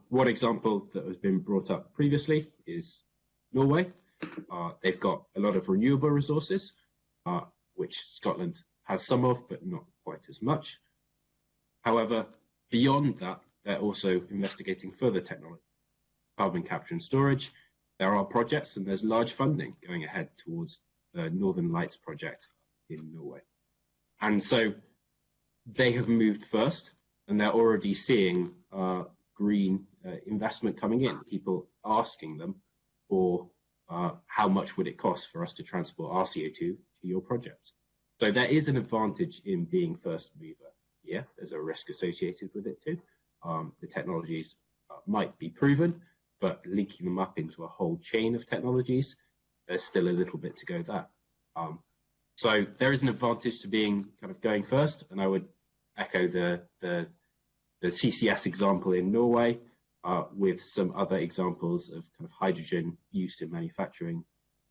One example that has been brought up previously is Norway. They've got a lot of renewable resources, which Scotland has some of, but not quite as much. However, beyond that, they're also investigating further technology, carbon capture and storage. There are projects and there's large funding going ahead towards the Northern Lights project in Norway. And so they have moved first, and they're already seeing green investment coming in, people asking them for how much would it cost for us to transport our CO2 to your project. So there is an advantage in being first mover. Yeah, there's a risk associated with it too. The technologies might be proven, but linking them up into a whole chain of technologies, there's still a little bit to go there. So there is an advantage to being kind of going first, and I would echo the CCS example in Norway with some other examples of kind of hydrogen use in manufacturing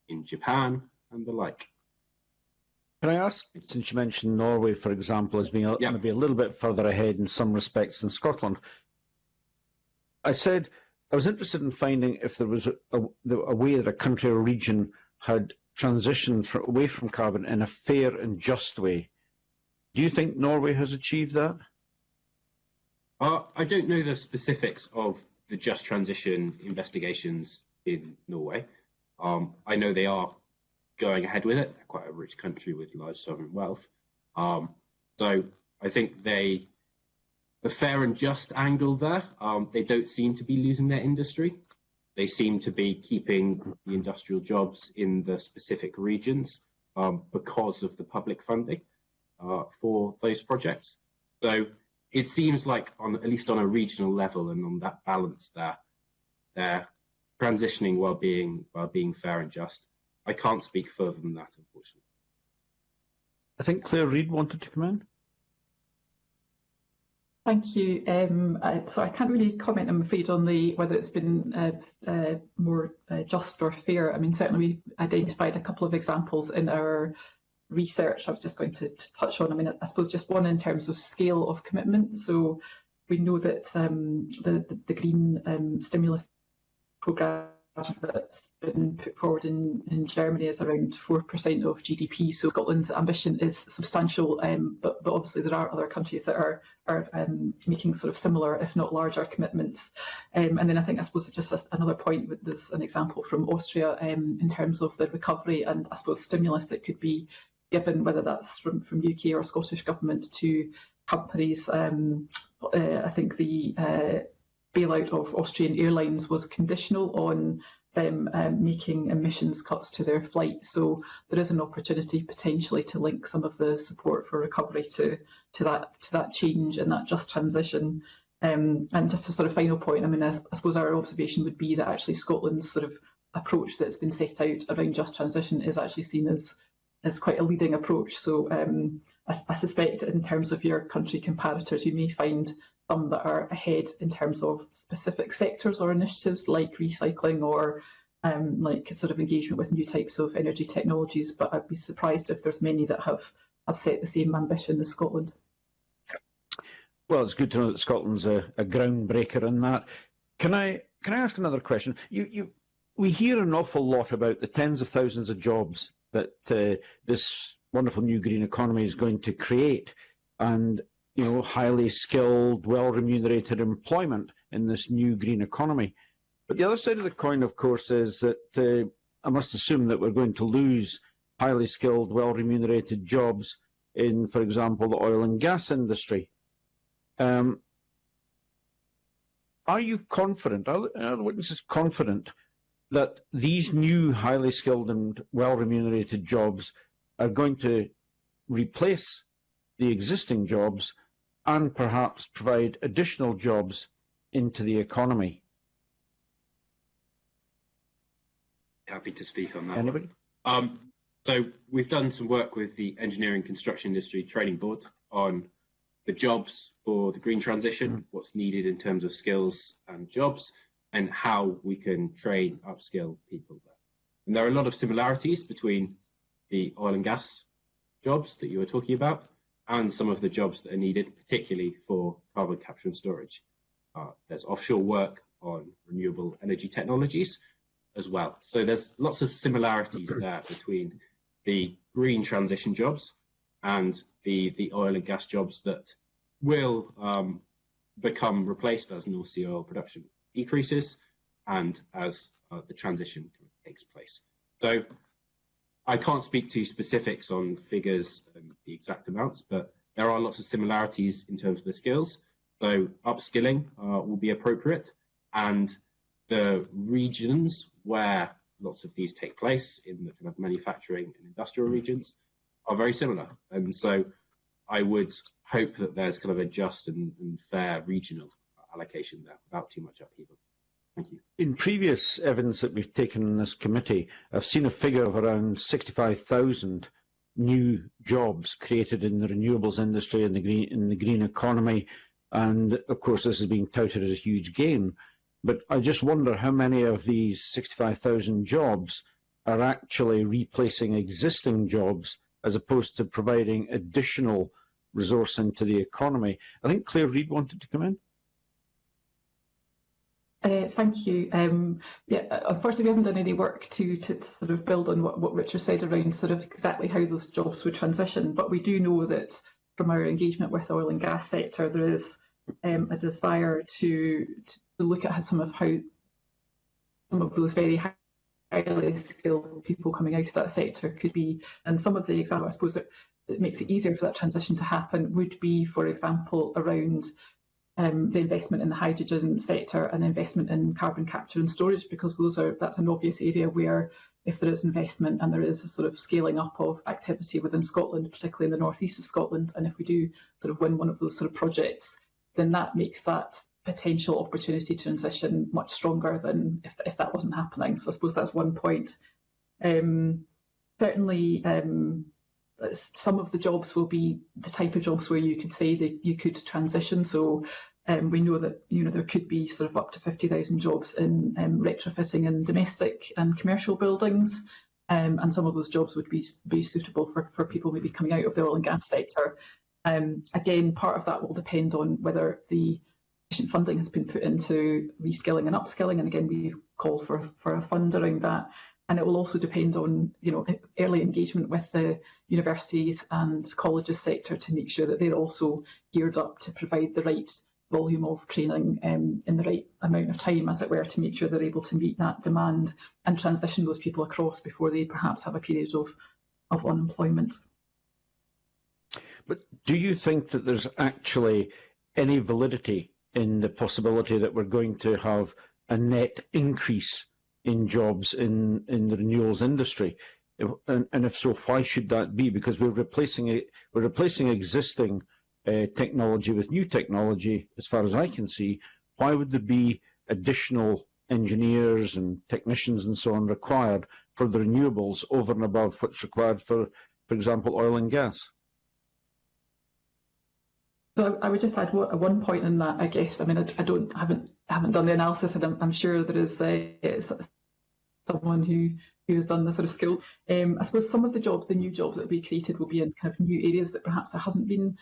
in Japan and the like. Can I ask, since you mentioned Norway, for example, as being going to be a little bit further ahead in some respects than Scotland, I said I was interested in finding if there was a way that a country or region had transitioned away from carbon in a fair and just way. Do you think Norway has achieved that? I don't know the specifics of the just transition investigations in Norway. I know they are going ahead with it. They're quite a rich country with large sovereign wealth. So I think the fair and just angle there, they don't seem to be losing their industry. They seem to be keeping the industrial jobs in the specific regions because of the public funding for those projects. So it seems like, at least on a regional level and on that balance there, they're transitioning while being fair and just. I can't speak further than that, unfortunately. I think Claire Reid wanted to come in. Thank you. So I can't really comment, I'm afraid, on whether it's been more just or fair. I mean, certainly we identified a couple of examples in our research I was just going to touch on. I mean, I suppose just one in terms of scale of commitment. So we know that the green stimulus programme that's been put forward in Germany is around 4% of GDP. So Scotland's ambition is substantial, but obviously there are other countries that are making sort of similar, if not larger, commitments. And then I suppose just another point, there's an example from Austria in terms of the recovery and I suppose stimulus that could be given, whether that's from UK or Scottish government to companies. I think the bailout of Austrian Airlines was conditional on them making emissions cuts to their flights. So there is an opportunity potentially to link some of the support for recovery to that change and that just transition. And just a sort of final point, I mean, I suppose our observation would be that actually Scotland's sort of approach that's been set out around just transition is actually seen as quite a leading approach. So I suspect in terms of your country comparators, you may find some that are ahead in terms of specific sectors or initiatives like recycling or like sort of engagement with new types of energy technologies. But I'd be surprised if there's many that have set the same ambition as Scotland. Well, it's good to know that Scotland's a groundbreaker in that. Can I ask another question? We hear an awful lot about the tens of thousands of jobs that this wonderful new green economy is going to create, and highly skilled, well-remunerated employment in this new green economy. But the other side of the coin, of course, is that I must assume that we're going to lose highly skilled, well-remunerated jobs in, for example, the oil and gas industry. Are you confident, are the witnesses confident that these new highly skilled and well-remunerated jobs are going to replace the existing jobs and perhaps provide additional jobs into the economy? Happy to speak on that. Anybody? So we've done some work with the Engineering Construction Industry Training Board on the jobs for the green transition, what's needed in terms of skills and jobs, and how we can train, upskill people there. And there are a lot of similarities between the oil and gas jobs that you were talking about and some of the jobs that are needed, particularly for carbon capture and storage. There's offshore work on renewable energy technologies as well. So there's lots of similarities there between the green transition jobs and the oil and gas jobs that will become replaced as North Sea oil production decreases and as the transition takes place. So I can't speak to specifics on figures and the exact amounts, but there are lots of similarities in terms of the skills. So upskilling will be appropriate, and the regions where lots of these take place in the kind of manufacturing and industrial regions are very similar. And so I would hope that there's kind of a just and fair regional allocation there without too much upheaval. Thank you. In previous evidence that we've taken in this committee, I've seen a figure of around 65,000 new jobs created in the renewables industry and in the green economy. And of course, this is being touted as a huge gain. But I just wonder how many of these 65,000 jobs are actually replacing existing jobs as opposed to providing additional resource into the economy. I think Claire Reid wanted to come in. Thank you. Unfortunately, we haven't done any work to sort of build on what Richard said around sort of exactly how those jobs would transition. But we do know that from our engagement with the oil and gas sector, there is a desire to look at how some of those very highly skilled people coming out of that sector could be. And some of the examples, I suppose, that makes it easier for that transition to happen would be, for example, around the investment in the hydrogen sector and investment in carbon capture and storage, because that's an obvious area where if there is investment and there is a sort of scaling up of activity within Scotland, particularly in the northeast of Scotland, and if we do sort of win one of those sort of projects, then that makes that potential opportunity to transition much stronger than if that wasn't happening. So I suppose that's one point. Certainly, some of the jobs will be the type of jobs where you could say that you could transition. So we know that there could be sort of up to 50,000 jobs in retrofitting in domestic and commercial buildings, and some of those jobs would be suitable for people maybe coming out of the oil and gas sector. Again, part of that will depend on whether the funding has been put into reskilling and upskilling, and again we've called for a fund around that. And it will also depend on, you know, early engagement with the universities and colleges sector to make sure that they're also geared up to provide the right volume of training in the right amount of time, as it were, to make sure they're able to meet that demand and transition those people across before they perhaps have a period of unemployment. But do you think that there's actually any validity in the possibility that we're going to have a net increase in jobs in the renewables industry? And if so, why should that be? Because we're replacing existing technology with new technology, as far as I can see. Why would there be additional engineers and technicians and so on required for the renewables over and above what's required for example, oil and gas? So I would just add one point in that, I guess. I mean, I haven't done the analysis, and I'm sure there is someone who has done the sort of skill. I suppose some of the new jobs that will be created will be in kind of new areas that perhaps there hasn't been.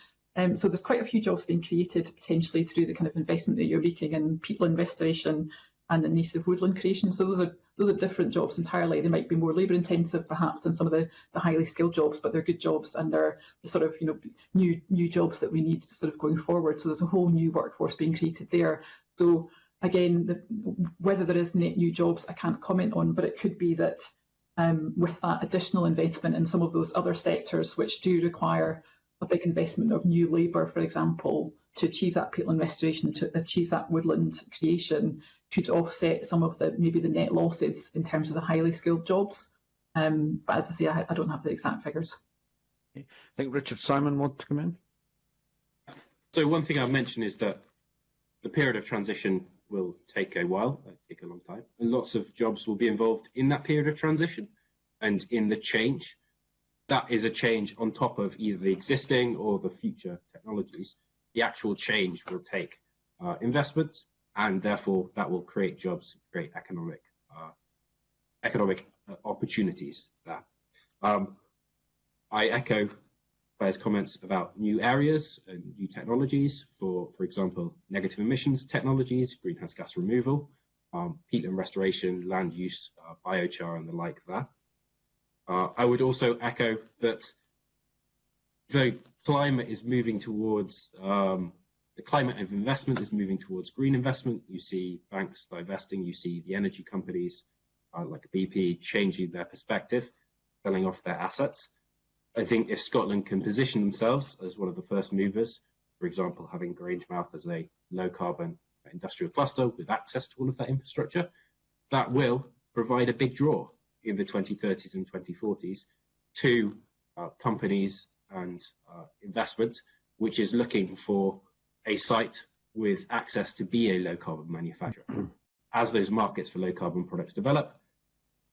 So there's quite a few jobs being created potentially through the kind of investment that you're making in peatland restoration and invasive woodland creation. So those are different jobs entirely. They might be more labour intensive perhaps than some of the highly skilled jobs, but they're good jobs, and they're the sort of, you know, new jobs that we need sort of going forward. So there's a whole new workforce being created there. So again, whether there is net new jobs, I can't comment on, but it could be that with that additional investment in some of those other sectors which do require a big investment of new labour, for example, to achieve that peatland restoration, to achieve that woodland creation, could offset some of maybe the net losses in terms of the highly skilled jobs. But as I say, I don't have the exact figures. I think Richard Simon wants to come in. So one thing I've mentioned is that the period of transition will take a while, take a long time, and lots of jobs will be involved in that period of transition and in the change. That is a change on top of either the existing or the future technologies. The actual change will take investments, and therefore that will create jobs, create economic opportunities there. I echo Claire's comments about new areas and new technologies for example, negative emissions technologies, greenhouse gas removal, peatland restoration, land use, biochar and the like there. I would also echo that the climate is moving towards, the climate of investment is moving towards green investment. You see banks divesting, you see the energy companies like BP changing their perspective, selling off their assets. I think if Scotland can position themselves as one of the first movers, for example, having Grangemouth as a low carbon industrial cluster with access to all of that infrastructure, that will provide a big draw in the 2030s and 2040s to companies and investment, which is looking for a site with access to be a low carbon manufacturer. As those markets for low carbon products develop,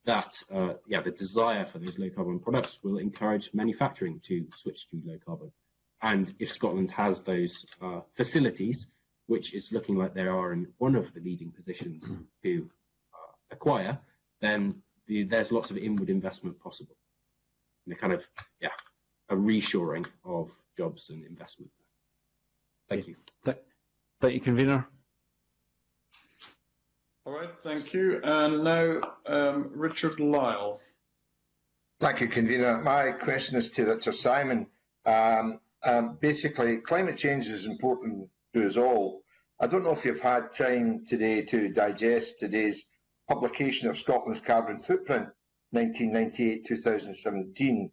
that the desire for those low carbon products will encourage manufacturing to switch to low carbon. And if Scotland has those facilities, which is looking like they are in one of the leading positions to acquire, then there's lots of inward investment possible. And a kind of, a reshoring of jobs and investment. Thank you. Thank you, Convener. All right, thank you. And now, Richard Lyle. Thank you, Convener. My question is to Richard Simon. Basically, climate change is important to us all. I don't know if you've had time today to digest today's publication of Scotland's carbon footprint, 1998-2017.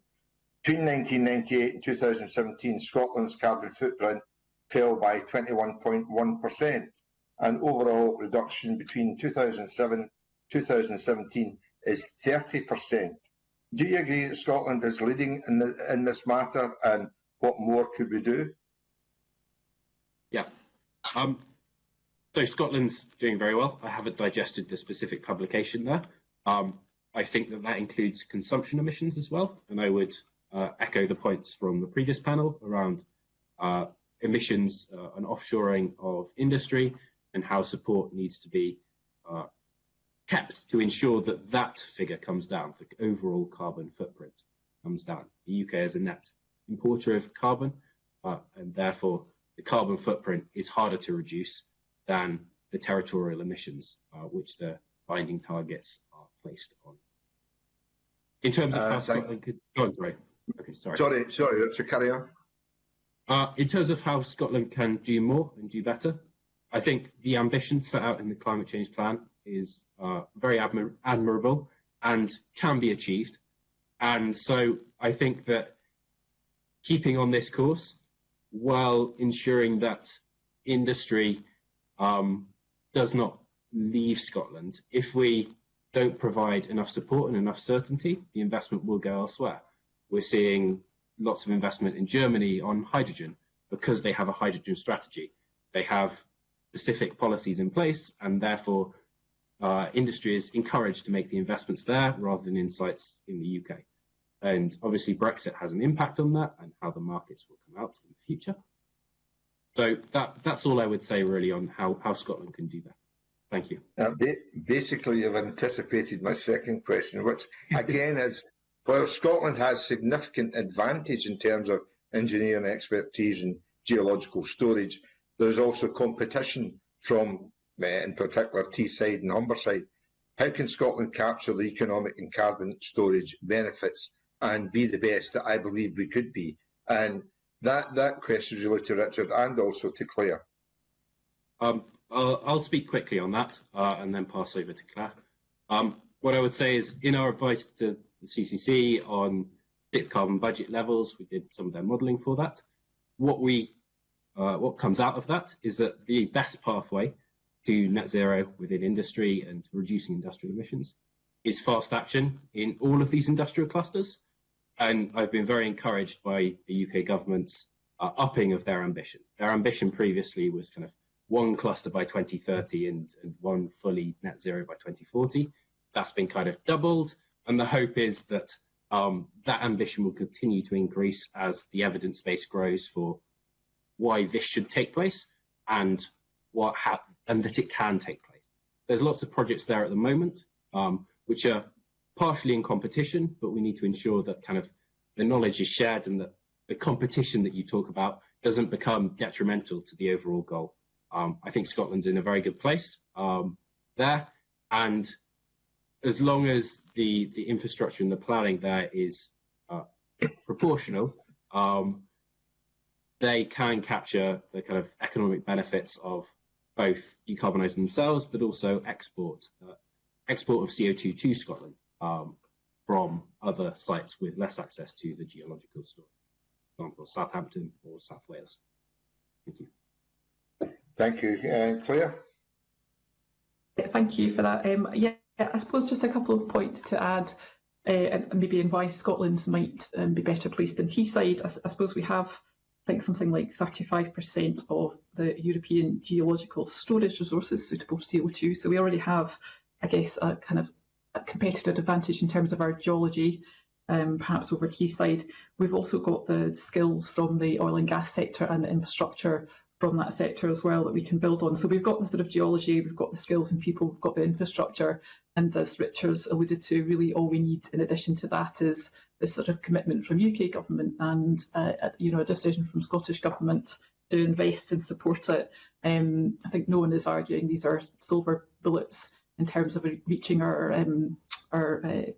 Between 1998 and 2017, Scotland's carbon footprint fell by 21.1%, and overall reduction between 2007 and 2017 is 30%. Do you agree that Scotland is leading in this matter, and what more could we do? Yeah. So Scotland's doing very well. I haven't digested the specific publication there. I think that includes consumption emissions as well, and I would echo the points from the previous panel around emissions and offshoring of industry and how support needs to be kept to ensure that that figure comes down, the overall carbon footprint comes down. The UK is a net importer of carbon, and therefore the carbon footprint is harder to reduce than the territorial emissions, which the binding targets are placed on. In terms of how Scotland could... Oh, sorry. Okay, sorry. Sorry, Richard, carry on. In terms of how Scotland can do more and do better, I think the ambition set out in the climate change plan is very admirable and can be achieved. And so I think that keeping on this course while ensuring that industry does not leave Scotland, if we don't provide enough support and enough certainty, the investment will go elsewhere. We're seeing lots of investment in Germany on hydrogen because they have a hydrogen strategy. They have specific policies in place, and therefore industry is encouraged to make the investments there rather than in sites in the UK. And obviously Brexit has an impact on that and how the markets will come out in the future. So that's all I would say really on how Scotland can do that. Thank you. Basically, you've anticipated my second question, which again is, while Scotland has significant advantage in terms of engineering expertise and geological storage, there's also competition from, in particular, Teesside and Humberside. How can Scotland capture the economic and carbon storage benefits and be the best that I believe we could be? And that question is really to Richard and also to Claire. I'll speak quickly on that and then pass over to Claire. What I would say is, in our advice to the CCC on fixed carbon budget levels, we did some of their modelling for that. What comes out of that is that the best pathway to net zero within industry and reducing industrial emissions is fast action in all of these industrial clusters. And I've been very encouraged by the UK government's upping of their ambition. Their ambition previously was kind of one cluster by 2030 and one fully net zero by 2040. That's been kind of doubled. And the hope is that that ambition will continue to increase as the evidence base grows for why this should take place and that it can take place. There's lots of projects there at the moment, which are partially in competition, but we need to ensure that kind of the knowledge is shared and that the competition that you talk about doesn't become detrimental to the overall goal. I think Scotland's in a very good place there, and as long as the infrastructure and the planning there is proportional, they can capture the kind of economic benefits of both decarbonising themselves, but also export of CO2 to Scotland from other sites with less access to the geological storage, for example, Southampton or South Wales. Thank you. Thank you. Claire? Thank you for that. Yeah, I suppose just a couple of points to add, and maybe in why Scotland might be better placed than Teesside. I suppose we have, I think, something like 35% of the European geological storage resources suitable for CO2. So we already have, I guess, a kind of a competitive advantage in terms of our geology, perhaps over Teesside. We've also got the skills from the oil and gas sector and the infrastructure from that sector as well that we can build on. So we've got the sort of geology, we've got the skills and people, we've got the infrastructure, and as Richard's alluded to, really all we need in addition to that is this sort of commitment from UK government and a decision from Scottish government to invest and support it. I think no one is arguing these are silver bullets in terms of reaching our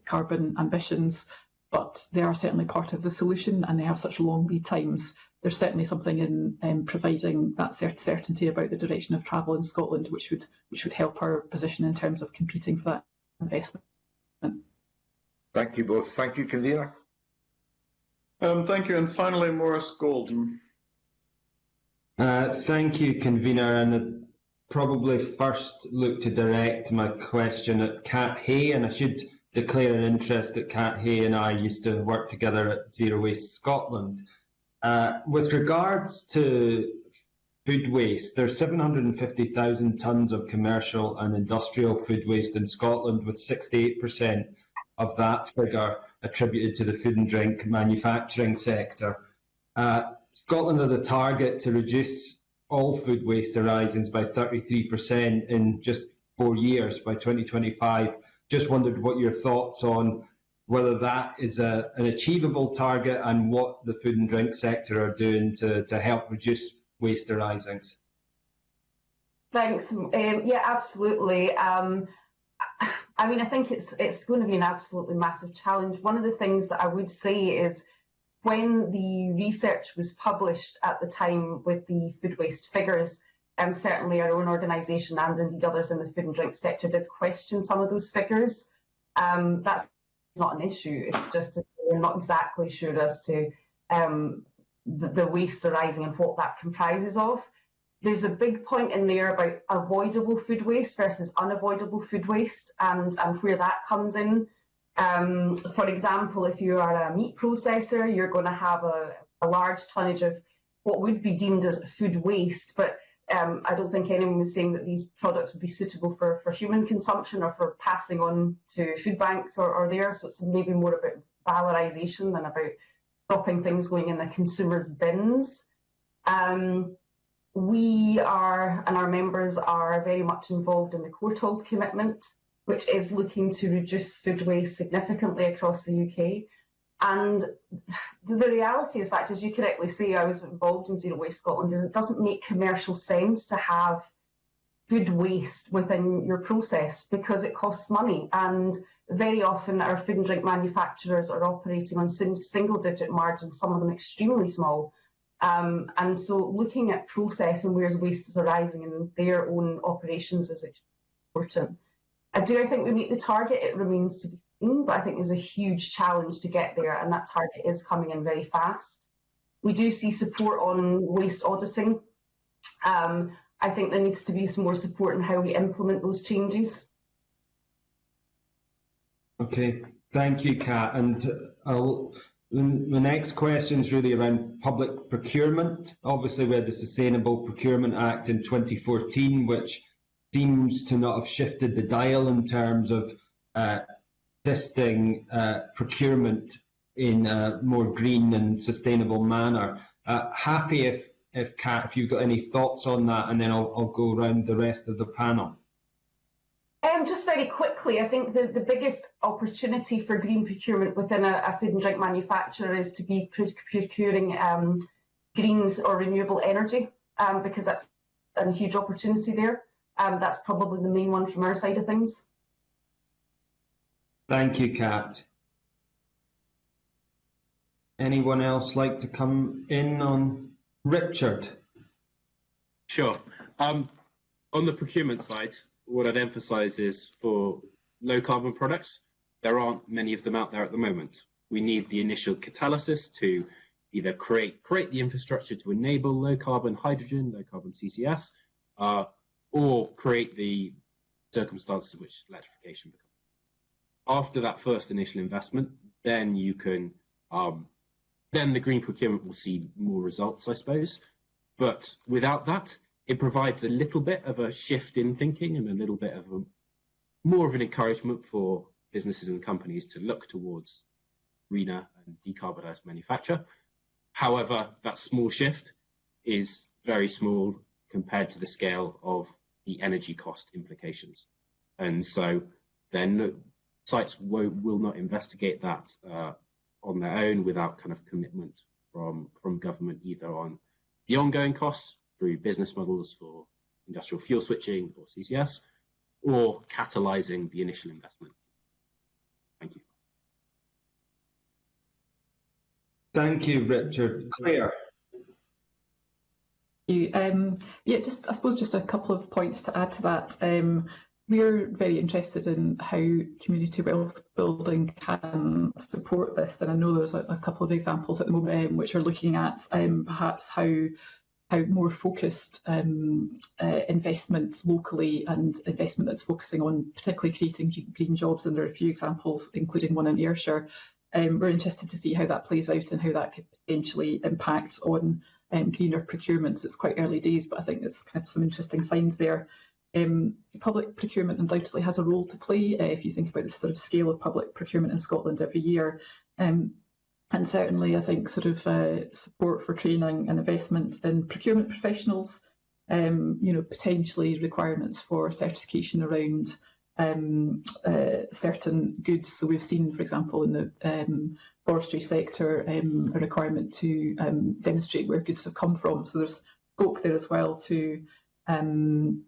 carbon ambitions, but they are certainly part of the solution, and they have such long lead times. There's certainly something in providing that certainty about the direction of travel in Scotland, which would help our position in terms of competing for that investment. Thank you both. Thank you, convener. Thank you, and finally, Maurice Golden. Thank you, convener, and I'd probably first look to direct my question at Kat Hay, and I should declare an interest that Kat Hay and I used to work together at Zero Waste Scotland. With regards to food waste, there's 750,000 tonnes of commercial and industrial food waste in Scotland, with 68% of that figure attributed to the food and drink manufacturing sector. Scotland has a target to reduce all food waste arisings by 33% in just 4 years by 2025. Just wondered what your thoughts on whether that is an achievable target and what the food and drink sector are doing to help reduce waste arisings. Thanks. Yeah, absolutely. I mean, I think it's going to be an absolutely massive challenge. One of the things that I would say is when the research was published at the time with the food waste figures, certainly our own organisation and indeed others in the food and drink sector did question some of those figures. That's not an issue. It's just that we're not exactly sure as to the waste arising and what that comprises of. There's a big point in there about avoidable food waste versus unavoidable food waste and where that comes in. For example, if you are a meat processor, you're going to have a large tonnage of what would be deemed as food waste, but I don't think anyone was saying that these products would be suitable for human consumption or for passing on to food banks or there, so it's maybe more about valorisation than about stopping things going in the consumer's bins. We are, and our members are very much involved in the Courtauld commitment, which is looking to reduce food waste significantly across the UK. And the reality, in fact, as you correctly say, I was involved in Zero Waste Scotland, is it doesn't make commercial sense to have food waste within your process because it costs money. And very often our food and drink manufacturers are operating on single-digit margins, some of them extremely small. And so looking at process and where waste is arising in their own operations is important. Do I think we meet the target? It remains to be seen, but I think there's a huge challenge to get there, and that target is coming in very fast. We do see support on waste auditing. I think there needs to be some more support in how we implement those changes. Okay, thank you, Kat. And the next question is really around public procurement. Obviously, we had the Sustainable Procurement Act in 2014, which seems to not have shifted the dial in terms of assisting procurement in a more green and sustainable manner. Happy if Kat, if you've got any thoughts on that, and then I'll go around the rest of the panel. Just very quickly, I think the biggest opportunity for green procurement within a food and drink manufacturer is to be procuring green or renewable energy, because that's a huge opportunity there. That's probably the main one from our side of things. Thank you, Kat. Anyone else like to come in on Richard? Sure. On the procurement side, what I'd emphasise is for low carbon products, there aren't many of them out there at the moment. We need the initial catalysis to either create the infrastructure to enable low carbon hydrogen, low carbon CCS, or create the circumstances in which electrification becomes. After that first initial investment, then you can, then the green procurement will see more results, I suppose. But without that, it provides a little bit of a shift in thinking and a little bit of more of an encouragement for businesses and companies to look towards greener and decarbonised manufacture. However, that small shift is very small compared to the scale of the energy cost implications. And so then sites will not investigate that on their own without kind of commitment from government, either on the ongoing costs through business models for industrial fuel switching or CCS, or catalysing the initial investment. Thank you. Thank you, Richard. Claire. Yeah, I suppose just a couple of points to add to that. We're very interested in how community wealth building can support this, and I know there's a couple of examples at the moment which are looking at perhaps how more focused investment locally and investment that's focusing on particularly creating green jobs, and there are a few examples, including one in Ayrshire. We're interested to see how that plays out and how that could potentially impact on greener procurements. It's quite early days, but I think there's kind of some interesting signs there. Public procurement undoubtedly has a role to play if you think about the sort of scale of public procurement in Scotland every year. And certainly I think sort of support for training and investment in procurement professionals, potentially requirements for certification around certain goods. So we've seen, for example, in the forestry sector, a requirement to demonstrate where goods have come from. So there's scope there as well to to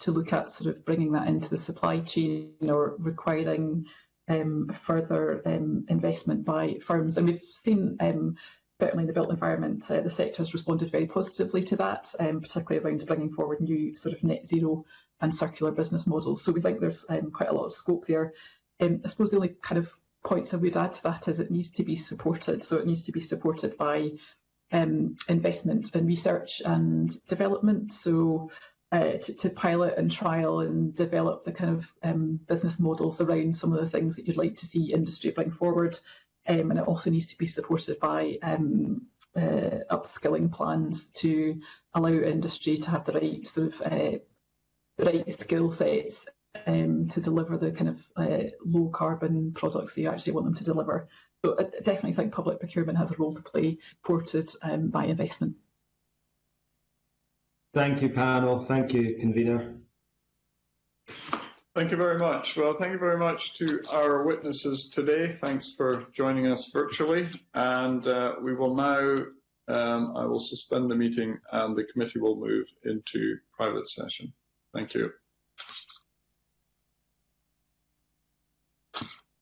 look at sort of bringing that into the supply chain or requiring further investment by firms. And we've seen certainly in the built environment, the sector has responded very positively to that, particularly around bringing forward new sort of net zero and circular business models. So we think there's quite a lot of scope there. I suppose the only kind of points I would add to that is it needs to be supported. So it needs to be supported by investment in research and development. So to pilot and trial and develop the kind of business models around some of the things that you'd like to see industry bring forward. And it also needs to be supported by upskilling plans to allow industry to have the right sort of the right skill sets to deliver the kind of low carbon products that you actually want them to deliver. So I definitely think public procurement has a role to play, supported by investment. Thank you, panel. Thank you, convener. Thank you very much. Well, thank you very much to our witnesses today. Thanks for joining us virtually. And we will now, I will suspend the meeting and the committee will move into private session. Thank you.